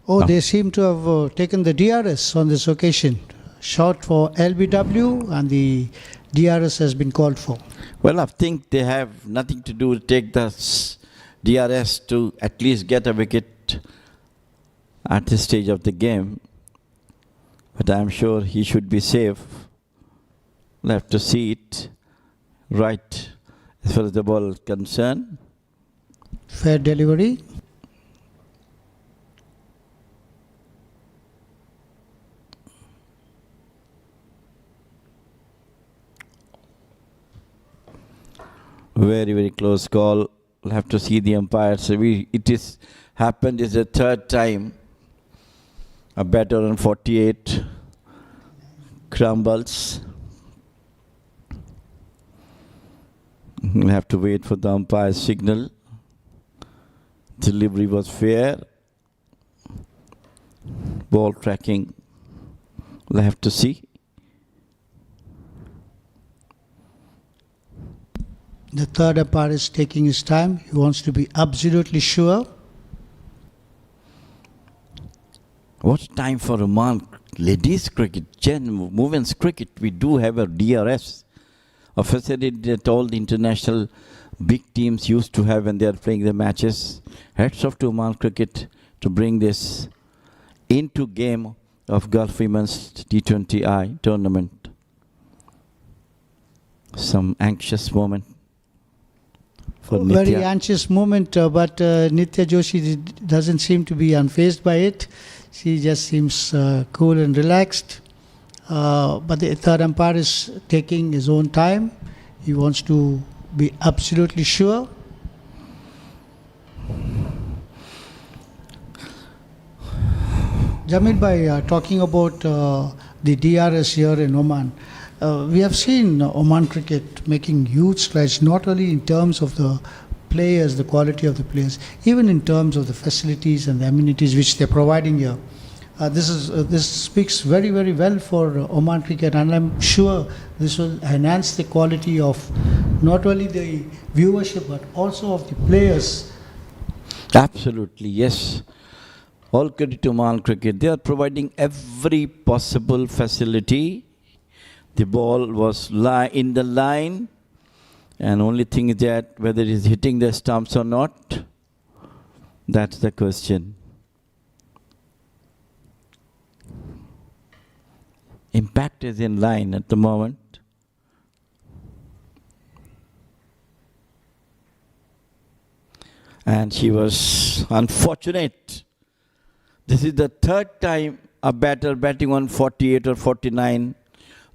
Oh, they seem to have taken the DRS on this occasion. Shot for LBW and the DRS has been called for. Well, I think they have nothing to do to take the DRS to at least get a wicket at this stage of the game. But I'm sure he should be safe. We'll have to see it right as far as the ball is concerned. Fair delivery. Very, very close call. We'll have to see the umpires. So it is happened is the third time a batter on 48 crumbles. We'll have to wait for the umpire's signal. Delivery was fair. Ball tracking. We'll have to see. The third umpire is taking his time. He wants to be absolutely sure. What's time for Oman ladies cricket? Women's cricket, we do have a DRS, a facility that all the international big teams used to have when they are playing the matches. Hats off to Oman Cricket to bring this into game of Gulf Women's T20I tournament. Some anxious moment for Nitya. Very anxious moment, but Nitya Joshi doesn't seem to be unfazed by it. She just seems cool and relaxed. But the third umpire is taking his own time. He wants to be absolutely sure. Jamil bhai, talking about the DRS here in Oman, we have seen Oman cricket making huge strides, not only in terms of the players, the quality of the players, even in terms of the facilities and the amenities which they're providing here. This speaks very, very well for Oman cricket, and I'm sure this will enhance the quality of not only the viewership but also of the players. Absolutely, yes. All credit to Oman Cricket. They are providing every possible facility. The ball was in the line, and only thing is that whether it is hitting the stumps or not, that's the question. Impact is in line at the moment. And she was unfortunate. This is the third time a batter batting on 48 or 49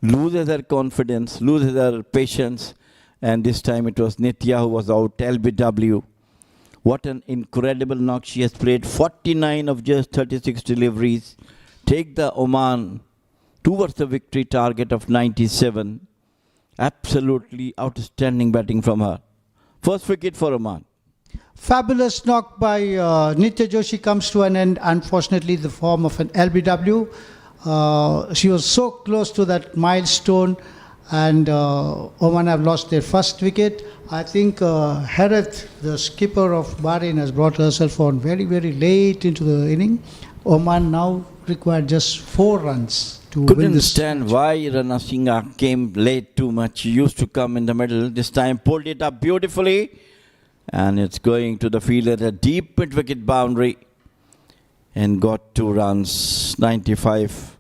loses her confidence, loses her patience, and this time it was Nitya who was out, LBW. What an incredible knock she has played, 49 of just 36 deliveries. Take the Oman towards the victory target of 97. Absolutely outstanding batting from her. First wicket for Oman. Fabulous knock by Nitya Joshi comes to an end, unfortunately, the form of an LBW. She was so close to that milestone, and Oman have lost their first wicket. I think Amerat, the skipper of Bahrain, has brought herself on very, very late into the inning. Oman now required just 4 runs to win Couldn't this understand match. why Rana Singha came late too much. He used to come in the middle. This time pulled it up beautifully. And it's going to the field at a deep mid-wicket boundary. And got 2 runs, 95.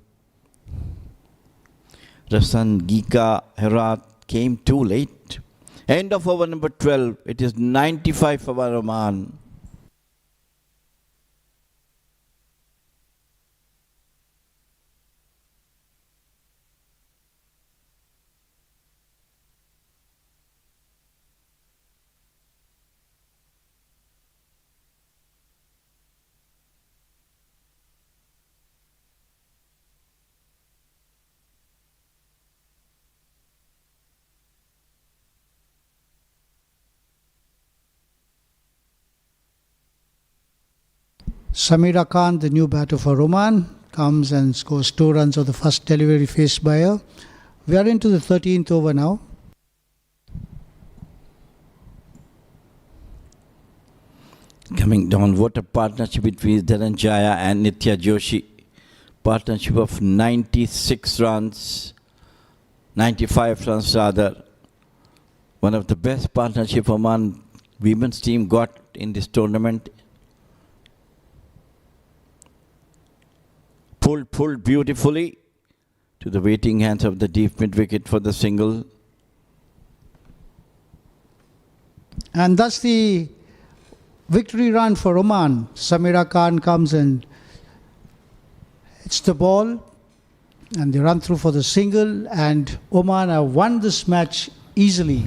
Rasan Gika Herat came too late. End of over number 12. It is 95 for Oman. Samira Khan, the new batter for Oman, comes and scores 2 runs of the first delivery faced by her. We are into the 13th over now. Coming down, what a partnership between Dhananjaya and Nitya Joshi. Partnership of 96 runs, 95 runs rather. One of the best partnership Oman women's team got in this tournament. Pulled beautifully to the waiting hands of the deep mid wicket for the single. And that's the victory run for Oman. Samira Khan comes and hits the ball and they run through for the single, and Oman have won this match easily.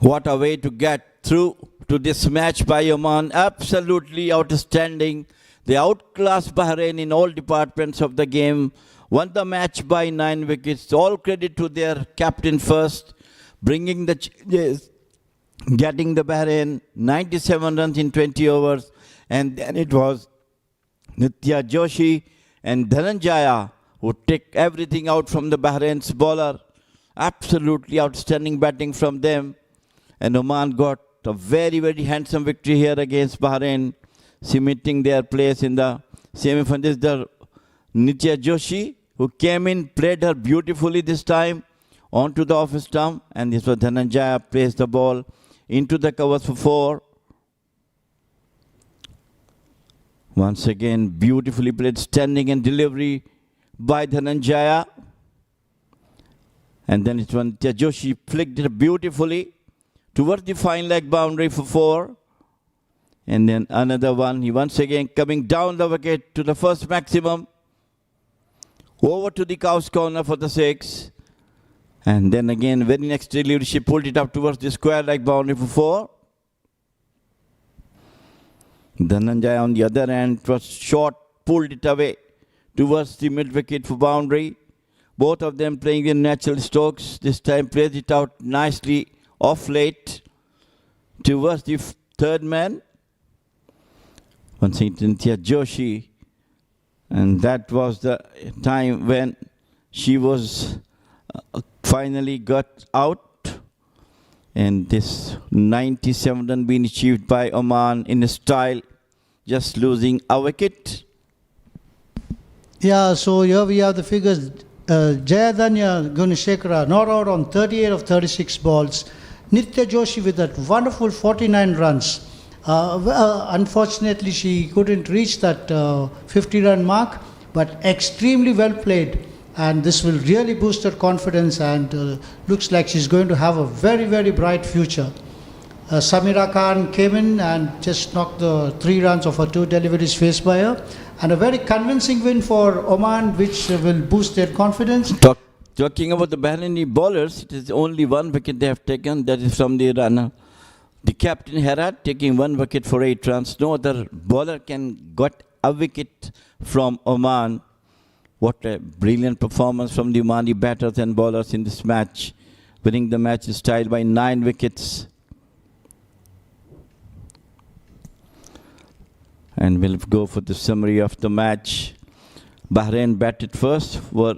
What a way to get through to this match by Oman. Absolutely outstanding. They outclassed Bahrain in all departments of the game. Won the match by 9 wickets. All credit to their captain first, bringing the changes, getting the Bahrain 97 runs in 20 overs. And then it was Nitya Joshi and Dhananjaya who take everything out from the Bahrain's bowler. Absolutely outstanding batting from them. And Oman got a very, very handsome victory here against Bahrain, cementing their place in the semi-final. This is the Nitya Joshi who came in, played her beautifully this time onto the off stump, and this was Dhananjaya placed the ball into the covers for 4. Once again, beautifully played standing and delivery by Dhananjaya. And then it's when Nitya Joshi flicked it beautifully towards the fine leg boundary for 4. And then another one, he once again coming down the wicket to the first maximum. Over to the cow's corner for the 6. And then again, very next delivery, she pulled it up towards the square leg boundary for 4. Dhananjaya on the other end was short, pulled it away towards the mid wicket for boundary. Both of them playing in natural strokes. This time plays it out nicely off late towards the third man. Once again, Nitya Joshi. And that was the time when she was finally got out. And this 97 run being achieved by Oman in style, just losing a wicket. Yeah, so here we have the figures. Jayadanya Gunashekara not out on 38 of 36 balls. Nitya Joshi with that wonderful 49 runs. Unfortunately, she couldn't reach that 50-run mark, but extremely well played. And this will really boost her confidence, and looks like she's going to have a very, very bright future. Samira Khan came in and just knocked the 3 runs of her 2 deliveries faced by her. And a very convincing win for Oman, which will boost their confidence. Talking about the Bahraini bowlers, it is only 1 wicket they have taken. That is from the runner. The captain Amerat taking 1 wicket for 8 runs. No other bowler can got a wicket from Oman. What a brilliant performance from the Omani batters and bowlers in this match. Winning the match in style by 9 wickets. And we'll go for the summary of the match. Bahrain batted first, were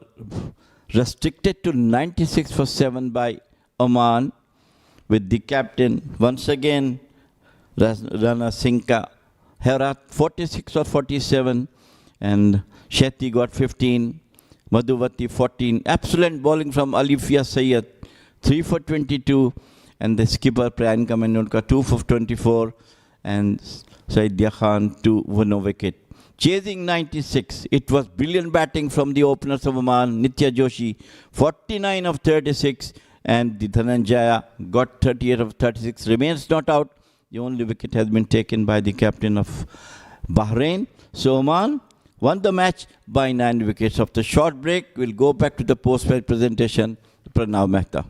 restricted to 96 for 7 by Oman, with the captain once again, Rana Sinka Amerat 46 or 47, and Shetty got 15, Madhuvati 14. Excellent bowling from Alifia Sayyed, 3 for 22, and the skipper Prayan Kamendolkar 2 for 24, and Saidia Khan 2 for no wicket. Chasing 96, it was brilliant batting from the openers of Oman. Nitya Joshi 49 of 36, and the Dhananjaya got 38 of 36, remains not out. The only wicket has been taken by the captain of Bahrain. So Oman won the match by 9 wickets. After short break, we'll go back to the post-match presentation. Pranav Mehta.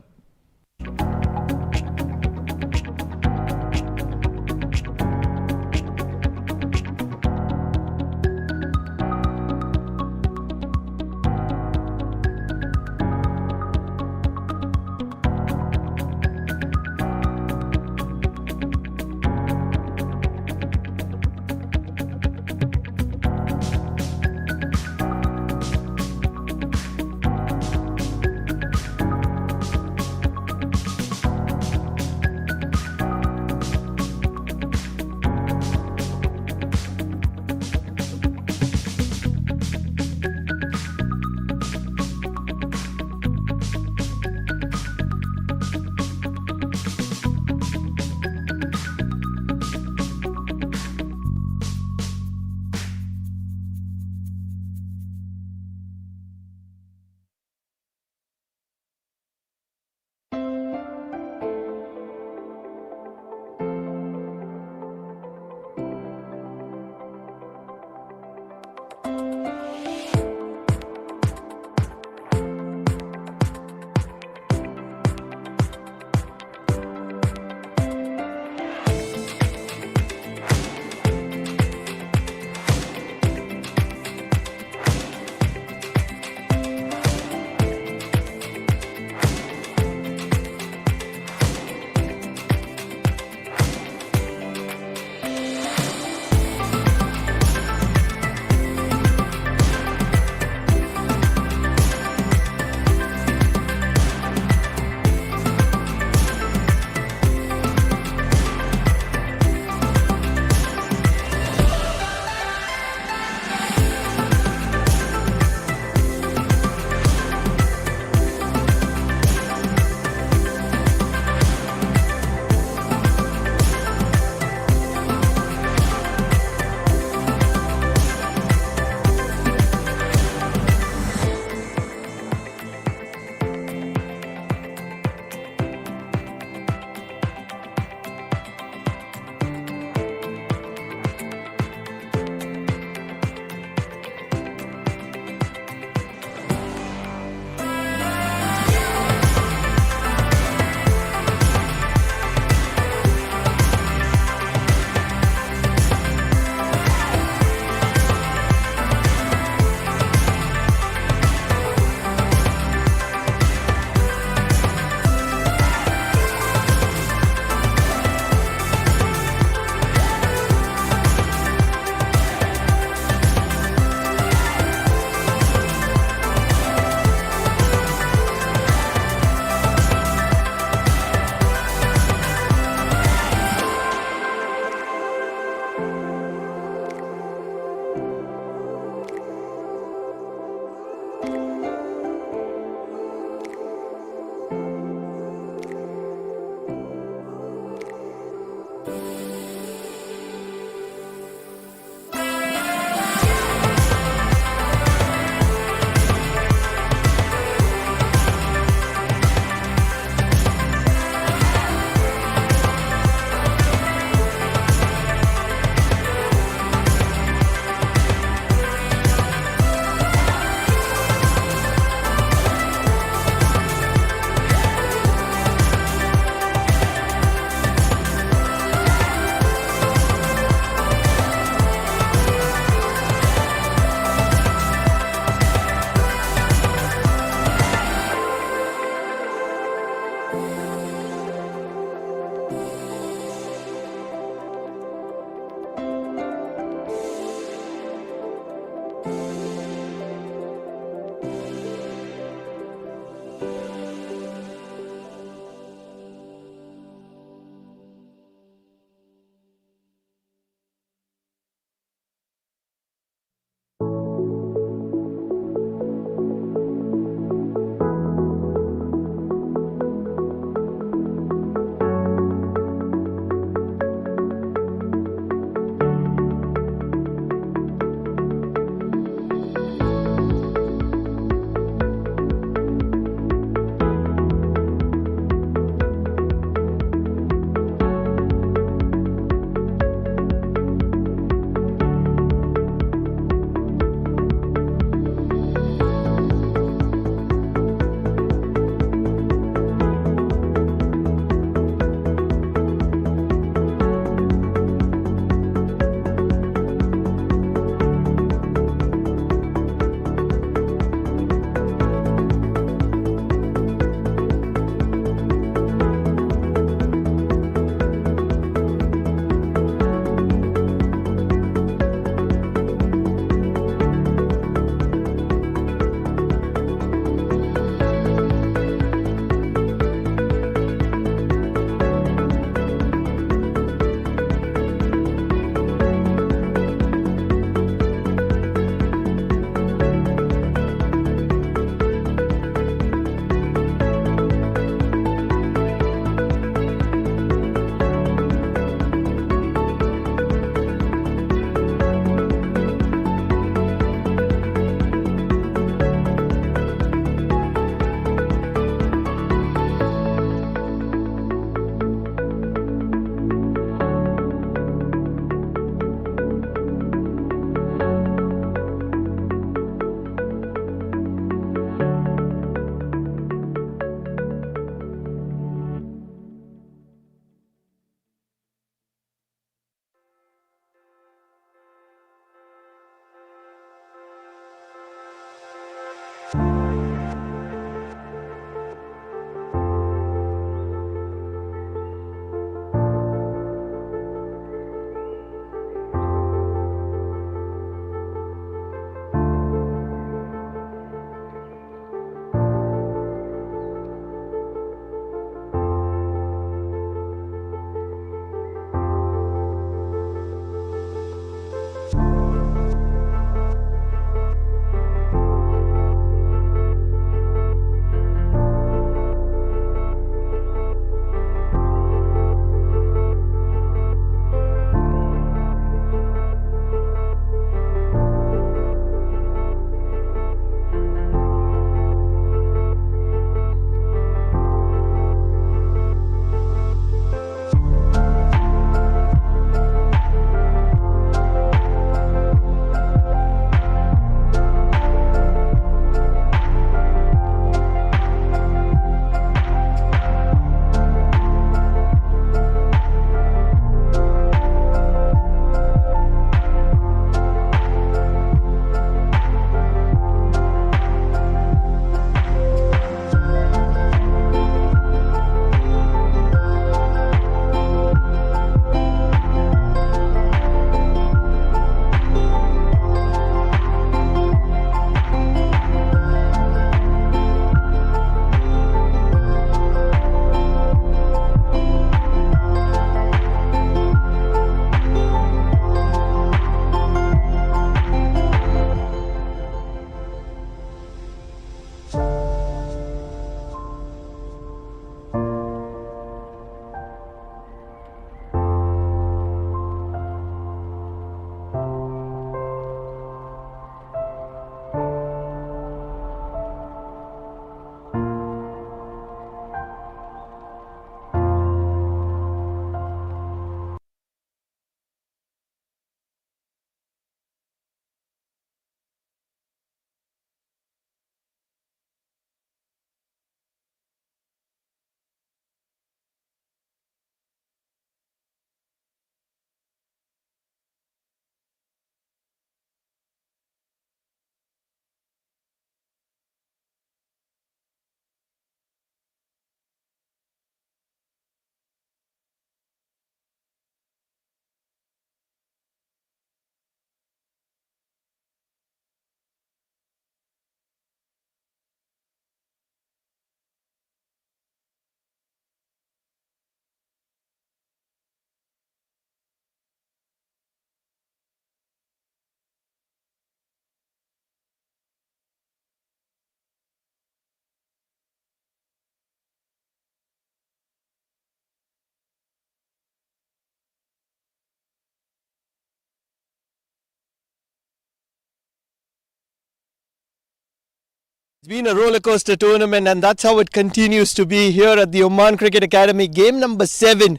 It's been a roller coaster tournament, and that's how it continues to be here at the Oman Cricket Academy. Game number 7.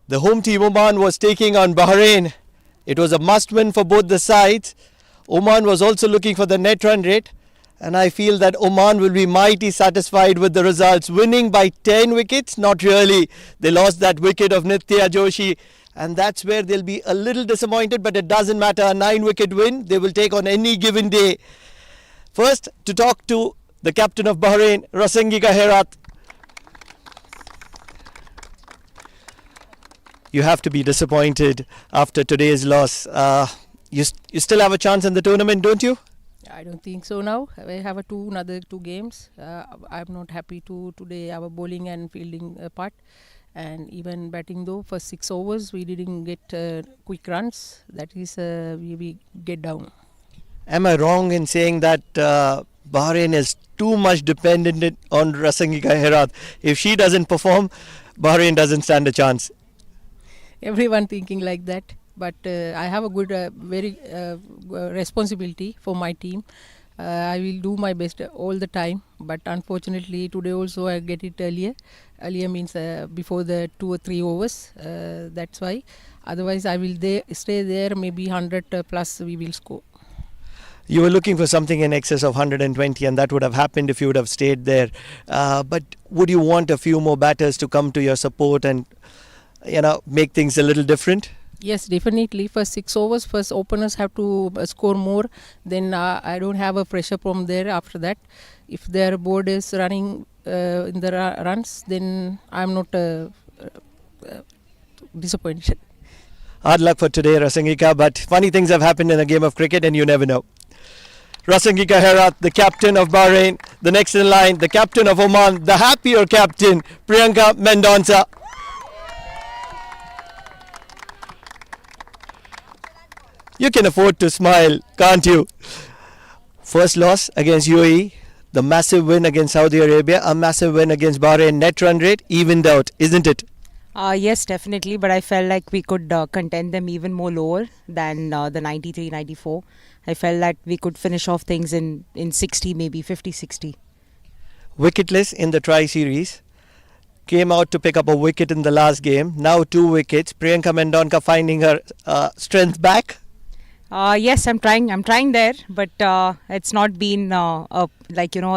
The home team Oman was taking on Bahrain. It was a must win for both the sides. Oman was also looking for the net run rate, and I feel that Oman will be mighty satisfied with the results. Winning by 10 wickets? Not really. They lost that wicket of Nitya Joshi, and that's where they'll be a little disappointed, but it doesn't matter. A 9-wicket win, they will take on any given day. First, to talk to the captain of Bahrain, Rasangika Herat. You have to be disappointed after today's loss. You still have a chance in the tournament, don't you? I don't think so now. We have another two games. I'm not happy to today our bowling and fielding part. And even batting though, for 6 overs we didn't get quick runs. That is we get down. Am I wrong in saying that Bahrain is too much dependent on Rasangika Herat? If she doesn't perform, Bahrain doesn't stand a chance. Everyone thinking like that. But I have a good, very responsibility for my team. I will do my best all the time. But unfortunately, today also I get it earlier. Earlier means before the 2 or 3 overs. That's why. Otherwise, I will stay there. Maybe 100 plus we will score. You were looking for something in excess of 120, and that would have happened if you would have stayed there. But would you want a few more batters to come to your support and make things a little different? Yes, definitely. For 6 overs, first openers have to score more. Then I don't have a pressure from there after that. If their board is running in the runs, then I'm not disappointed. Hard luck for today, Rasangika, but funny things have happened in a game of cricket and you never know. Rasangika Herat, the captain of Bahrain. The next in line, the captain of Oman, the happier captain, Priyanka Mendonca. You can afford to smile, can't you? First loss against UAE, the massive win against Saudi Arabia, a massive win against Bahrain. Net run rate evened out, isn't it? Yes, definitely, but I felt like we could contend them even more lower than the 93, 94. I felt that we could finish off things in 60, maybe 50, 60. Wicketless in the tri-series. Came out to pick up a wicket in the last game. Now 2 wickets. Priyanka Mendonca finding her strength back. Yes, I'm trying there, but it's not been a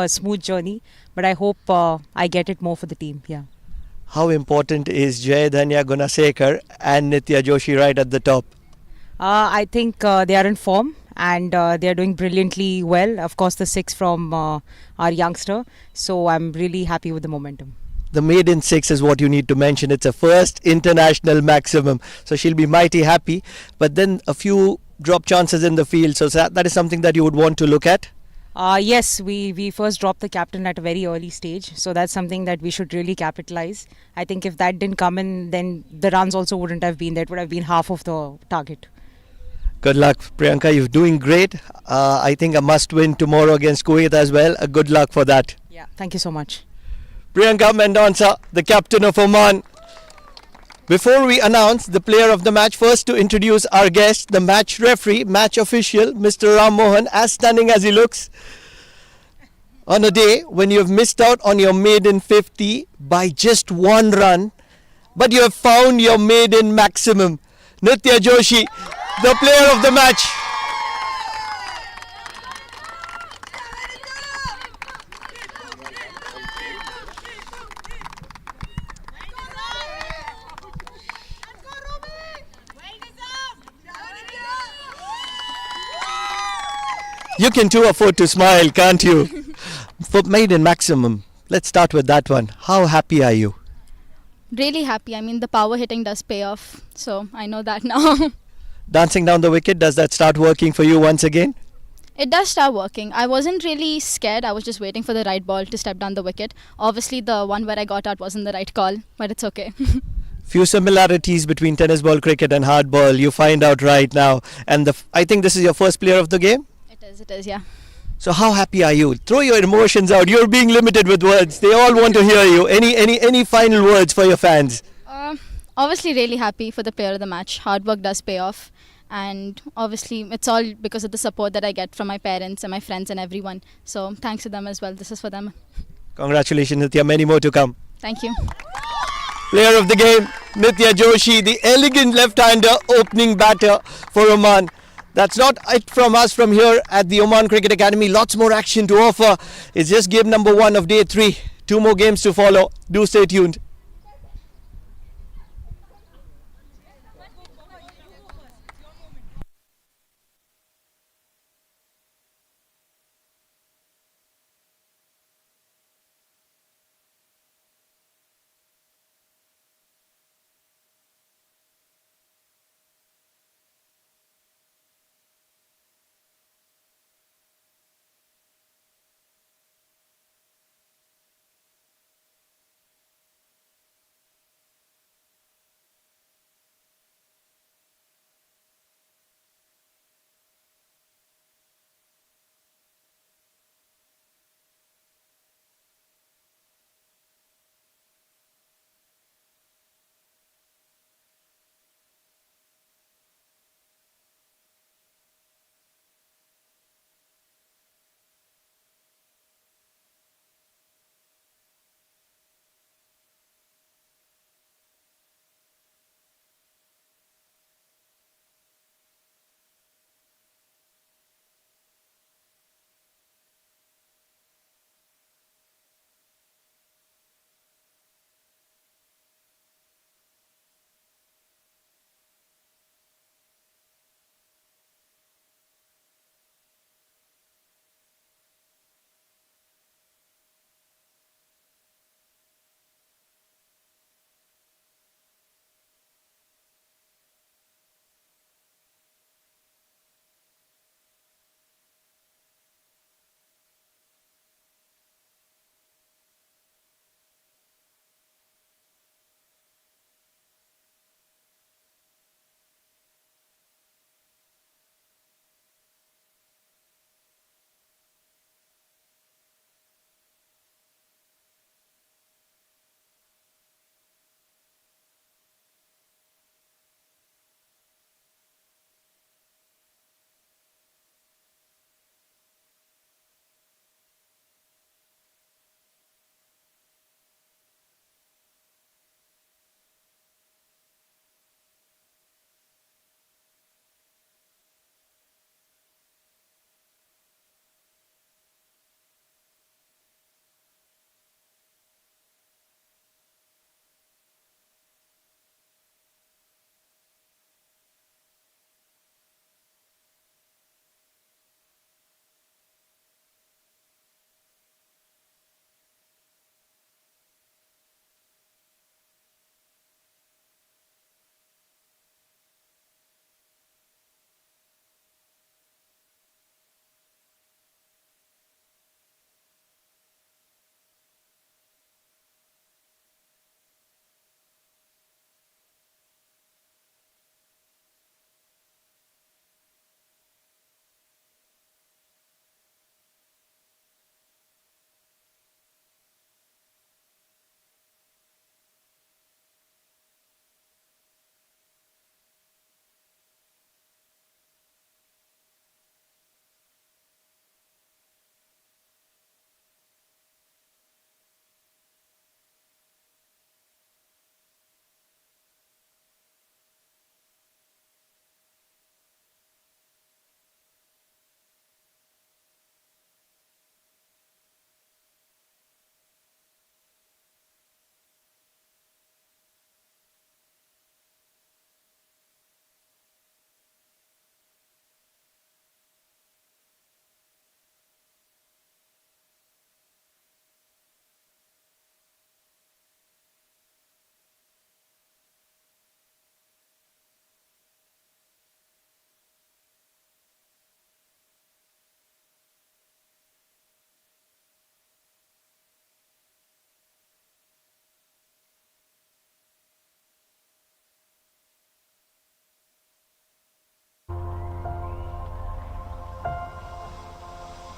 smooth journey. But I hope I get it more for the team. Yeah. How important is Jayadhanya Gunasekar and Nitya Joshi right at the top? I think they are in form and they are doing brilliantly well. Of course, the 6 from our youngster. So I'm really happy with the momentum. The maiden 6 is what you need to mention. It's a first international maximum. So she'll be mighty happy. But then a few drop chances in the field. So that is something that you would want to look at? Yes, we first dropped the captain at a very early stage. So that's something that we should really capitalize. I think if that didn't come in, then the runs also wouldn't have been there. It would have been half of the target. Good luck, Priyanka. You're doing great. I think a must win tomorrow against Kuwait as well. Good luck for that. Yeah, thank you so much. Priyanka Mendonca, the captain of Oman. Before we announce the player of the match, first to introduce our guest, the match referee, match official, Mr. Ram Mohan, as stunning as he looks. On a day when you have missed out on your maiden 50 by just one run, but you have found your maiden maximum. Nitya Joshi, the player of the match. You can too afford to smile, can't you? For maiden maximum, let's start with that one. How happy are you? Really happy. I mean, the power hitting does pay off. So I know that now. Dancing down the wicket, does that start working for you once again? It does start working. I wasn't really scared. I was just waiting for the right ball to step down the wicket. Obviously, the one where I got out wasn't the right call, but it's okay. Few similarities between tennis ball cricket and hardball you find out right now. And I think this is your first player of the game? It is, yeah. So how happy are you? Throw your emotions out. You're being limited with words. They all want to hear you. Any final words for your fans? Obviously, really happy for the player of the match. Hard work does pay off. And obviously, it's all because of the support that I get from my parents and my friends and everyone. So thanks to them as well. This is for them. Congratulations, Nitya. Many more to come. Thank you. Player of the game, Nitya Joshi, the elegant left-hander opening batter for Oman. That's not it from us from here at the Oman Cricket Academy. Lots more action to offer. It's just game number 1 of day 3. 2 more games to follow. Do stay tuned.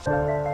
Bye.